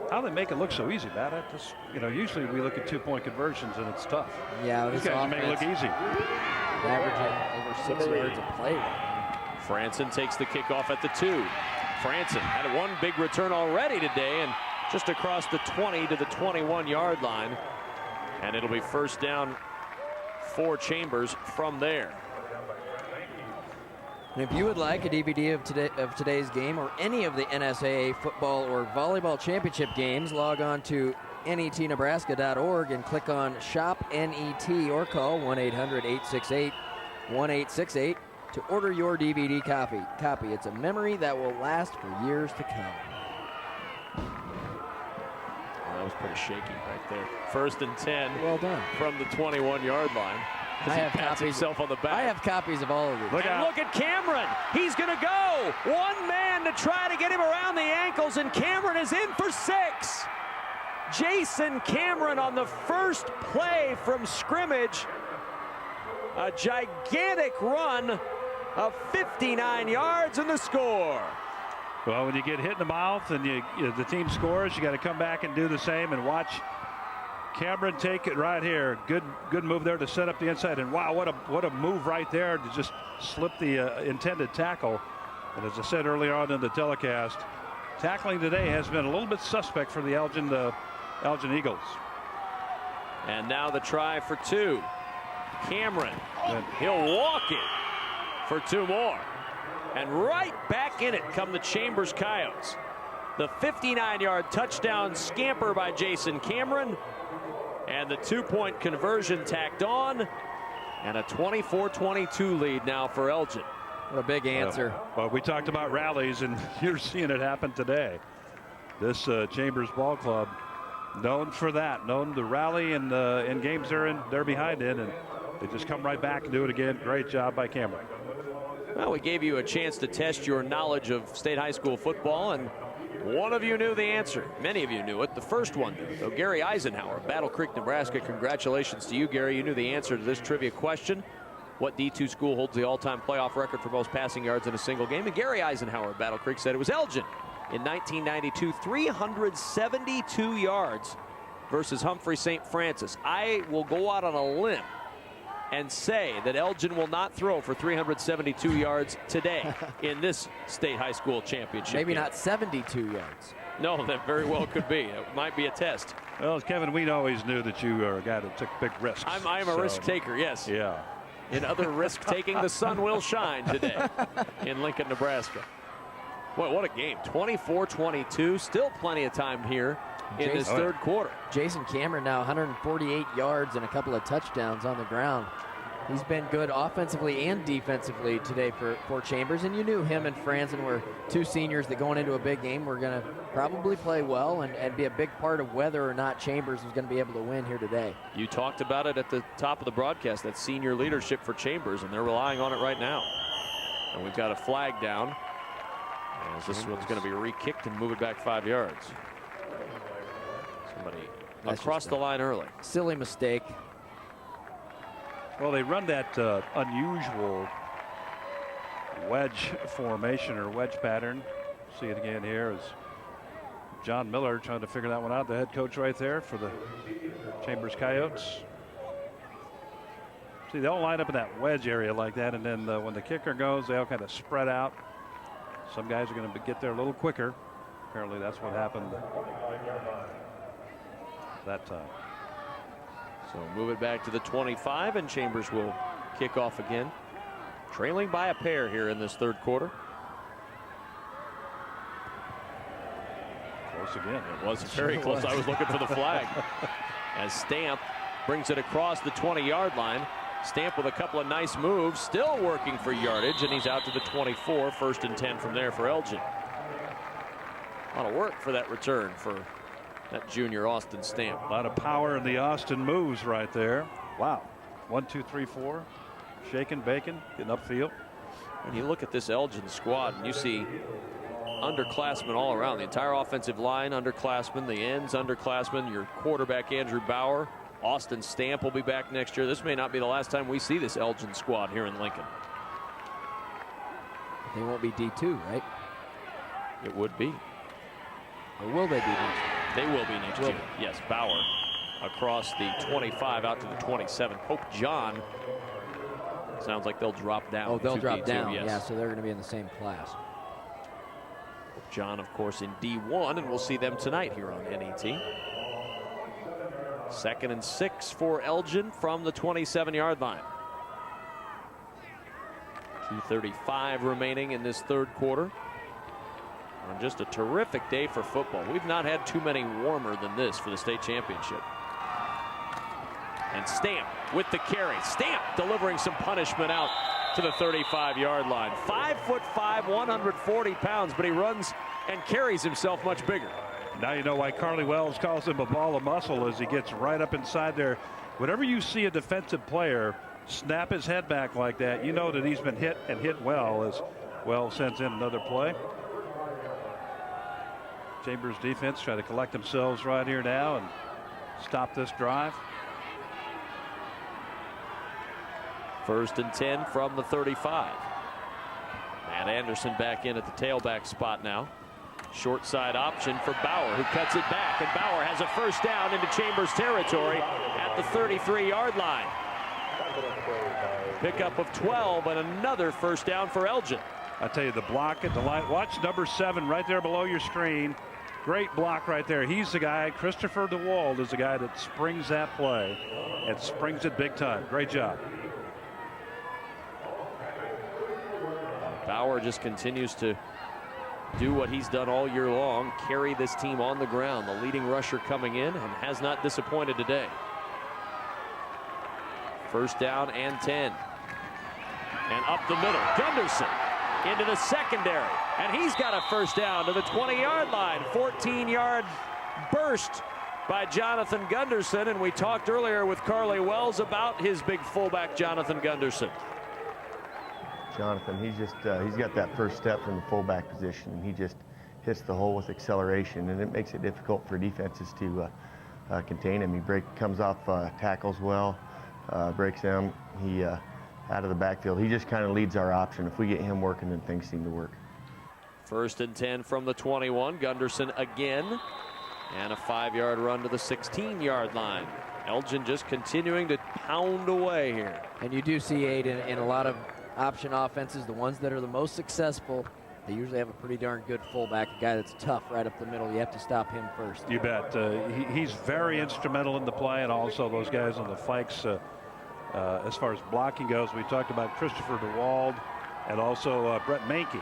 How they make it look so easy, Matt? Usually we look at 2-point conversions and it's tough. Yeah, these guys make it look easy. Averaging over 6 yards a play. Franson takes the kickoff at the 2. Franson had one big return already today, and just across the 20 to the 21-yard line, and it'll be first down for Chambers from there. And if you would like a DVD of today's game or any of the NSAA football or volleyball championship games, log on to netnebraska.org and click on Shop NET or call 1-800-868-1868 to order your DVD copy. It's a memory that will last for years to come. That was pretty shaky right there. 1st and 10. Well done. From the 21-yard line. I have pats himself on the back. I have copies of all of these. Look at Cameron. He's going to go. One man to try to get him around the ankles, and Cameron is in for 6. Jason Cameron on the first play from scrimmage. A gigantic run of 59 yards and the score. Well, when you get hit in the mouth and the team scores, you got to come back and do the same and watch Cameron take it right here. Good move there to set up the inside. And wow, what a move right there to just slip the intended tackle. And as I said earlier on in the telecast, tackling today has been a little bit suspect for the Elgin Eagles. And now the try for 2. Cameron, he'll walk it for 2 more. And right back in it come the Chambers Coyotes. The 59-yard touchdown scamper by Jason Cameron. And the 2-point conversion tacked on. And a 24-22 lead now for Elgin. What a big answer. Well, we talked about rallies, and you're seeing it happen today. This Chambers ball club, known for that, known to rally in games they're behind in, and they just come right back and do it again. Great job by Cameron. Well, we gave you a chance to test your knowledge of state high school football, and one of you knew the answer. Many of you knew it. The first one knew. So Gary Eisenhower, Battle Creek, Nebraska. Congratulations to you, Gary. You knew the answer to this trivia question. what D2 school holds the all-time playoff record for most passing yards in a single game. And Gary Eisenhower at Battle Creek said it was Elgin in 1992, 372 yards versus Humphrey St. Francis. I will go out on a limb and say that Elgin will not throw for 372 yards today in this state high school championship. Maybe game. not 72 yards. No, that very well could be. It might be a test. Well, Kevin, we always knew that you are a guy that took big risks. I'm a risk taker, yes. Yeah. In other risk taking, the sun will shine today in Lincoln, Nebraska. Boy, what a game. 24-22. Still plenty of time here in this third quarter. Jason Cameron now 148 yards and a couple of touchdowns on the ground. He's been good offensively and defensively today for Chambers, and you knew him and Franzen were two seniors that going into a big game were going to probably play well and be a big part of whether or not Chambers was going to be able to win here today. You talked about it at the top of the broadcast, that senior leadership for Chambers, and they're relying on it right now. And we've got a flag down, as this one's going to be re-kicked and move it back 5 yards. Somebody across the line early. Silly mistake. Well, they run that unusual wedge formation or wedge pattern. See it again here as John Miller trying to figure that one out, the head coach right there for the Chambers Coyotes. See, they all line up in that wedge area like that, and then when the kicker goes, they all kind of spread out. Some guys are going to get there a little quicker. Apparently that's what happened that time. So move it back to the 25, and Chambers will kick off again. Trailing by a pair here in this third quarter. Close again. It was very close. I was looking for the flag. As Stamp brings it across the 20-yard line. Stamp with a couple of nice moves, still working for yardage, and he's out to the 24. 1st and 10 from there for Elgin. A lot of work for that return for that junior Austin Stamp. A lot of power in the Austin moves right there. Wow. 1, 2, 3, 4. Shaking, baking, getting upfield. And you look at this Elgin squad, and you see underclassmen all around. The entire offensive line underclassmen, the ends underclassmen, your quarterback Andrew Bauer. Austin Stamp will be back next year. This may not be the last time we see this Elgin squad here in Lincoln. They won't be D2, right? It would be. Or will they be D2? They will be next year. Yes, Bauer across the 25 out to the 27. Pope John, sounds like they'll drop down. Oh, they'll to drop D2, down. yes. Yeah, so they're going to be in the same class. Pope John, of course, in D1, and we'll see them tonight here on NET. 2nd and 6 for Elgin from the 27-yard line. 2:35 remaining in this third quarter. On just a terrific day for football. We've not had too many warmer than this for the state championship. And Stamp with the carry. Stamp delivering some punishment out to the 35-yard line. 5'5", 140 pounds, but he runs and carries himself much bigger. Now you know why Carly Wells calls him a ball of muscle, as he gets right up inside there. Whenever you see a defensive player snap his head back like that, you know that he's been hit and hit well, as Wells sends in another play. Chambers defense try to collect themselves right here now and stop this drive. 1st and 10 from the 35. Matt Anderson back in at the tailback spot now. Short side option for Bauer, who cuts it back, and Bauer has a first down into Chambers territory at the 33-yard line. Pickup of 12 and another first down for Elgin. I tell you, the block at the line. Watch number 7 right there below your screen. Great block right there. He's the guy. Christopher DeWald is the guy that springs that play and springs it big time. Great job. Bauer just continues to do what he's done all year long, carry this team on the ground. The leading rusher coming in and has not disappointed today. 1st down and 10. And up the middle, Gunderson into the secondary, and he's got a first down to the 20-yard line. 14-yard burst by Jonathan Gunderson, and we talked earlier with Carly Wells about his big fullback, Jonathan Gunderson. Jonathan, he's got that first step from the fullback position, and he just hits the hole with acceleration, and it makes it difficult for defenses to contain him. He comes off tackles well, breaks them. He out of the backfield. He just kind of leads our option. If we get him working, then things seem to work. 1st and 10 from the 21. Gunderson again. And a 5-yard run to the 16-yard line. Elgin just continuing to pound away here. And you do see, Aid, in a lot of option offenses, the ones that are the most successful, they usually have a pretty darn good fullback, a guy that's tough right up the middle. You have to stop him first. You bet. He's very instrumental in the play, and also those guys on the flanks. As far as blocking goes, we talked about Christopher DeWald and also Brett Mankey.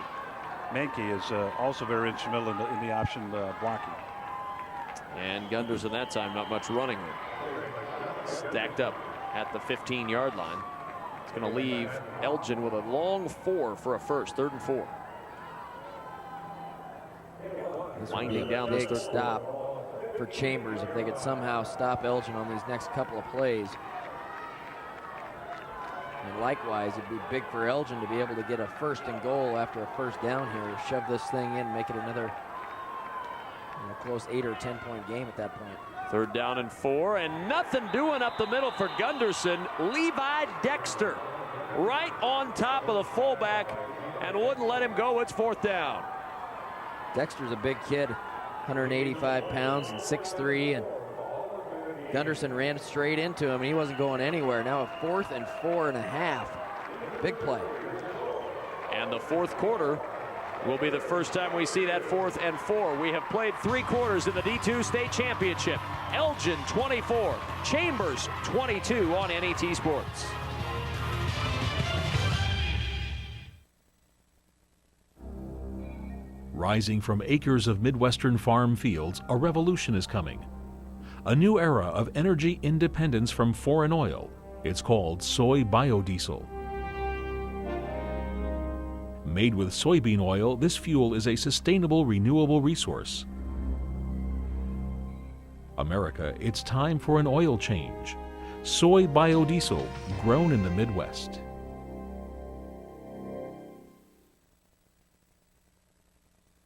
Mankey is also very instrumental in the option blocking. And Gunderson that time not much running. Stacked up at the 15-yard line. It's going to leave Elgin with a long 4 for a first, 3rd and 4. Winding down this third stop for Chambers if they could somehow stop Elgin on these next couple of plays. And likewise, it'd be big for Elgin to be able to get a 1st and goal after a 1st down here. Shove this thing in, make it another close 8 or 10-point game at that point. 3rd down and 4, and nothing doing up the middle for Gunderson. Levi Dexter right on top of the fullback and wouldn't let him go. It's 4th down. Dexter's a big kid, 185 pounds and 6'3", and Gunderson ran straight into him, and he wasn't going anywhere. Now a 4th and 4.5. Big play. And the 4th quarter will be the first time we see that 4th and 4. We have played 3 quarters in the D2 State Championship. Elgin 24, Chambers 22 on NET Sports. Rising from acres of Midwestern farm fields, a revolution is coming. A new era of energy independence from foreign oil. It's called soy biodiesel. Made with soybean oil, this fuel is a sustainable, renewable resource. America, it's time for an oil change. Soy biodiesel, grown in the Midwest.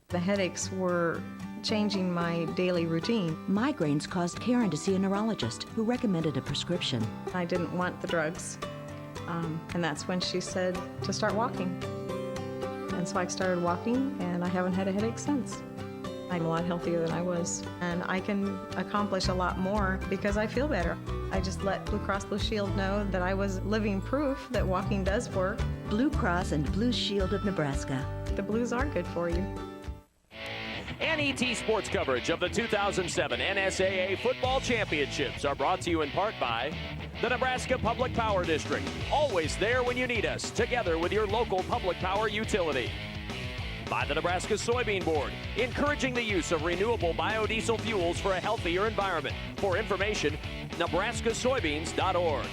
The headaches were changing my daily routine. Migraines caused Karen to see a neurologist who recommended a prescription. I didn't want the drugs, and that's when she said to start walking. And so I started walking, and I haven't had a headache since. I'm a lot healthier than I was, and I can accomplish a lot more because I feel better. I just let Blue Cross Blue Shield know that I was living proof that walking does work. Blue Cross and Blue Shield of Nebraska. The blues are good for you. NET Sports coverage of the 2007 NSAA Football Championships are brought to you in part by the Nebraska Public Power District. Always there when you need us, together with your local public power utility. By the Nebraska Soybean Board, encouraging the use of renewable biodiesel fuels for a healthier environment. For information, nebraskasoybeans.org.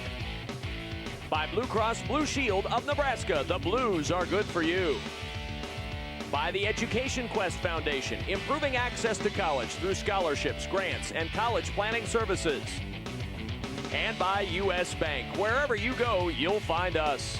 By Blue Cross Blue Shield of Nebraska, the blues are good for you. By the Education Quest Foundation, improving access to college through scholarships, grants, and college planning services. And by U.S. Bank. Wherever you go, you'll find us.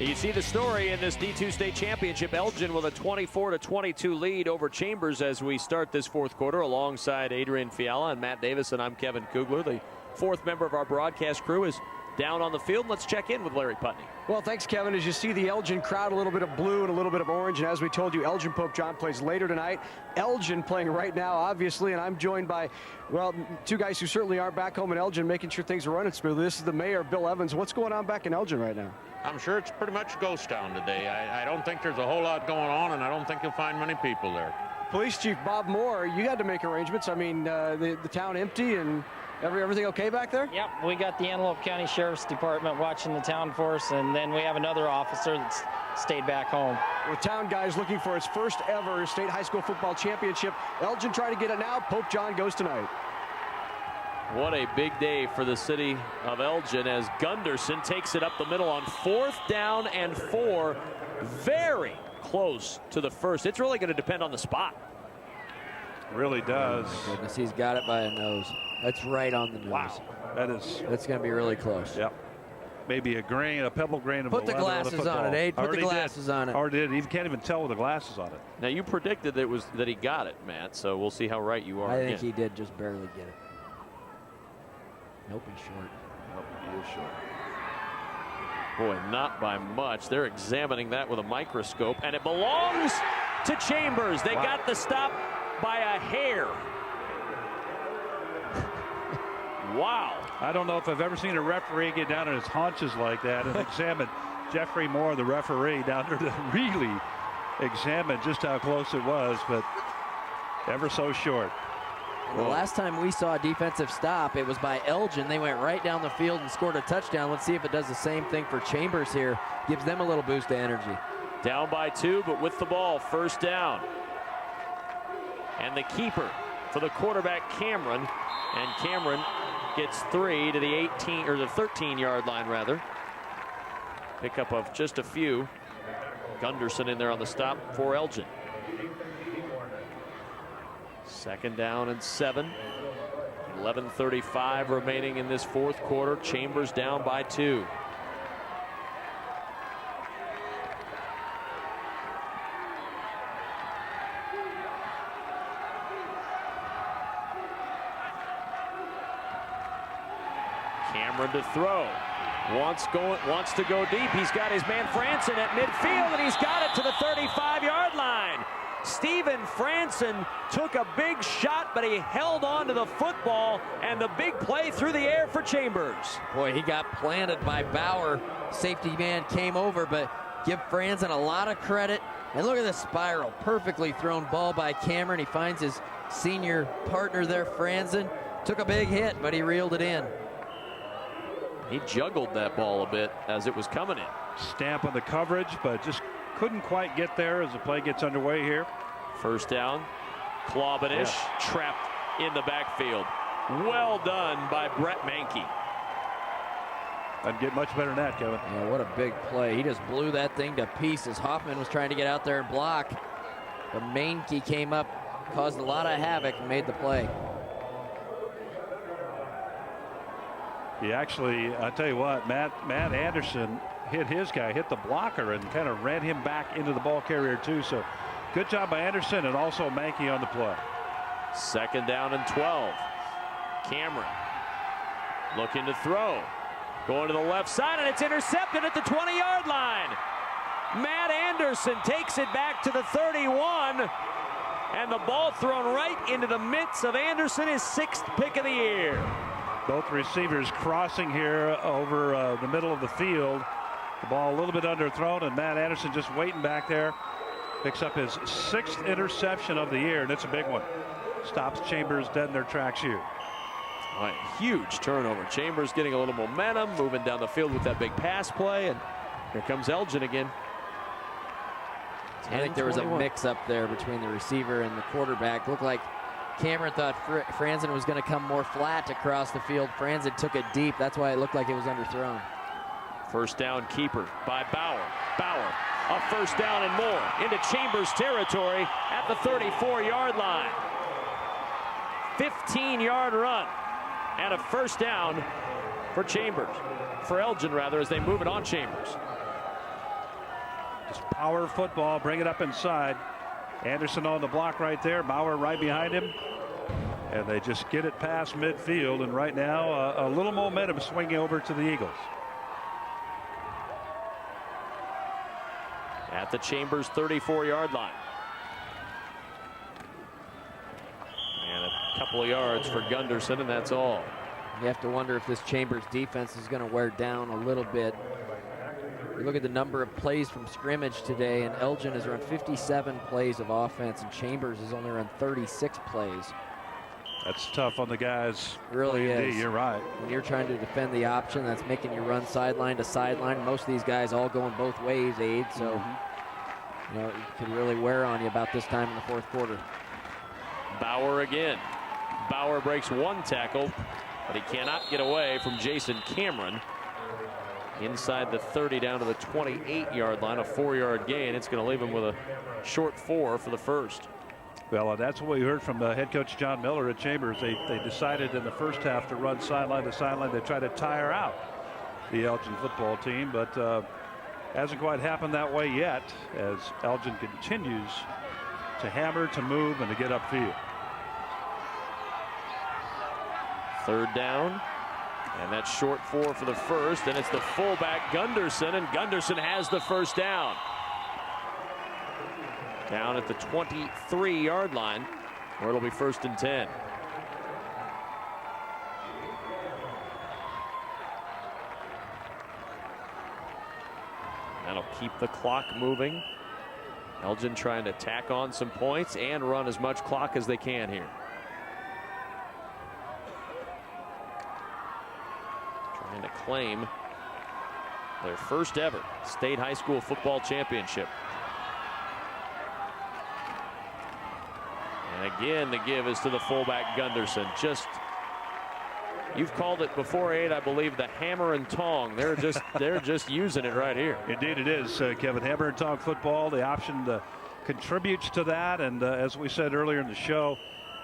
You see the story in this D2 State Championship. Elgin with a 24-22 lead over Chambers as we start this 4th quarter. Alongside Adrian Fiala and Matt Davis, and I'm Kevin Kugler. The 4th member of our broadcast crew is down on the field. Let's check in with Larry Putney. Well, thanks, Kevin. As you see the Elgin crowd, a little bit of blue and a little bit of orange. And as we told you, Elgin Pope John plays later tonight. Elgin playing right now, obviously. And I'm joined by, well, 2 guys who certainly are back home in Elgin, making sure things are running smoothly. This is the mayor, Bill Evans. What's going on back in Elgin right now? I'm sure it's pretty much ghost town today. I don't think there's a whole lot going on, and I don't think you'll find many people there. Police Chief Bob Moore, you had to make arrangements. I mean, the town empty and everything okay back there? Yep, we got the Antelope County Sheriff's Department watching the town for us, and then we have another officer that's stayed back home. The town guys looking for its first ever state high school football championship. Elgin trying to get it now. Pope John goes tonight. What a big day for the city of Elgin as Gunderson takes it up the middle on 4th down and 4. Very close to the first. It's really going to depend on the spot. Really does. Oh my goodness, he's got it by a nose. That's right on the nose. Wow, that's going to be really close. Yep. Maybe a pebble grain of Put the glasses on it, Aid. Put the glasses on it. Already did. You can't even tell with the glasses on it. Now, you predicted that he got it, Matt, so we'll see how right you are. I think he did just barely get it. Nope, he's short. He is short. Boy, not by much. They're examining that with a microscope, and it belongs to Chambers. They got the stop by a hair. Wow. I don't know if I've ever seen a referee get down on his haunches like that and examine Jeffrey Moore, the referee, down there to really examine just how close it was, but ever so short. And the last time we saw a defensive stop, it was by Elgin. They went right down the field and scored a touchdown. Let's see if it does the same thing for Chambers here. Gives them a little boost of energy. Down by 2, but with the ball, first down. And the keeper for the quarterback, Cameron. And Cameron gets 3 to the 18 or the 13-yard line rather. Pickup of just a few. Gunderson in there on the stop for Elgin. Second down and 7. 11:35 remaining in this fourth quarter. Chambers down by 2. Cameron to throw. Wants to go deep. He's got his man Franson at midfield, and he's got it to the 35-yard line. Steven Franson took a big shot, but he held on to the football, and the big play through the air for Chambers. Boy, he got planted by Bauer. Safety man came over, but give Franson a lot of credit. And look at the spiral. Perfectly thrown ball by Cameron. He finds his senior partner there, Franson. Took a big hit, but he reeled it in. He juggled that ball a bit as it was coming in. Stamp on the coverage, but just couldn't quite get there as the play gets underway here. First down. Klobanish trapped in the backfield. Well done by Brett Mankey. Doesn't get much better than that, Kevin. Yeah, what a big play. He just blew that thing to pieces. Hoffman was trying to get out there and block, but Mankey came up, caused a lot of havoc, and made the play. He actually, I tell you what, Matt Anderson hit his guy, hit the blocker, and kind of ran him back into the ball carrier too. So good job by Anderson and also Mankey on the play. Second down and 12. Cameron looking to throw. Going to the left side, and it's intercepted at the 20-yard line. Matt Anderson takes it back to the 31, and the ball thrown right into the midst of Anderson, his 6th pick of the year. Both receivers crossing here over the middle of the field. The ball a little bit underthrown, and Matt Anderson just waiting back there. Picks up his 6th interception of the year, and it's a big one. Stops Chambers dead in their tracks here. A huge turnover. Chambers getting a little momentum, moving down the field with that big pass play, and here comes Elgin again. I think there was a mix-up there between the receiver and the quarterback. Looked like Cameron thought Franson was going to come more flat across the field. Franson took it deep. That's why it looked like it was underthrown. First down keeper by Bauer. Bauer, a first down and more into Chambers territory at the 34-yard line. 15-yard run and a first down for Chambers. For Elgin, rather, as they move it on Chambers. Just power football, bring it up inside. Anderson on the block right there, Bauer right behind him. And they just get it past midfield, and right now a little momentum swinging over to the Eagles. At the Chambers 34-yard line. And a couple of yards for Gunderson, and that's all. You have to wonder if this Chambers defense is going to wear down a little bit. You look at the number of plays from scrimmage today, and Elgin has run 57 plays of offense, and Chambers has only run 36 plays. That's tough on the guys. It really is. You're right. When you're trying to defend the option, that's making you run sideline to sideline. Most of these guys all going both ways, Aid, so you know, it could really wear on you about this time in the fourth quarter. Bauer again. Bauer breaks one tackle, but he cannot get away from Jason Cameron. Inside the 30 down to the 28-yard line, a 4-yard gain. It's going to leave him with a short 4 for the first. Well, that's what we heard from head coach John Miller at Chambers. They decided in the first half to run sideline to sideline to try to tire out the Elgin football team, but hasn't quite happened that way yet as Elgin continues to hammer, to move, and to get upfield. Third down And that's short 4 for the first, and it's the fullback Gunderson, and Gunderson has the first down. Down at the 23-yard line, where it'll be 1st and 10. That'll keep the clock moving. Elgin trying to tack on some points and run as much clock as they can here. Trying to claim their first ever state high school football championship. And again, the give is to the fullback Gunderson. You've called it before, Abe, I believe, the hammer and tong. They're just using it right here. Indeed it is, Kevin. Hammer and tong football, the option contributes to that. And as we said earlier in the show,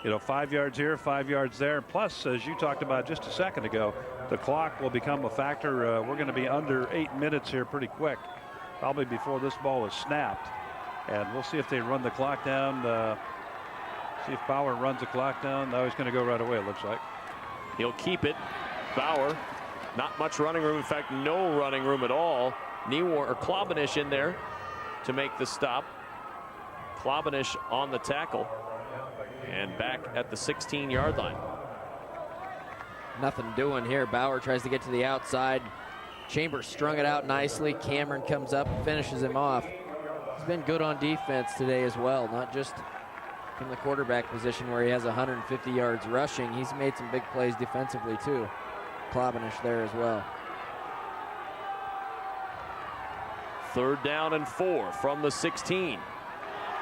5 yards here, 5 yards there. Plus, as you talked about just a second ago, the clock will become a factor. We're going to be under 8 minutes here pretty quick, probably before this ball is snapped. And we'll see if they run the clock down. See if Bauer runs the clock down. No, he's going to go right away, it looks like. He'll keep it. Bauer, not much running room. In fact, no running room at all. Klobanish in there to make the stop. Klobanish on the tackle and back at the 16-yard line. Nothing doing here. Bauer tries to get to the outside. Chambers strung it out nicely. Cameron comes up and finishes him off. He's been good on defense today as well, not just from the quarterback position where he has 150 yards rushing. He's made some big plays defensively too. Klobanish there as well. 3rd down and 4 from the 16.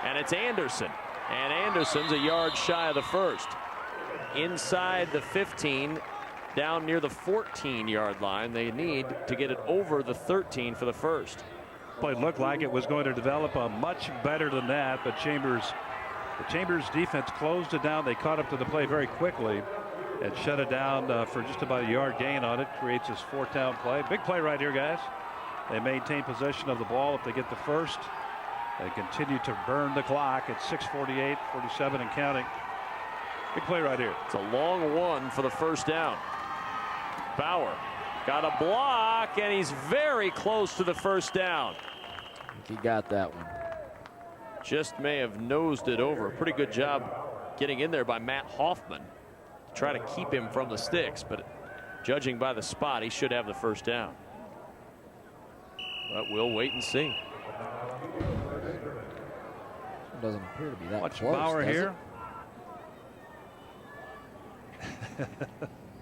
And it's Anderson. And Anderson's a yard shy of the first. Inside the 15, down near the 14-yard line. They need to get it over the 13 for the first. Play looked like it was going to develop much better than that, but the Chambers defense closed it down. They caught up to the play very quickly and shut it down for just about a yard gain on it. Creates this 4th down play. Big play right here, guys. They maintain possession of the ball if they get the first. They continue to burn the clock at 6:48, 47 and counting. Big play right here. It's a long one for the first down. Bauer got a block, and he's very close to the first down. I think he got that one. Just may have nosed it over. Pretty good job getting in there by Matt Hoffman to try to keep him from the sticks, but judging by the spot, he should have the first down. But we'll wait and see. It doesn't appear to be that Watch close. Bauer here.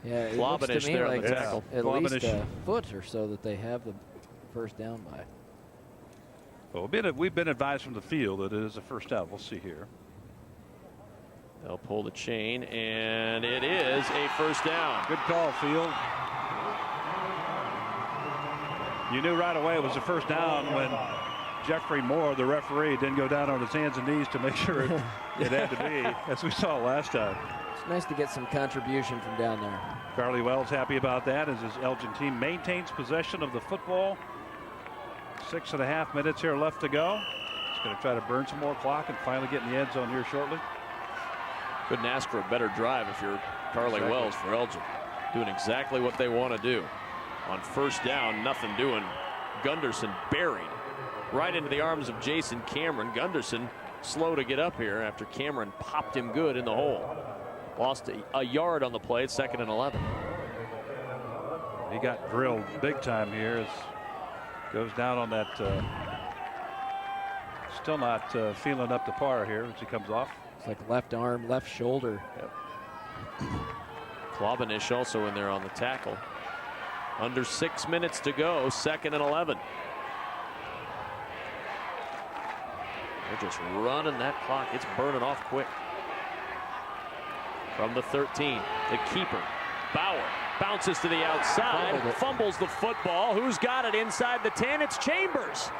Yeah, it looks to me like at least a foot or so that they have the first down by. Well, we've been advised from the field that it is a first down. We'll see here. They'll pull the chain, and it is a first down. Good call, Field. You knew right away it was a first down when Jeffrey Moore, the referee, didn't go down on his hands and knees to make sure it had to be, as we saw last time. It's nice to get some contribution from down there. Charlie Wells happy about that as his Elgin team maintains possession of the football. 6.5 minutes here left to go. He's going to try to burn some more clock and finally get in the end zone here shortly. Couldn't ask for a better drive if you're Charlie Wells for Elgin. Doing exactly what they want to do. On first down, nothing doing. Gunderson buried right into the arms of Jason Cameron. Gunderson slow to get up here after Cameron popped him good in the hole. Lost a yard on the play. It's 2nd and 11. He got drilled big time here. Goes down on that. Still not feeling up to par here as he comes off. It's like left arm, left shoulder. Yep. Klobanish also in there on the tackle. Under 6 minutes to go, 2nd and 11. They're just running that clock. It's burning off quick. From the 13, the keeper, Bauer, bounces to the outside, fumbles the football. Who's got it inside the 10? It's Chambers.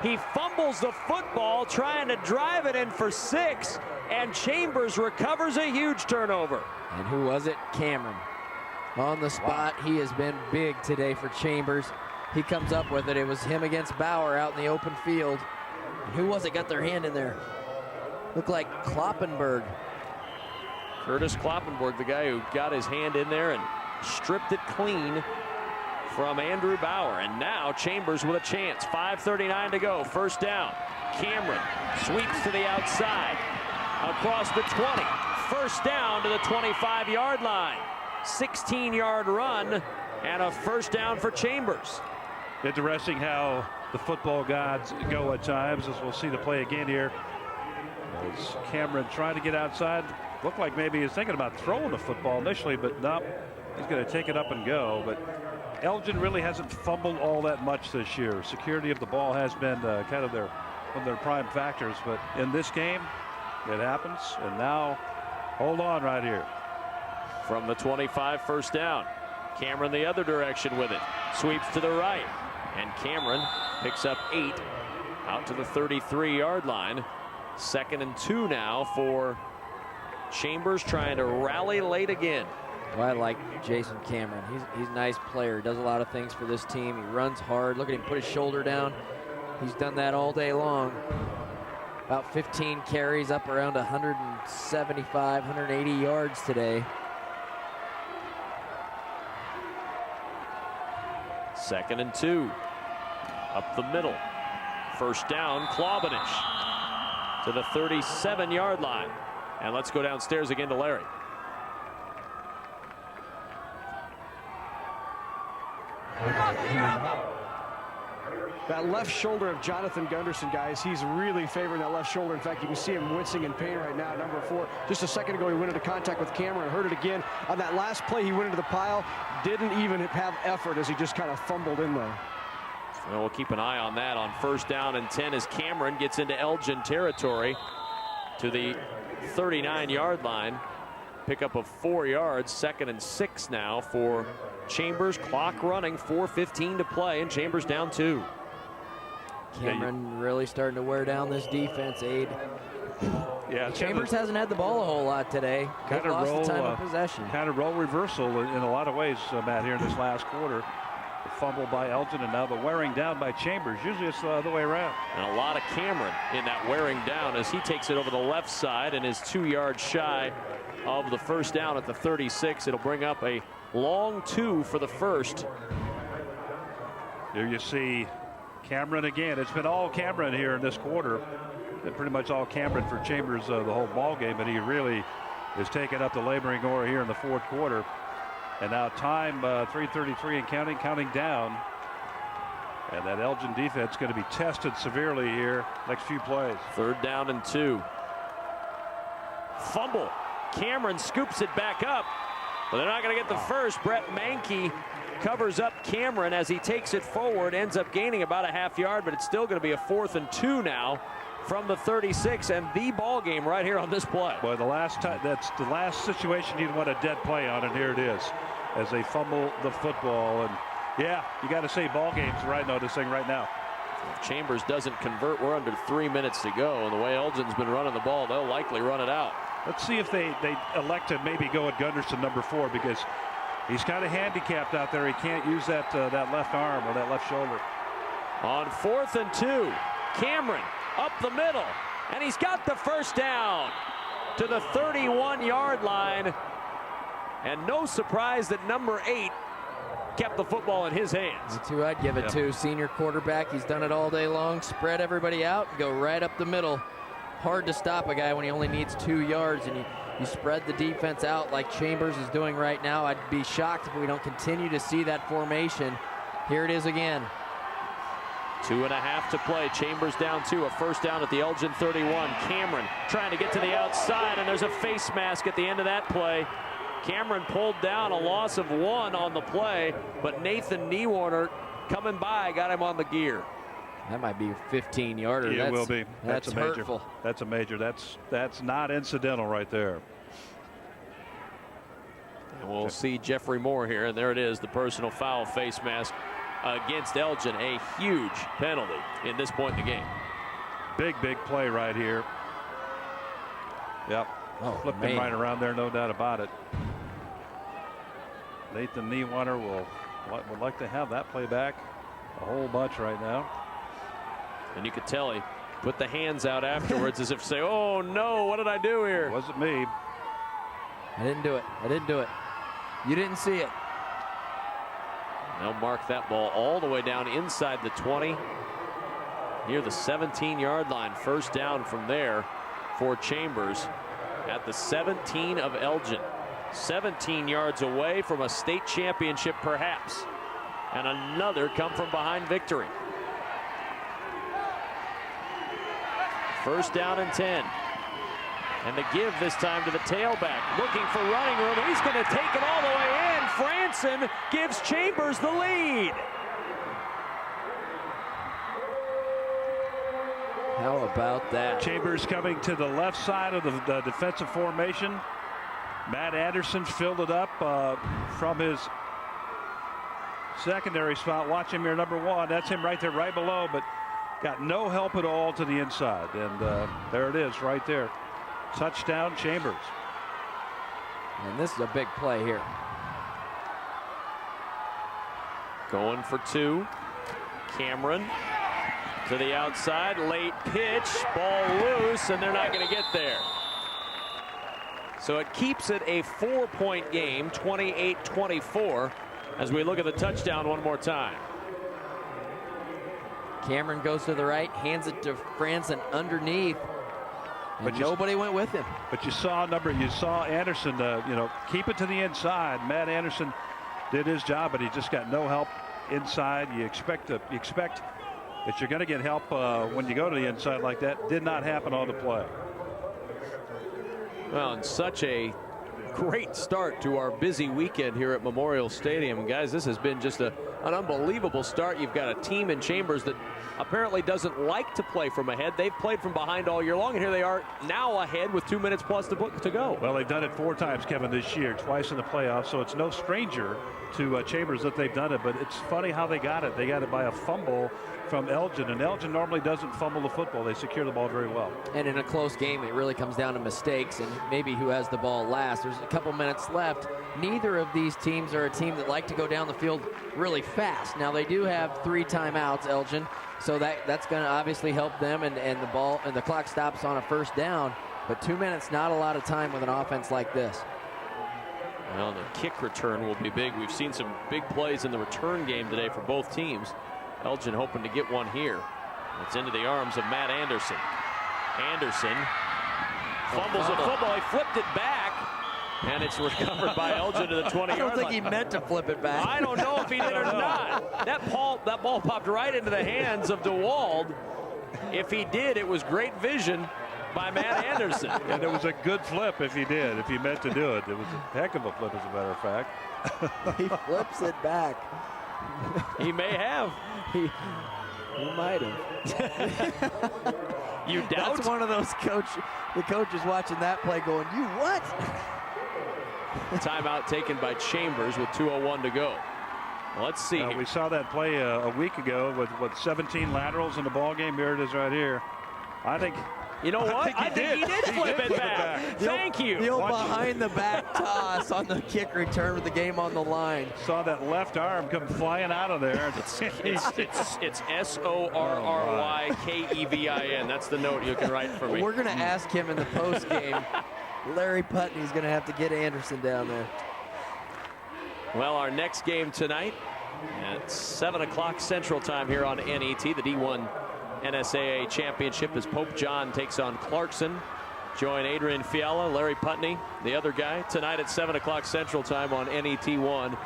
He fumbles the football, trying to drive it in for 6, and Chambers recovers a huge turnover. And who was it? Cameron. On the spot. Wow. He has been big today for Chambers. He comes up with it. It was him against Bauer out in the open field. And who was it got their hand in there? Looked like Kloppenberg. Curtis Kloppenberg, the guy who got his hand in there and stripped it clean from Andrew Bauer. And now Chambers with a chance. 5:39 to go. First down. Cameron sweeps to the outside. Across the 20. First down to the 25-yard line. 16-yard run and a first down for Chambers. Interesting how the football gods go at times, as we'll see the play again here. As Cameron trying to get outside. Looked like maybe he's thinking about throwing the football initially, but no, he's going to take it up and go. But Elgin really hasn't fumbled all that much this year. Security of the ball has been kind of one of their prime factors, but in this game, it happens. And now, hold on right here. From the 25, first down. Cameron the other direction with it. Sweeps to the right. And Cameron picks up 8 out to the 33-yard line. 2nd and 2 now for Chambers, trying to rally late again. Well, I like Jason Cameron. He's a nice player. He does a lot of things for this team. He runs hard. Look at him put his shoulder down. He's done that all day long. About 15 carries, up around 175, 180 yards today. 2nd and 2. Up the middle. First down, Klobanish to the 37-yard line. And let's go downstairs again to Larry. That left shoulder of Jonathan Gunderson, guys, he's really favoring that left shoulder. In fact, you can see him wincing in pain right now, number 4. Just a second ago, he went into contact with Cameron, hurt it again. On that last play, he went into the pile, didn't even have effort as he just kind of fumbled in there. Well, we'll keep an eye on that on first down and 10 as Cameron gets into Elgin territory to the 39-yard line. Pickup of 4 yards. 2nd and 6 now for Chambers. Clock running, 4:15 to play, and Chambers down 2. Cameron really starting to wear down this defense, Aid. Yeah, Chambers hasn't had the ball a whole lot today. Kind of lost role, the time of possession. Kind of role reversal in a lot of ways, Matt, here in this last quarter. The fumble by Elgin, and now the wearing down by Chambers. Usually it's the other way around. And a lot of Cameron in that wearing down as he takes it over the left side and is 2 yards shy of the first down at the 36. It'll bring up a long 2 for the first. There you see Cameron again. It's been all Cameron here in this quarter. Been pretty much all Cameron for Chambers the whole ball game, but he really is taking up the laboring oar here in the 4th quarter. And now time 3:33 and counting down. And that Elgin defense going to be tested severely here next few plays. 3rd down and 2. Fumble. Cameron scoops it back up, but they're not going to get the first. Brett Mankey covers up Cameron as he takes it forward, ends up gaining about a half yard, but it's still going to be a 4th and 2 now from the 36, and the ball game right here on this play. Boy, that's the last situation you'd want a dead play on, and here it is as they fumble the football. And yeah, you got to say ball game's right now, this thing right now. If Chambers doesn't convert, we're under 3 minutes to go, and the way Elgin's been running the ball, they'll likely run it out. Let's see if they elect to maybe go at Gunderson, number 4, because he's kind of handicapped out there. He can't use that left arm or that left shoulder. On 4th and 2, Cameron up the middle, and he's got the first down to the 31-yard line. And no surprise that number 8 kept the football in his hands. That's who I'd give it to. Senior quarterback. He's done it all day long. Spread everybody out and go right up the middle. Hard to stop a guy when he only needs 2 yards, and you spread the defense out like Chambers is doing right now. I'd be shocked if we don't continue to see that formation. Here it is again. 2.5 to play. Chambers down 2. A first down at the Elgin 31. Cameron trying to get to the outside, and there's a face mask at the end of that play. Cameron pulled down, a loss of 1 on the play, but Nathan Niewarner coming by got him on the gear. That might be a 15-yarder. Yeah, it will be. That's a major. hurtful. That's a major. That's not incidental right there. And we'll see Jeffrey Moore here, and there it is, the personal foul face mask against Elgin. A huge penalty in this point in the game. Big play right here. Yep. Flipped him right around there, no doubt about it. Nathan Niewarner would like to have that play back a whole bunch right now. And you could tell he put the hands out afterwards as if to say, oh no, what did I do here? It wasn't me. I didn't do it. I didn't do it. You didn't see it. They'll mark that ball all the way down inside the 20, near the 17-yard line. First down from there for Chambers at the 17 of Elgin. 17 yards away from a state championship, perhaps. And another come from behind victory. First down and 10. And the give this time to the tailback, looking for running room. He's going to take it all the way in. Franson gives Chambers the lead. How about that? Chambers coming to the left side of the defensive formation. Matt Anderson filled it up from his secondary spot. Watch him here, number 1. That's him right there, right below, but got no help at all to the inside. And there it is right there. Touchdown, Chambers. And this is a big play here. Going for 2. Cameron to the outside, late pitch, ball loose, and they're not going to get there. So it keeps it a 4-point game, 28-24, as we look at the touchdown one more time. Cameron goes to the right, hands it to Franson underneath, but nobody went with him. But you saw Anderson, keep it to the inside. Matt Anderson did his job, but he just got no help inside. You expect that you're going to get help when you go to the inside like that. Did not happen on the play. Well, and such a great start to our busy weekend here at Memorial Stadium. Guys, this has been just an unbelievable start. You've got a team in Chambers that apparently doesn't like to play from ahead. They've played from behind all year long, and here they are now ahead with 2 minutes plus to go. Well, they've done it 4 times, Kevin, this year, twice in the playoffs, so it's no stranger to Chambers that they've done it. But it's funny how they got it. They got it by a fumble from Elgin, and Elgin normally doesn't fumble the football. They secure the ball very well. And in a close game, it really comes down to mistakes and maybe who has the ball last. There's a couple minutes left. Neither of these teams are a team that like to go down the field really fast. Now, they do have 3 timeouts, Elgin, so that's going to obviously help them, and the clock stops on a first down. But 2 minutes, not a lot of time with an offense like this. Well, the kick return will be big. We've seen some big plays in the return game today for both teams. Elgin hoping to get one here. It's into the arms of Matt Anderson. Anderson fumbles the football. He flipped it back, and it's recovered by Elgin to the 20-yard line. I don't think he meant to flip it back. I don't know if he did or not. That ball popped right into the hands of DeWald. If he did, it was great vision by Matt Anderson. And it was a good flip if he did, if he meant to do it. It was a heck of a flip, as a matter of fact. He flips it back. He may have. He might have. You doubt? That's one of those the coaches watching that play going, you what? Timeout taken by Chambers with 2:01 to go. Let's see. We saw that play a week ago with 17 laterals in the ball game. Here it is right here. I think. You know what? I think he did flip it back. Thank you. The old behind the back toss on the kick return with the game on the line. Saw that left arm come flying out of there. It's SORRYKEVIN. That's the note you can write for me. We're going to ask him in the post game. Larry Putney's going to have to get Anderson down there. Well, our next game tonight at 7 o'clock Central Time here on NET, the D1 NSAA Championship, as Pope John takes on Clarkson. Join Adrian Fiala, Larry Putney, the other guy, tonight at 7 o'clock Central Time on NET1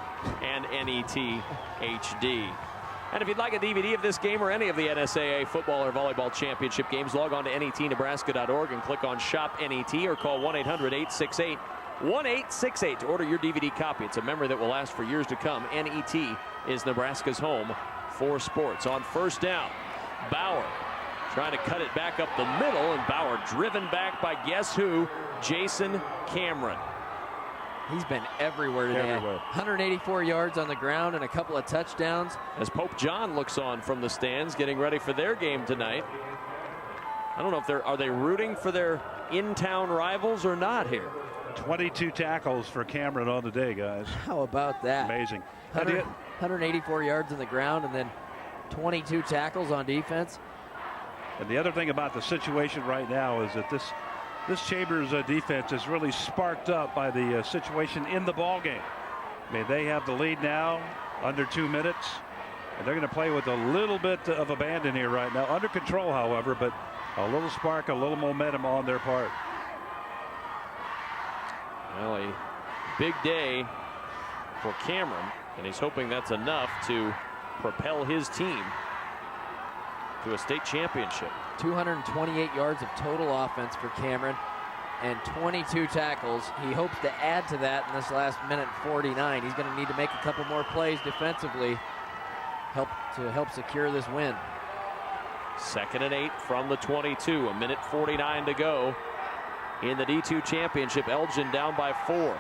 and NET HD. And if you'd like a DVD of this game or any of the NSAA football or volleyball championship games, log on to netnebraska.org and click on Shop NET or call 1-800-868-1868 to order your DVD copy. It's a memory that will last for years to come. NET is Nebraska's home for sports. On first down, Bauer trying to cut it back up the middle, and Bauer driven back by guess who? Jason Cameron. He's been everywhere today. 184 yards on the ground and a couple of touchdowns. As Pope John looks on from the stands, getting ready for their game tonight. I don't know if are they rooting for their in-town rivals or not here. 22 tackles for Cameron on the day, guys. How about that? Amazing. 184 yards on the ground and then 22 tackles on defense. And the other thing about the situation right now is that this Chambers defense is really sparked up by the situation in the ball game. I mean, they have the lead now. under 2 minutes. And they're going to play with a little bit of abandon here right now. Under control, however, but a little spark, a little momentum on their part. Well, a big day for Cameron, and he's hoping that's enough to propel his team to a state championship. 228 yards of total offense for Cameron and 22 tackles. He hopes to add to that in this last minute 49. He's going to need to make a couple more plays defensively to help secure this win. 2nd and 8 from the 22. A minute 49 to go in the D2 championship. Elgin down by 4.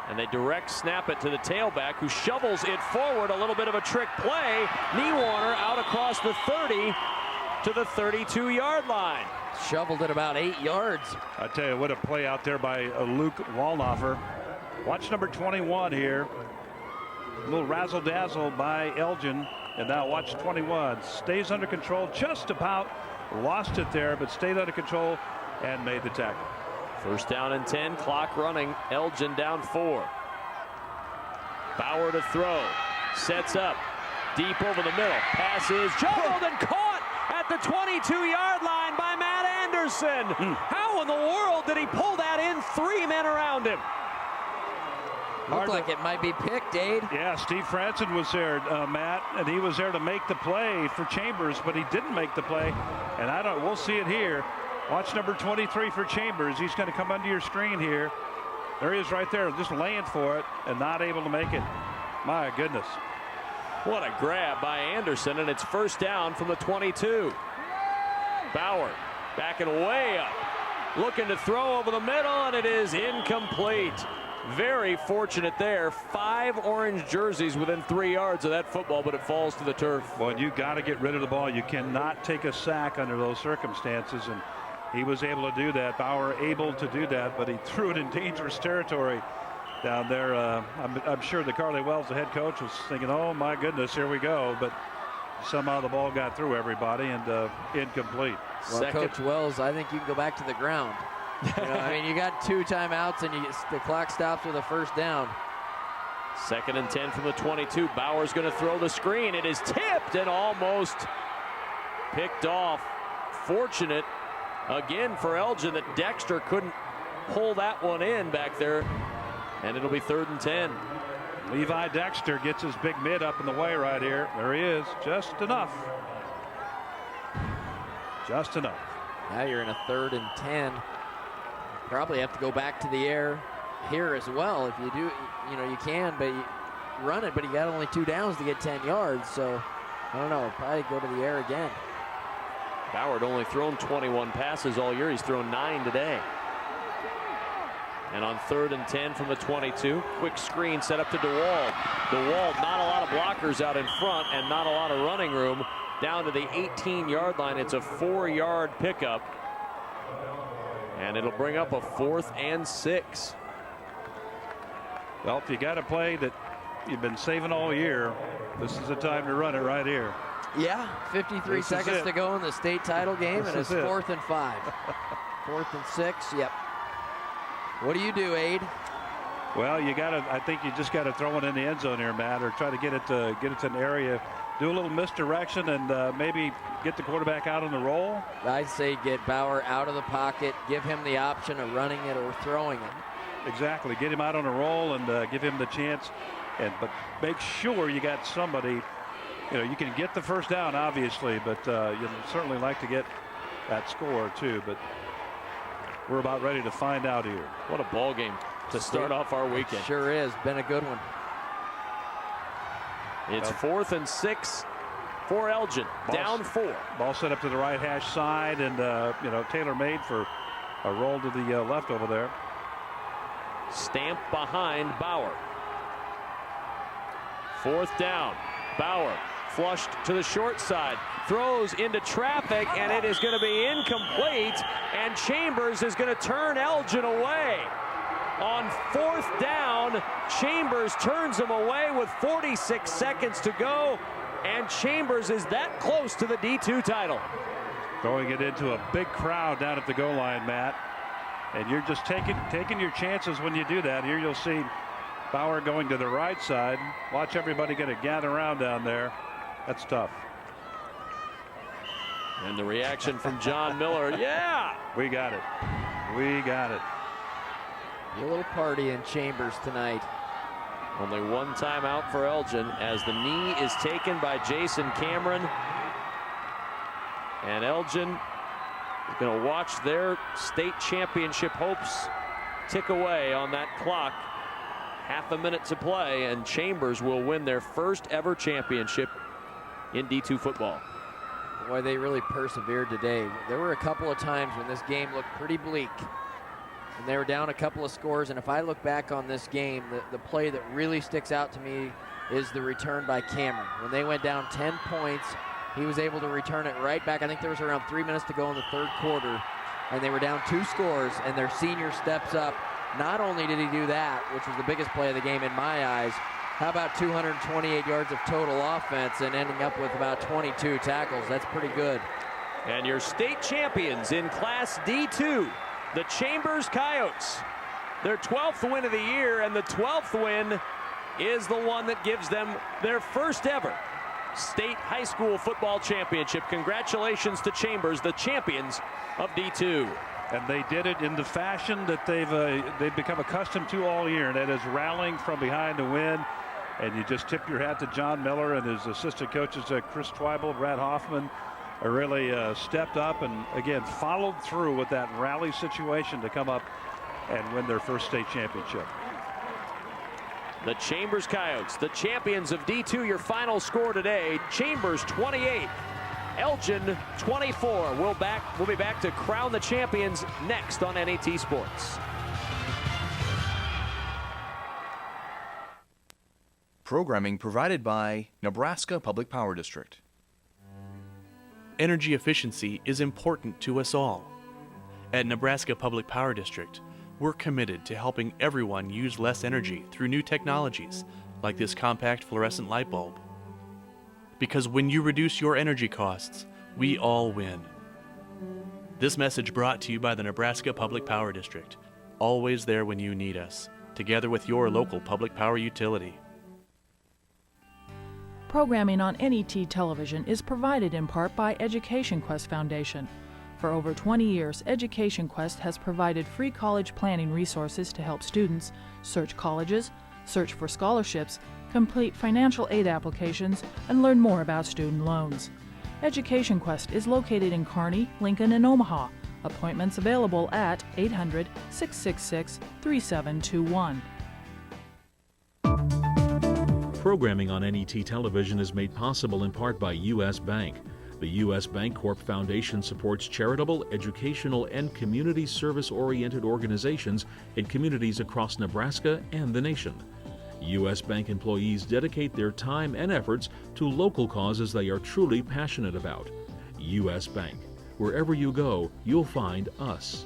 And they direct snap it to the tailback, who shovels it forward. A little bit of a trick play. Niewarner out across the 30 to the 32-yard line. Shoveled it about 8 yards. I tell you, what a play out there by Luke Wallnoffer. Watch number 21 here. A little razzle-dazzle by Elgin. And now watch 21. Stays under control, just about lost it there, but stayed under control and made the tackle. 1st down and 10, clock running. Elgin down 4. Bauer to throw. Sets up. Deep over the middle. Pass is juggled and caught at the 22-yard line by Matt Anderson. How in the world did he pull that in? 3 men around him. Looked like it might be picked, Dade. Yeah, Steve Franson was there, Matt, and he was there to make the play for Chambers, but he didn't make the play. And we'll see it here. Watch number 23 for Chambers. He's going to come under your screen here. There he is right there, just laying for it and not able to make it. My goodness. What a grab by Anderson, and it's 1st down from the 22. Bauer backing way up. Looking to throw over the middle, and it is incomplete. Very fortunate there. 5 orange jerseys within 3 yards of that football, but it falls to the turf. Well, you got to get rid of the ball. You cannot take a sack under those circumstances, and he was able to do that. Bauer able to do that, but he threw it in dangerous territory down there. I'm sure that Carly Wells, the head coach, was thinking, oh my goodness, here we go, but somehow the ball got through everybody and incomplete. Well, Coach Wells, I think you can go back to the ground. I mean, you got 2 timeouts and the clock stops with a 1st down. 2nd and 10 from the 22. Bauer's going to throw the screen. It is tipped and almost picked off. Fortunate again for Elgin that Dexter couldn't pull that one in back there. And it'll be 3rd and 10. Levi Dexter gets his big mid up in the way right here. There he is. Just enough. Just enough. Now you're in a 3rd and 10. Probably have to go back to the air here as well. If you do, you can, but you run it, but you got only 2 downs to get 10 yards. So, I don't know, probably go to the air again. Bauer had only thrown 21 passes all year. He's thrown 9 today. And on 3rd and 10 from the 22, quick screen set up to DeWald. DeWald, not a lot of blockers out in front and not a lot of running room. Down to the 18-yard line. It's a 4-yard pickup. And it'll bring up a 4th and 6. Well, if you got a play that you've been saving all year, this is the time to run it right here. Yeah, 53 seconds to go in the state title game, and it's 4th and 5. 4th and 6, yep. What do you do, Abe? Well, I think you just got to throw it in the end zone here, Matt, or try to get it to an area. Do a little misdirection and maybe get the quarterback out on the roll. I'd say get Bauer out of the pocket, give him the option of running it or throwing it. Exactly. Get him out on a roll and give him the chance. But make sure you got somebody. You can get the 1st down, obviously, but you'd certainly like to get that score too. But we're about ready to find out here. What a ball game to start off our weekend. Sure is. Been a good one. It's 4th and 6 for Elgin. Down 4. Ball set up to the right hash side, and tailor made for a roll to the left over there. Stamp behind Bauer. 4th down. Bauer flushed to the short side, throws into traffic, and it is going to be incomplete, and Chambers is going to turn Elgin away. On 4th down, Chambers turns him away with 46 seconds to go, and Chambers is that close to the D2 title. Throwing it into a big crowd down at the goal line, Matt. And you're just taking your chances when you do that. Here you'll see Bauer going to the right side. Watch everybody get a gather around down there. That's tough. And the reaction from John Miller. Yeah! We got it. We got it. A little party in Chambers tonight. Only one timeout for Elgin as the knee is taken by Jason Cameron. And Elgin is going to watch their state championship hopes tick away on that clock. Half a minute to play, and Chambers will win their first ever championship in D2 football. Boy, they really persevered today. There were a couple of times when this game looked pretty bleak, and they were down a couple of scores. And if I look back on this game, the play that really sticks out to me is the return by Cameron. When they went down 10 points, he was able to return it right back. I think there was around 3 minutes to go in the third quarter, and they were down 2 scores, and their senior steps up. Not only did he do that, which was the biggest play of the game in my eyes, how about 228 yards of total offense and ending up with about 22 tackles? That's pretty good. And your state champions in Class D2, the Chambers Coyotes. Their 12th win of the year, and the 12th win is the one that gives them their first ever state high school football championship. Congratulations to Chambers, the champions of D2. And they did it in the fashion that they've become accustomed to all year, and that is rallying from behind to win. And you just tip your hat to John Miller and his assistant coaches, Chris Twyble, Brad Hoffman, really stepped up and, again, followed through with that rally situation to come up and win their first state championship. The Chambers Coyotes, the champions of D2, your final score today. Chambers 28, Elgin 24. We'll be back to crown the champions next on NAT Sports. Programming provided by Nebraska Public Power District. Energy efficiency is important to us all. At Nebraska Public Power District, we're committed to helping everyone use less energy through new technologies like this compact fluorescent light bulb. Because when you reduce your energy costs, we all win. This message brought to you by the Nebraska Public Power District, always there when you need us, together with your local public power utility. Programming on NET television is provided in part by Education Quest Foundation. For over 20 years, Education Quest has provided free college planning resources to help students search colleges, search for scholarships, complete financial aid applications, and learn more about student loans. Education Quest is located in Kearney, Lincoln, and Omaha. Appointments available at 800-666-3721. Programming on NET television is made possible in part by U.S. Bank. The U.S. Bancorp Foundation supports charitable, educational, and community service-oriented organizations in communities across Nebraska and the nation. U.S. Bank employees dedicate their time and efforts to local causes they are truly passionate about. U.S. Bank. Wherever you go, you'll find us.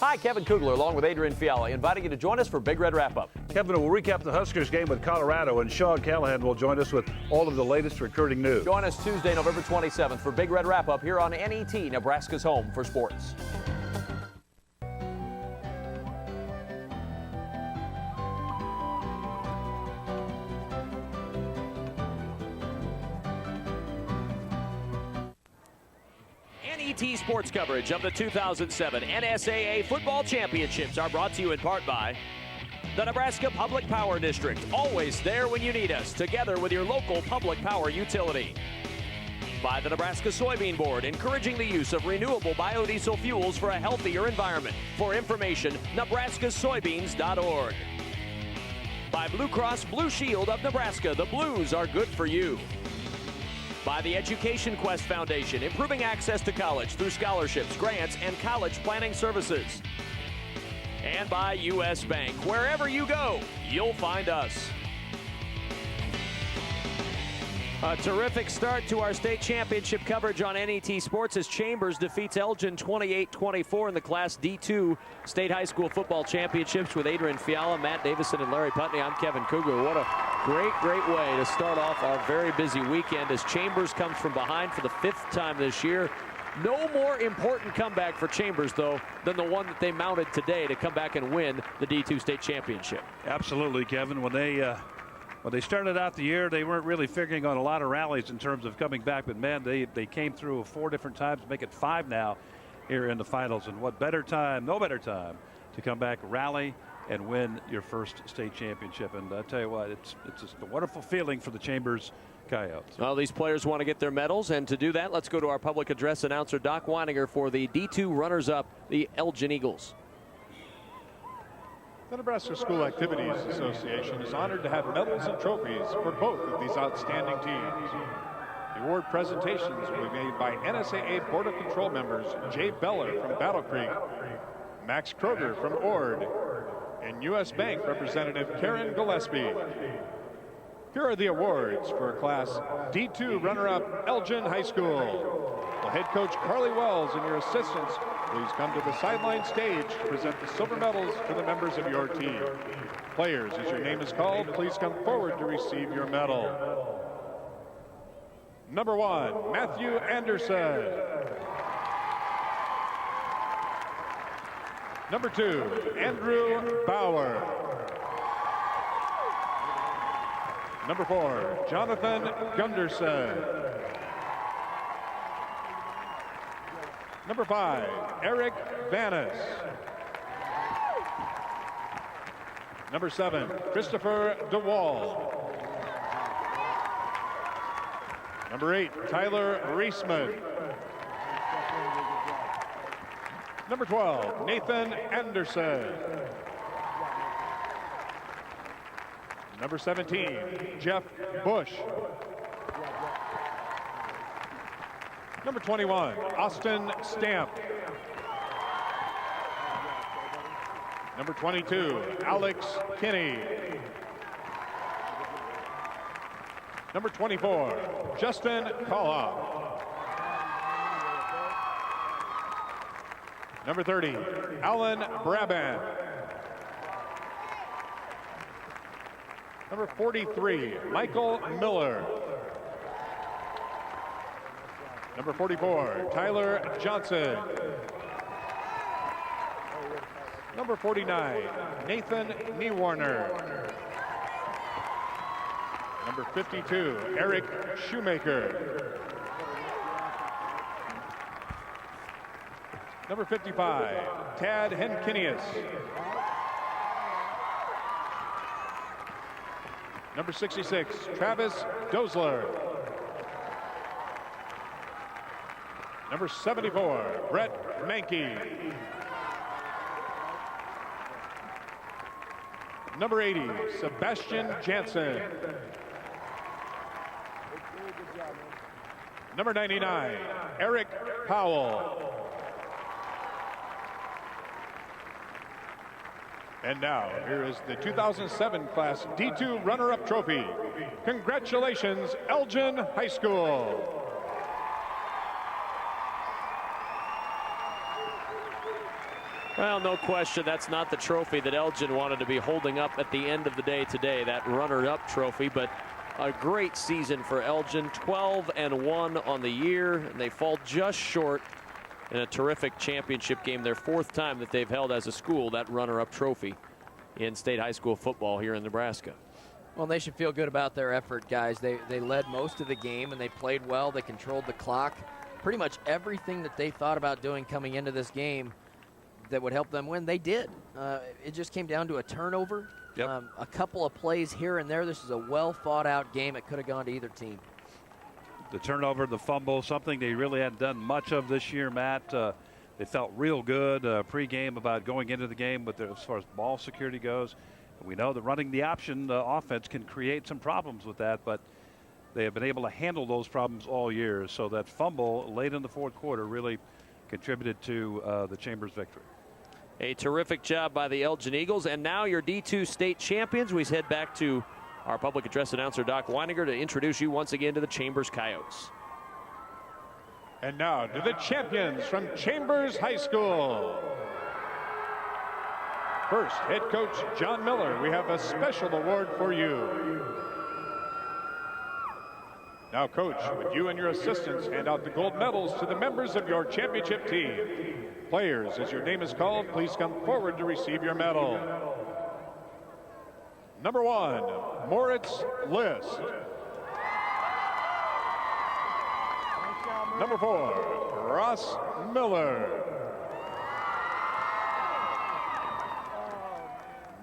Hi, Kevin Kugler along with Adrian Fiala, inviting you to join us for Big Red Wrap-Up. Kevin will recap the Huskers game with Colorado, and Sean Callahan will join us with all of the latest recruiting news. Join us Tuesday, November 27th for Big Red Wrap-Up here on NET, Nebraska's home for sports. NET sports coverage of the 2007 NSAA Football Championships are brought to you in part by the Nebraska Public Power District, always there when you need us, together with your local public power utility. By the Nebraska Soybean Board, encouraging the use of renewable biodiesel fuels for a healthier environment. For information, nebraskasoybeans.org. By Blue Cross Blue Shield of Nebraska, the Blues are good for you. By the Education Quest Foundation, improving access to college through scholarships, grants, and college planning services. And by U.S. Bank, wherever you go, you'll find us. A terrific start to our state championship coverage on NET Sports as Chambers defeats Elgin 28-24 in the Class D2 State High School Football Championships with Adrian Fiala, Matt Davison, and Larry Putney. I'm Kevin Cougar. What a great way to start off our very busy weekend as Chambers comes from behind for the 5th time this year. No more important comeback for Chambers, though, than the one that they mounted today to come back and win the D2 State Championship. Absolutely, Kevin. When they started out the year, they weren't really figuring on a lot of rallies in terms of coming back. But, man, they came through 4 different times, make it 5 now here in the finals. And what better time, no better time, to come back, rally, and win your first state championship. And I tell you what, it's just a wonderful feeling for the Chambers Coyotes. Well, these players want to get their medals, and to do that, let's go to our public address announcer, Doc Weininger, for the D2 runners-up, the Elgin Eagles. The Nebraska School Activities Association is honored to have medals and trophies for both of these outstanding teams. The award presentations will be made by NSAA Board of Control members Jay Beller from Battle Creek, Max Kroger from Ord, and U.S. Bank representative Karen Gillespie. Here are the awards for Class D2 runner-up Elgin High School. Well, head coach Carly Wells and your assistants, please come to the sideline stage to present the silver medals to the members of your team. Players, as your name is called, please come forward to receive your medal. Number 1, Matthew Anderson. Number 2, Andrew Bauer. Number 4, Jonathan Gunderson. Number 5, Eric Vanis. Number 7, Christopher DeWall. Number 8, Tyler Reisman. Number 12, Nathan Anderson. Number 17, Jeff Bush. Number 21, Austin Stamp. Number 22, Alex Kinney. Number 24, Justin Koloff. Number 30, Alan Brabant. Number 43, Michael Miller. Number 44, Tyler Johnson. Number 49, Nathan Niewarner. Number 52, Eric Shoemaker. Number 55, Tad Henkinius. Number 66, Travis Dosler. Number 74, Brett Mankey. Number 80, Sebastian Jansen. Number 99, Eric Powell. And now, here is the 2007 Class D2 runner-up trophy. Congratulations, Elgin High School. Well, no question, that's not the trophy that Elgin wanted to be holding up at the end of the day today, that runner-up trophy, but a great season for Elgin, 12-1 on the year, and they fall just short in a terrific championship game, their 4th time that they've held as a school that runner-up trophy in state high school football here in Nebraska. Well, they should feel good about their effort, guys. They led most of the game, and they played well. They controlled the clock. Pretty much everything that they thought about doing coming into this game that would help them win, they did. It just came down to a turnover, a couple of plays here and there. This is a well-thought-out game. It could have gone to either team. The turnover, the fumble, something they really hadn't done much of this year, Matt. They felt real good pre-game about going into the game, but as far as ball security goes, we know that running the option offense can create some problems with that, but they have been able to handle those problems all year. So that fumble late in the 4th quarter really contributed to the Chambers victory. A terrific job by the Elgin Eagles, and now your D2 state champions. We head back to our public address announcer, Doc Weininger, to introduce you once again to the Chambers Coyotes. And now to the champions from Chambers High School. First, head coach John Miller, we have a special award for you. Now, coach, would you and your assistants hand out the gold medals to the members of your championship team. Players, as your name is called, please come forward to receive your medal. Number 1, Moritz List. Number 4, Ross Miller.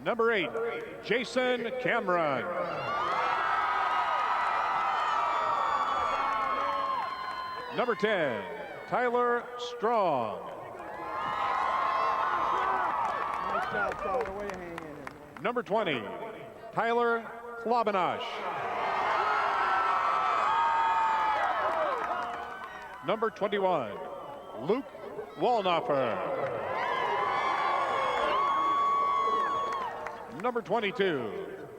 Number 8, Jason Cameron. Number 10, Tyler Strong. Number 20, Tyler Klobanash. Number 21, Luke Walnoffer. Number 22,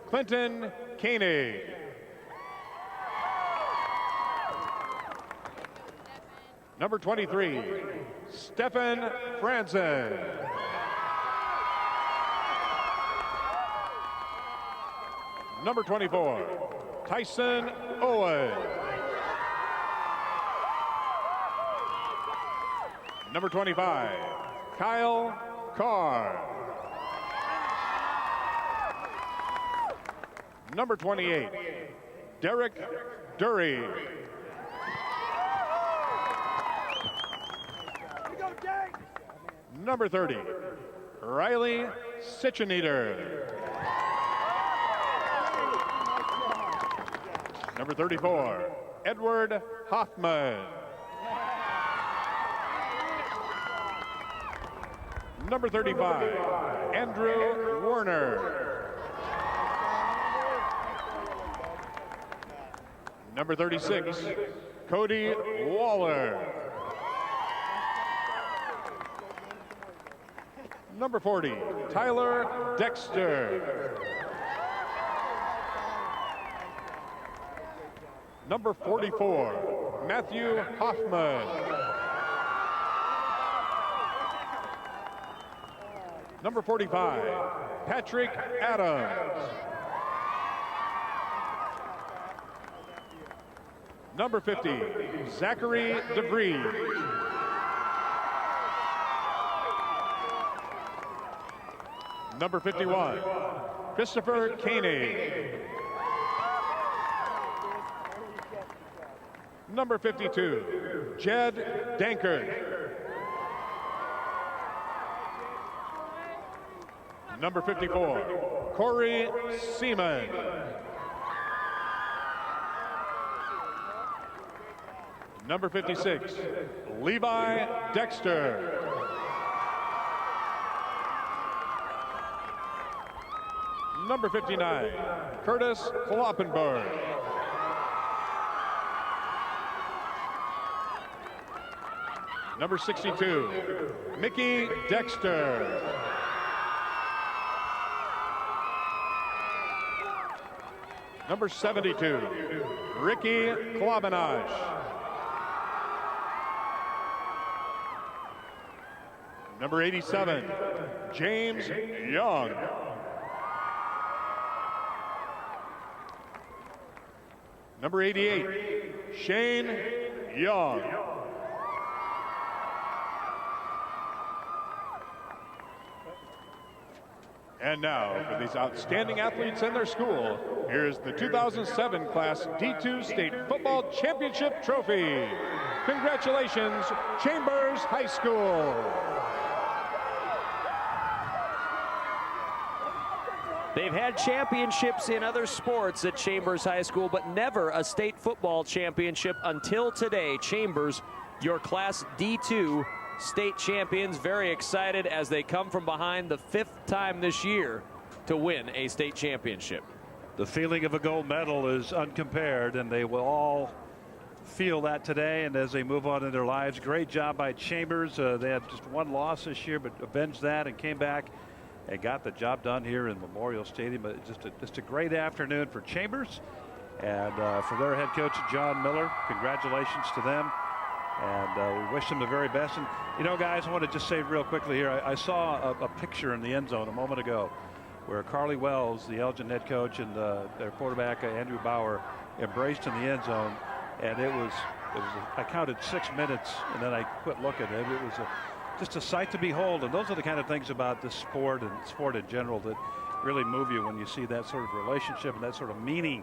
Clinton Koenig. Number 23, Stefan Franzen. Number 24, Tyson Owen. Number 25, Kyle Carr. Number 28, Derek Dury. Number 30, Riley Sitcheneater. Number 34, Edward Hoffman. Number 35, Andrew Werner. Number 36, Cody Waller. Number 40, Tyler Dexter. Number 44, Matthew Hoffman. Number 45, Patrick Adams. Number 50, Zachary DeVries. Number 51, Christopher Koenig. Number 52, Jed Dankert. Number 54, Corey Seaman. Number 56, Levi Dexter. Number 59, Curtis Kloppenberg. Number 62, Mickey Dexter. Number 72, Ricky Klobanash. Number 87, James Young. Number 88, Shane Young. And now, for these outstanding athletes and their school, here's the 2007 Class D2 State Football Championship Trophy. Congratulations, Chambers High School. They've had championships in other sports at Chambers High School, but never a state football championship until today. Chambers, your Class D2 state champions, very excited as they come from behind the 5th time this year to win a state championship. The feeling of a gold medal is uncompared, and they will all feel that today and as they move on in their lives. Great job by Chambers. They had just one loss this year, but avenged that and came back and got the job done here in Memorial Stadium. But just a great afternoon for Chambers and for their head coach, John Miller. Congratulations to them. And we wish them the very best. And, you know, guys, I want to just say real quickly here, I saw a picture in the end zone a moment ago where Carly Wells, the Elgin head coach, and their quarterback, Andrew Bauer, embraced in the end zone. And it was I counted 6 minutes, and then I quit looking. It was just a sight to behold. And those are the kind of things about this sport and sport in general that really move you when you see that sort of relationship and that sort of meaning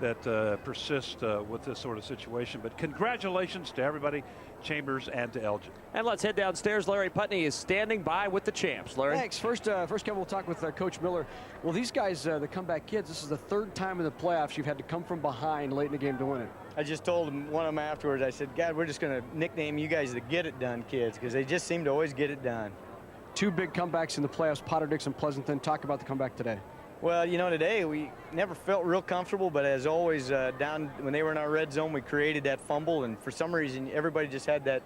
that persists with this sort of situation. But congratulations to everybody, Chambers and to Elgin. And let's head downstairs. Larry Putney is standing by with the champs. Larry. Thanks. First, Kevin, we'll talk with Coach Miller. Well, these guys, the comeback kids, this is the third time in the playoffs you've had to come from behind late in the game to win it. I just told one of them afterwards, I said, God, we're just going to nickname you guys the Get It Done kids because they just seem to always get it done. Two big comebacks in the playoffs, Potter Dix and Pleasanton. Talk about the comeback today. Well, you know, today we never felt real comfortable, but as always, down when they were in our red zone, we created that fumble, and for some reason, everybody just had that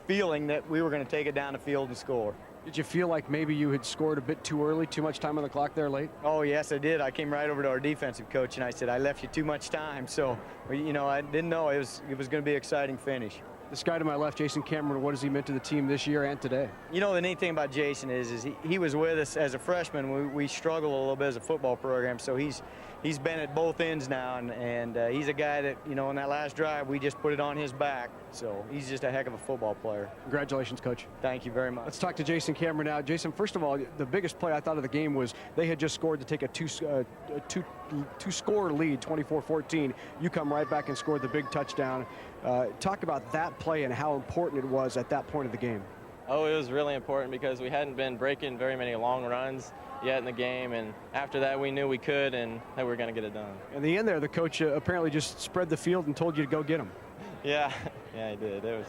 feeling that we were going to take it down the field and score. Did you feel like maybe you had scored a bit too early, too much time on the clock there late? Oh, yes, I did. I came right over to our defensive coach, and I said, I left you too much time. So, you know, I didn't know it was going to be an exciting finish. This guy to my left, Jason Cameron, what has he meant to the team this year and today? You know, the neat thing about Jason is he was with us as a freshman. We struggled a little bit as a football program, so he's been at both ends now, and he's a guy that, you know, in that last drive, we just put it on his back. So he's just a heck of a football player. Congratulations, Coach. Thank you very much. Let's talk to Jason Cameron now. Jason, first of all, the biggest play I thought of the game was they had just scored to take a two-score lead, 24-14. You come right back and scored the big touchdown. Talk about that play and how important it was at that point of the game. Oh, it was really important because we hadn't been breaking very many long runs yet in the game, and after that we knew we could and that we were going to get it done. In the end there, the coach apparently just spread the field and told you to go get him. Yeah, he did. It was.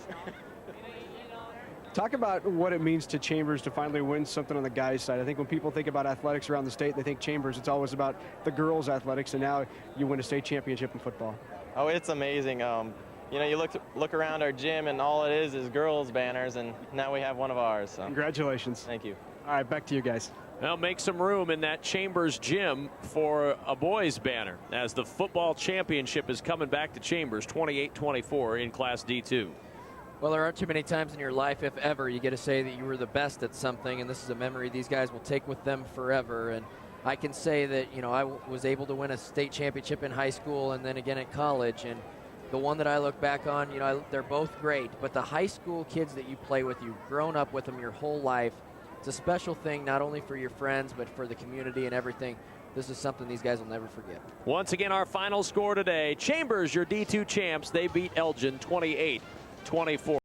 Talk about what it means to Chambers to finally win something on the guys' side. I think when people think about athletics around the state, they think Chambers, it's always about the girls' athletics, and now you win a state championship in football. Oh, it's amazing. You know, you look around our gym, and all it is girls' banners, and now we have one of ours. So. Congratulations. Thank you. All right, back to you guys. Now make some room in that Chambers gym for a boys banner as the football championship is coming back to Chambers 28-24 in Class D2. Well, there aren't too many times in your life, if ever, you get to say that you were the best at something, and this is a memory these guys will take with them forever. And I can say that, you know, I was able to win a state championship in high school and then again at college. And the one that I look back on, you know, they're both great. But the high school kids that you play with, you've grown up with them your whole life. It's a special thing, not only for your friends, but for the community and everything. This is something these guys will never forget. Once again, our final score today, Chambers, your D2 champs. They beat Elgin 28-24.